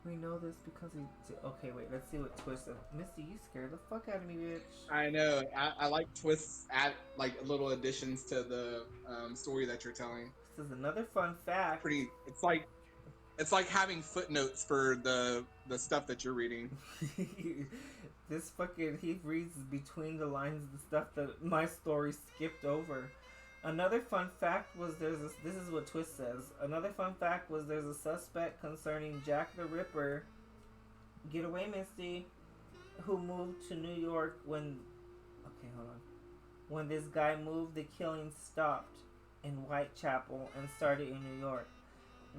We know this because he... Okay, wait, let's see what Twist says. Misty, you scared the fuck out of me, bitch. I know. I like twists, at like little additions to the story that you're telling. This is another fun fact. Pretty. It's like having footnotes for the stuff that you're reading. This fucking... He reads between the lines the stuff that my story skipped over. Another fun fact was this is what Twist says. Another fun fact was there's a suspect concerning Jack the Ripper. Get away, Misty. Who moved to New York when... Okay, hold on. When this guy moved, the killing stopped in Whitechapel and started in New York.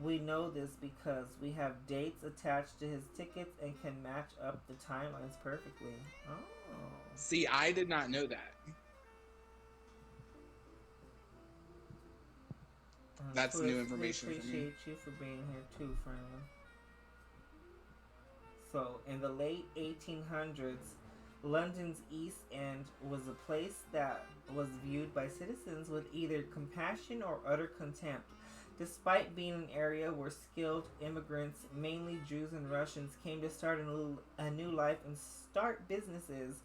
We know this because we have dates attached to his tickets and can match up the timelines perfectly. Oh. See, I did not know that. That's Twist, new information we for me. appreciate you for being here too, friend. So, in the late 1800s, London's East End was a place that was viewed by citizens with either compassion or utter contempt. Despite being an area where skilled immigrants, mainly Jews and Russians, came to start a new life and start businesses,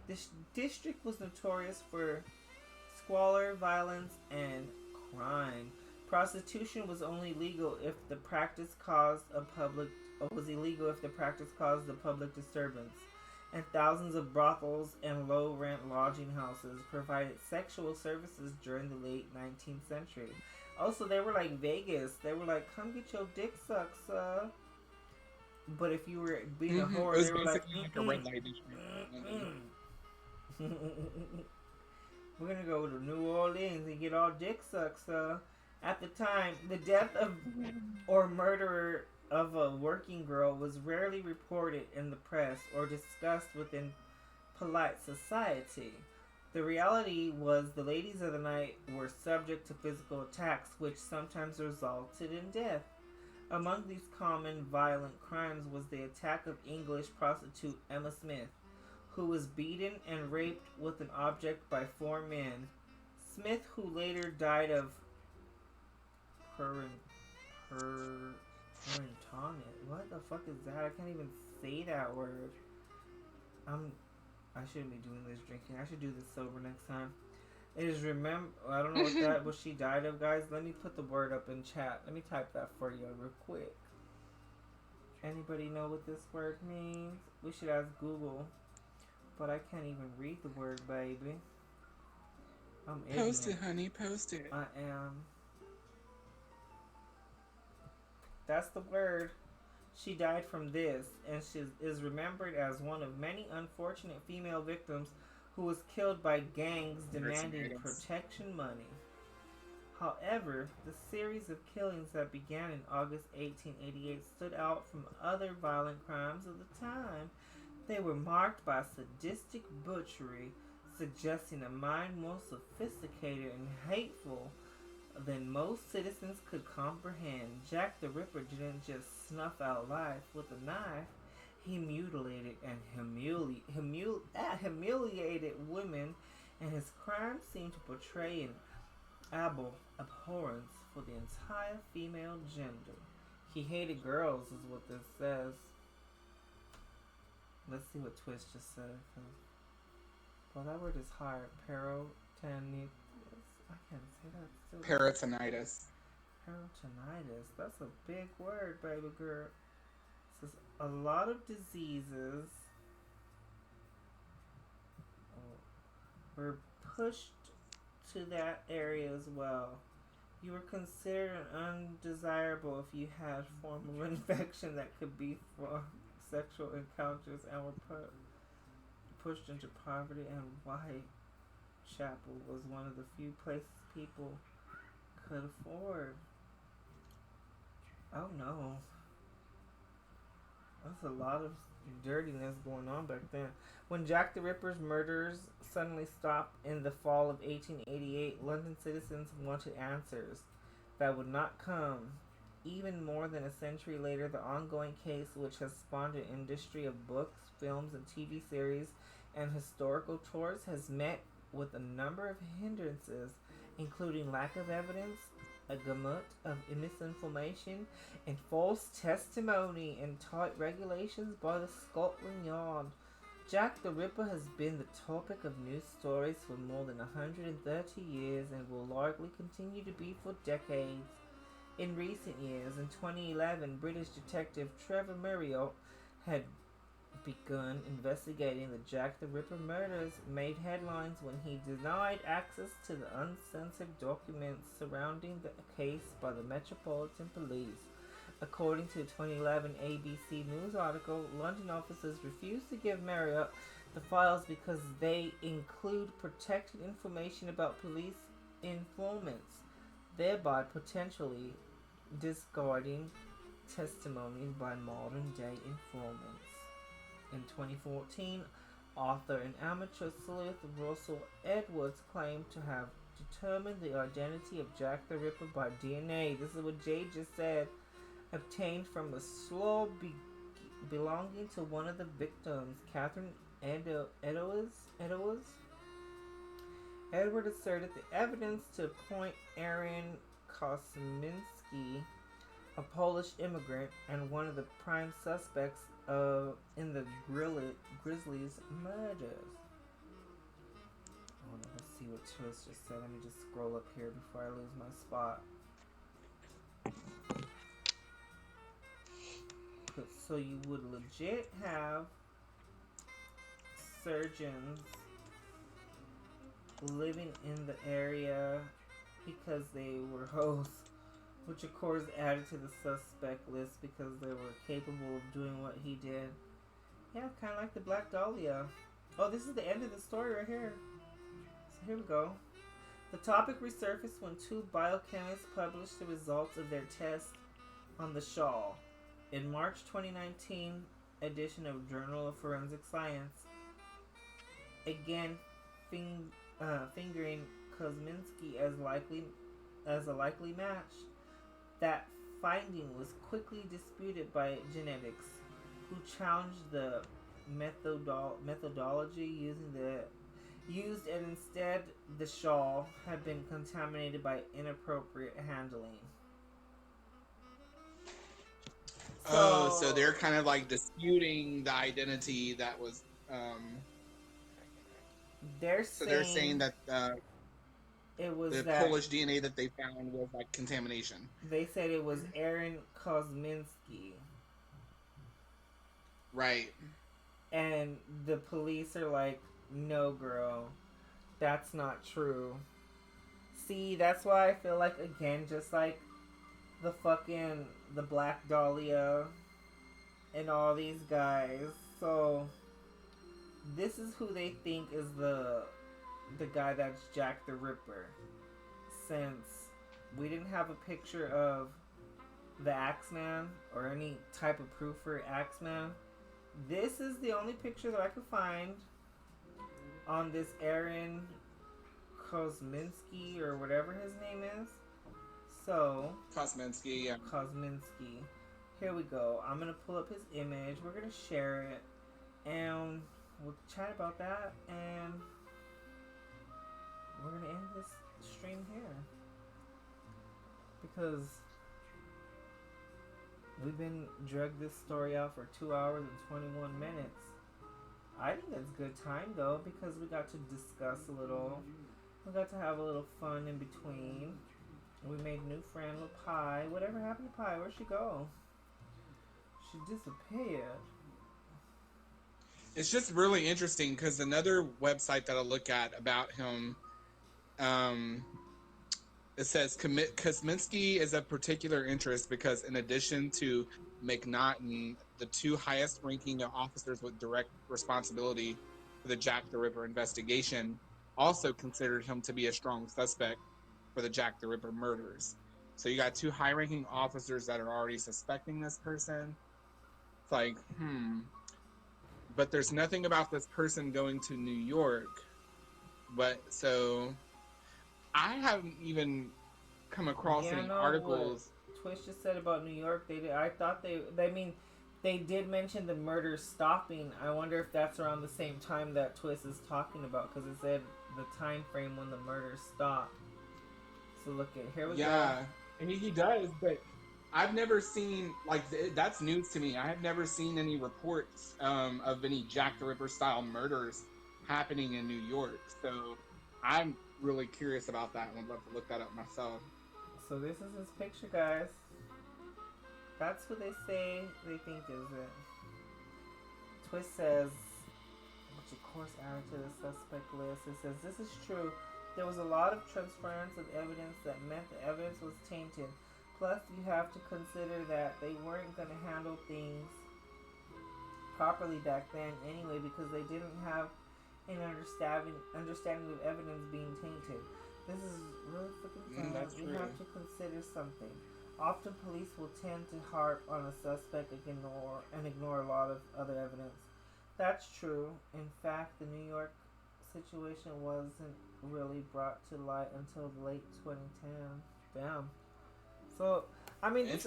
this district was notorious for squalor, violence, and crime. Prostitution was only legal if the practice caused a public disturbance, and thousands of brothels and low-rent lodging houses provided sexual services during the late 19th century. Also, they were like Vegas. They were like, come get your dick sucked, But if you were being a whore, they were like a red light we're gonna go to New Orleans and get our dick sucked, At the time, the death of or murder of a working girl was rarely reported in the press or discussed within polite society. The reality was the ladies of the night were subject to physical attacks, which sometimes resulted in death. Among these common violent crimes was the attack of English prostitute Emma Smith, who was beaten and raped with an object by 4 men. Smith, who later died of what the fuck is that? I can't even say that word. I shouldn't be doing this drinking. I should do this sober next time. It is I don't know what she died of, guys. Let me put the word up in chat. Let me type that for you real quick. Anybody know what this word means? We should ask Google. But I can't even read the word, baby. I'm ignorant. Post it, honey. Post it. I am. That's the word. She died from this, and she is remembered as one of many unfortunate female victims who was killed by gangs demanding protection money. However, the series of killings that began in August 1888 stood out from other violent crimes of the time. They were marked by sadistic butchery, suggesting a mind more sophisticated and hateful than most citizens could comprehend. Jack the Ripper didn't just snuff out life with a knife. He mutilated and humiliated women, and his crimes seemed to portray an abhorrence for the entire female gender. He hated girls, is what this says. Let's see what Twist just said. Well, that word is hard. Perotonitis. I can't say that. Still. Peritonitis. Peritonitis. That's a big word, baby girl. It says a lot of diseases were pushed to that area as well. You were considered undesirable if you had a form of infection that could be sexual encounters and were pushed into poverty, and Whitechapel was one of the few places people could afford. Oh no. That's a lot of dirtiness going on back then. When Jack the Ripper's murders suddenly stopped in the fall of 1888, London citizens wanted answers that would not come. Even more than a century later, the ongoing case, which has spawned an industry of books, films, and TV series and historical tours, has met with a number of hindrances, including lack of evidence, a gamut of misinformation, and false testimony and tight regulations by the Scotland Yard. Jack the Ripper has been the topic of news stories for more than 130 years and will likely continue to be for decades. In recent years, in 2011, British detective Trevor Marriott had begun investigating the Jack the Ripper murders, made headlines when he denied access to the uncensored documents surrounding the case by the Metropolitan Police. According to a 2011 ABC News article, London officers refused to give Marriott the files because they include protected information about police informants, thereby potentially discarding testimony by modern day informants. In 2014, author and amateur sleuth Russell Edwards claimed to have determined the identity of Jack the Ripper by DNA. This is what Jade just said. Obtained from a slough belonging to one of the victims, Catherine Eddowes. Edward asserted the evidence to point Aaron Kosminski, a Polish immigrant and one of the prime suspects in the Grizzlies murders. Oh, let's see what Twist just said. Let me just scroll up here before I lose my spot. So you would legit have surgeons living in the area because they were hoes, which of course added to the suspect list because they were capable of doing what he did. Yeah, kind of like the Black Dahlia. Oh, this is the end of the story right here. So here we go. The topic resurfaced when two biochemists published the results of their test on the shawl. In March 2019 edition of Journal of Forensic Science, again fingering Kosminski as a likely match. That finding was quickly disputed by genetics, who challenged the methodology used, and instead the shawl had been contaminated by inappropriate handling. So they're kind of like disputing the identity that was. They're saying that it was the Polish DNA that they found was like contamination. They said it was Aaron Kosminski. Right. And the police are like, no, girl, that's not true. See, that's why I feel like, again, just like the Black Dahlia and all these guys. So this is who they think is the guy that's Jack the Ripper. Since we didn't have a picture of the Axeman or any type of proof for Axeman, this is the only picture that I could find on this Aaron Kosminski or whatever his name is. So Kosminski, yeah. Kosminski. Here we go. I'm gonna pull up his image. We're gonna share it, and we'll chat about that. And we're gonna end this stream here because we've been dragged this story out for 2 hours and 21 minutes. I think that's good time though because we got to discuss a little. We got to have a little fun in between. We made a new friend, little Pie. Whatever happened to Pie? Where'd she go? She disappeared. It's just really interesting because another website that I look at about him, it says Kosminski is of particular interest because in addition to McNaughton, the two highest ranking officers with direct responsibility for the Jack the Ripper investigation, also considered him to be a strong suspect for the Jack the Ripper murders. So you got two high ranking officers that are already suspecting this person. It's like, But there's nothing about this person going to New York. But so I haven't even come across any articles. What Twitch just said about New York. I thought they did mention the murder stopping. I wonder if that's around the same time that Twist is talking about, because it said the time frame when the murder stopped. So look at here we go. Yeah, and he does, but I've never seen, like, that's news to me. I have never seen any reports of any Jack the Ripper style murders happening in New York. So I'm really curious about that and would love to look that up myself. So this is his picture, guys. That's who they say they think is it. Twist says, which of course added to the suspect list. It says, this is true. There was a lot of transference of evidence that meant the evidence was tainted. Plus, you have to consider that they weren't going to handle things properly back then anyway, because they didn't have an understanding of evidence being tainted. This is really freaking sad. We have to consider something. Often police will tend to harp on a suspect and ignore a lot of other evidence. That's true. In fact, the New York situation wasn't really brought to light until late 2010. Damn. So, I mean, this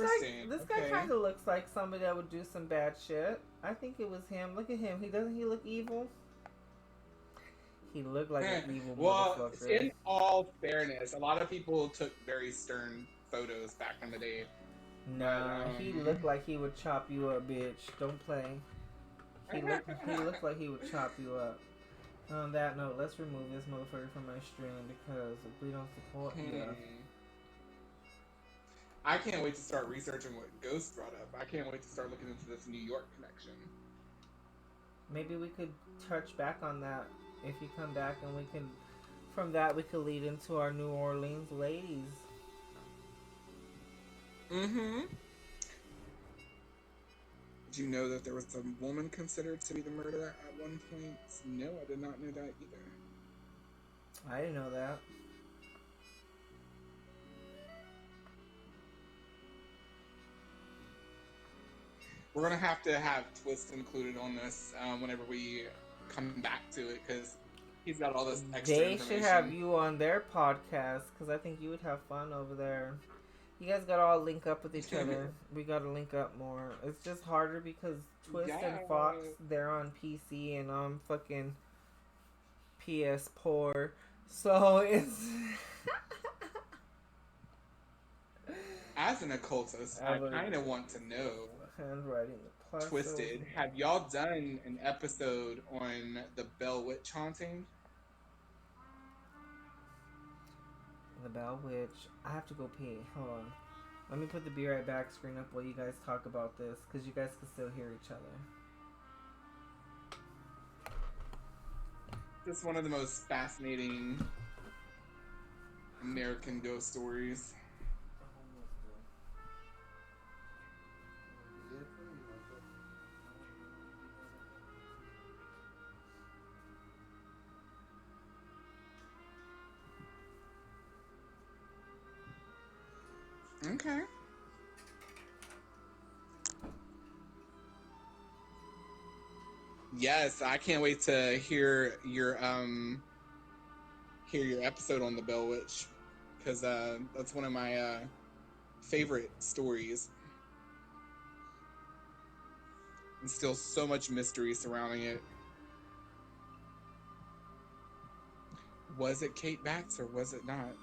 guy kind of looks like somebody that would do some bad shit. I think it was him. Look at him. Doesn't he look evil? He looked like an evil motherfucker. Well, in all fairness, a lot of people took very stern photos back in the day. Nah, he looked like he would chop you up, bitch. Don't play. He looked like he would chop you up. On that note, let's remove this motherfucker from my stream because we don't support you. I can't wait to start researching what Ghost brought up. I can't wait to start looking into this New York connection. Maybe we could touch back on that if you come back, and from that we could lead into our New Orleans ladies. Did you know that there was a woman considered to be the murderer at one point? No, I did not know that either. I didn't know that. We're going to have Twist included on this whenever we come back to it, because he's got all this extra information. They should have you on their podcast, because I think you would have fun over there. You guys gotta all link up with each other. We gotta link up more. It's just harder because Twist and Fox, they're on PC and I'm fucking PS poor. So it's... As an occultist, I kind of want to know, handwriting plus Twisted, have y'all done an episode on the Bell Witch haunting? The Bell Witch. I have to go pee. Hold on. Let me put the Be Right Back screen up while you guys talk about this, because you guys can still hear each other. This is one of the most fascinating American ghost stories. Okay. Yes, I can't wait to hear your episode on the Bell Witch, because that's one of my favorite stories. And still so much mystery surrounding it. Was it Kate Batts or was it not?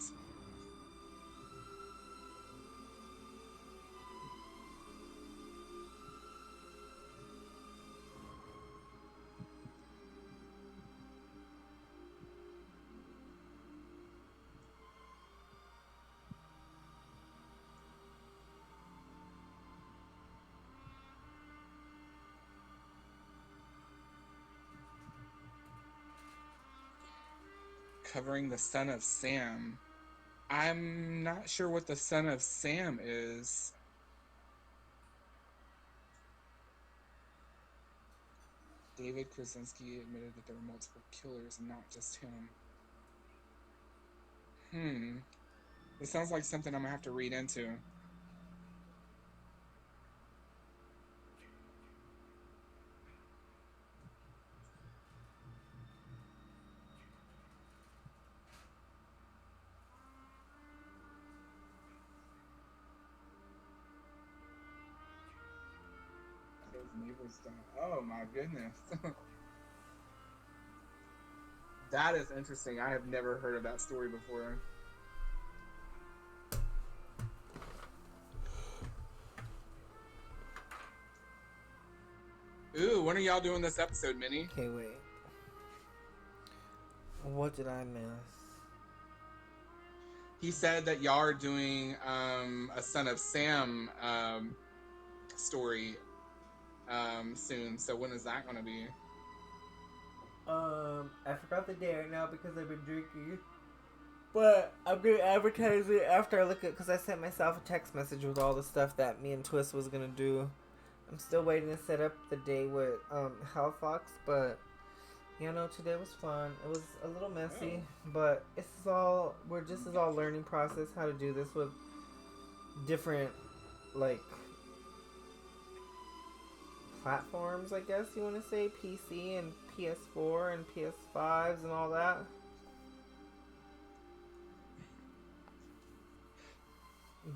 Covering the Son of Sam. I'm not sure what the Son of Sam is. David Krasinski admitted that there were multiple killers and not just him. It sounds like something I'm gonna have to read into. His neighbors died. Oh my goodness. That is interesting. I have never heard of that story before. Ooh, when are y'all doing this episode, Minnie? Okay, wait. What did I miss? He said that y'all are doing a Son of Sam story soon. So when is that gonna be? I forgot the day right now because I've been drinking. But I'm gonna advertise it after I look at, because I sent myself a text message with all the stuff that me and Twist was gonna do. I'm still waiting to set up the day with Hal Fox, but you know, today was fun. It was a little messy, but this is all learning process how to do this with different like platforms, I guess you want to say, PC and PS4 and PS5s and all that.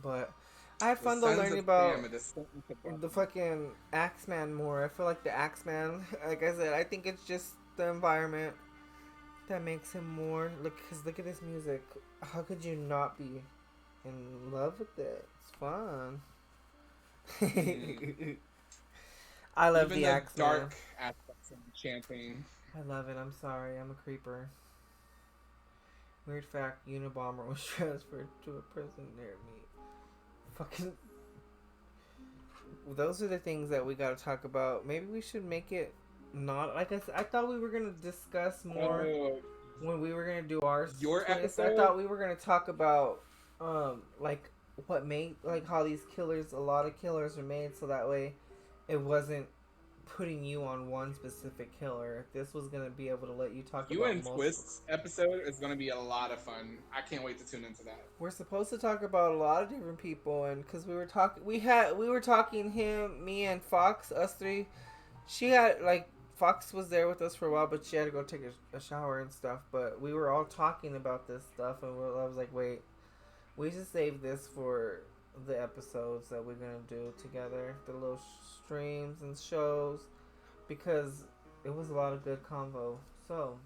But I had fun though learning about the fucking Axeman more. I feel like the Axeman, like I said, I think it's just the environment that makes him more. Look at this music. How could you not be in love with it? It's fun. I love even the Axeman. Dark aspects of chanting. I love it. I'm sorry. I'm a creeper. Weird fact: Unabomber was transferred to a prison near me. Fucking. Those are the things that we gotta talk about. Maybe we should make it not like I said. I thought we were gonna discuss more when we were gonna do your episode. I thought we were gonna talk about like what made, like how these killers, a lot of killers are made, so that way it wasn't putting you on one specific killer. This was gonna be able to let you talk You about and multiple. Twist's episode is gonna be a lot of fun. I can't wait to tune into that. We're supposed to talk about a lot of different people, and because we were talking me and Fox, us three. She had like Fox was there with us for a while, but she had to go take a shower and stuff. But we were all talking about this stuff, and I was like, wait, we should save this for the episodes that we're gonna do together, the little streams and shows, because it was a lot of good convo. So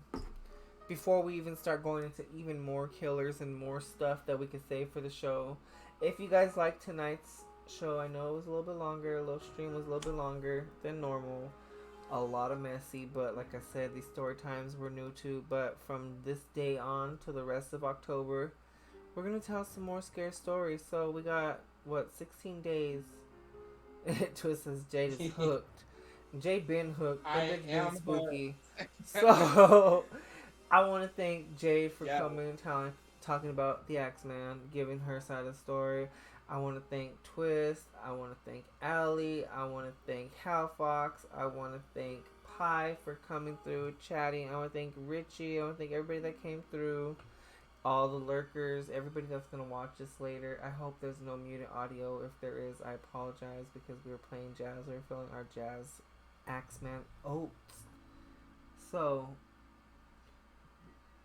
before we even start going into even more killers and more stuff that we could save for the show, if you guys like tonight's show, I know it was a little bit longer, a little stream was a little bit longer than normal, a lot of messy, but like I said, these story times were new too. But from this day on to the rest of October, we're gonna tell some more scary stories. So we got 16 days. Twist says Jade is hooked. Jade been hooked. I am spooky. So I want to thank Jade for coming and talking about the Axeman, giving her side of the story. I want to thank Twist. I want to thank Allie. I want to thank Hal Fox. I want to thank Pi for coming through, chatting. I want to thank Richie. I want to thank everybody that came through. All the lurkers, everybody that's going to watch this later. I hope there's no muted audio. If there is, I apologize, because we were playing jazz. We were feeling our jazz Axeman oats. So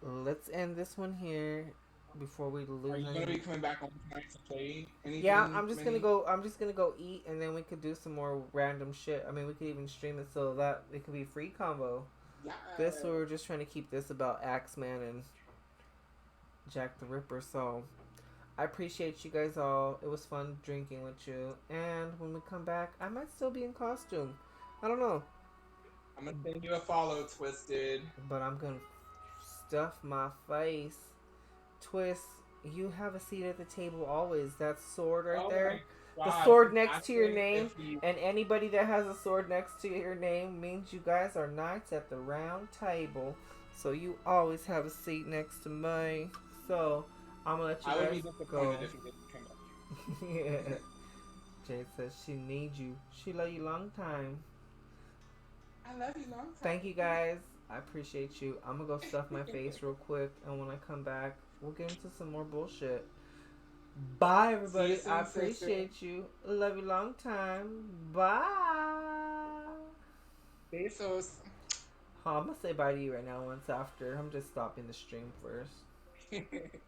let's end this one here before we lose. Are you going to be coming back on tonight to play anything? Yeah, I'm just gonna go eat, and then we could do some more random shit. I mean, we could even stream it so that it could be free combo. Yeah. This, we were just trying to keep this about Axeman and Jack the Ripper. So I appreciate you guys all. It was fun drinking with you, and when we come back, I might still be in costume. I don't know. I'm gonna send you a follow, Twisted. But I'm gonna stuff my face. Twist, you have a seat at the table always. That sword right there. The sword next to your name, and anybody that has a sword next to your name means you guys are knights at the round table. So you always have a seat next to me. So I'm gonna let you guys go. I would be disappointed if you didn't come back. Yeah. Jade says she needs you. She love you long time. I love you long time. Thank you guys. I appreciate you. I'm gonna go stuff my face real quick, and when I come back, we'll get into some more bullshit. Bye, everybody. soon, I appreciate you. Love you long time. Bye. Besos. I'm gonna say bye to you right now once after. I'm just stopping the stream first.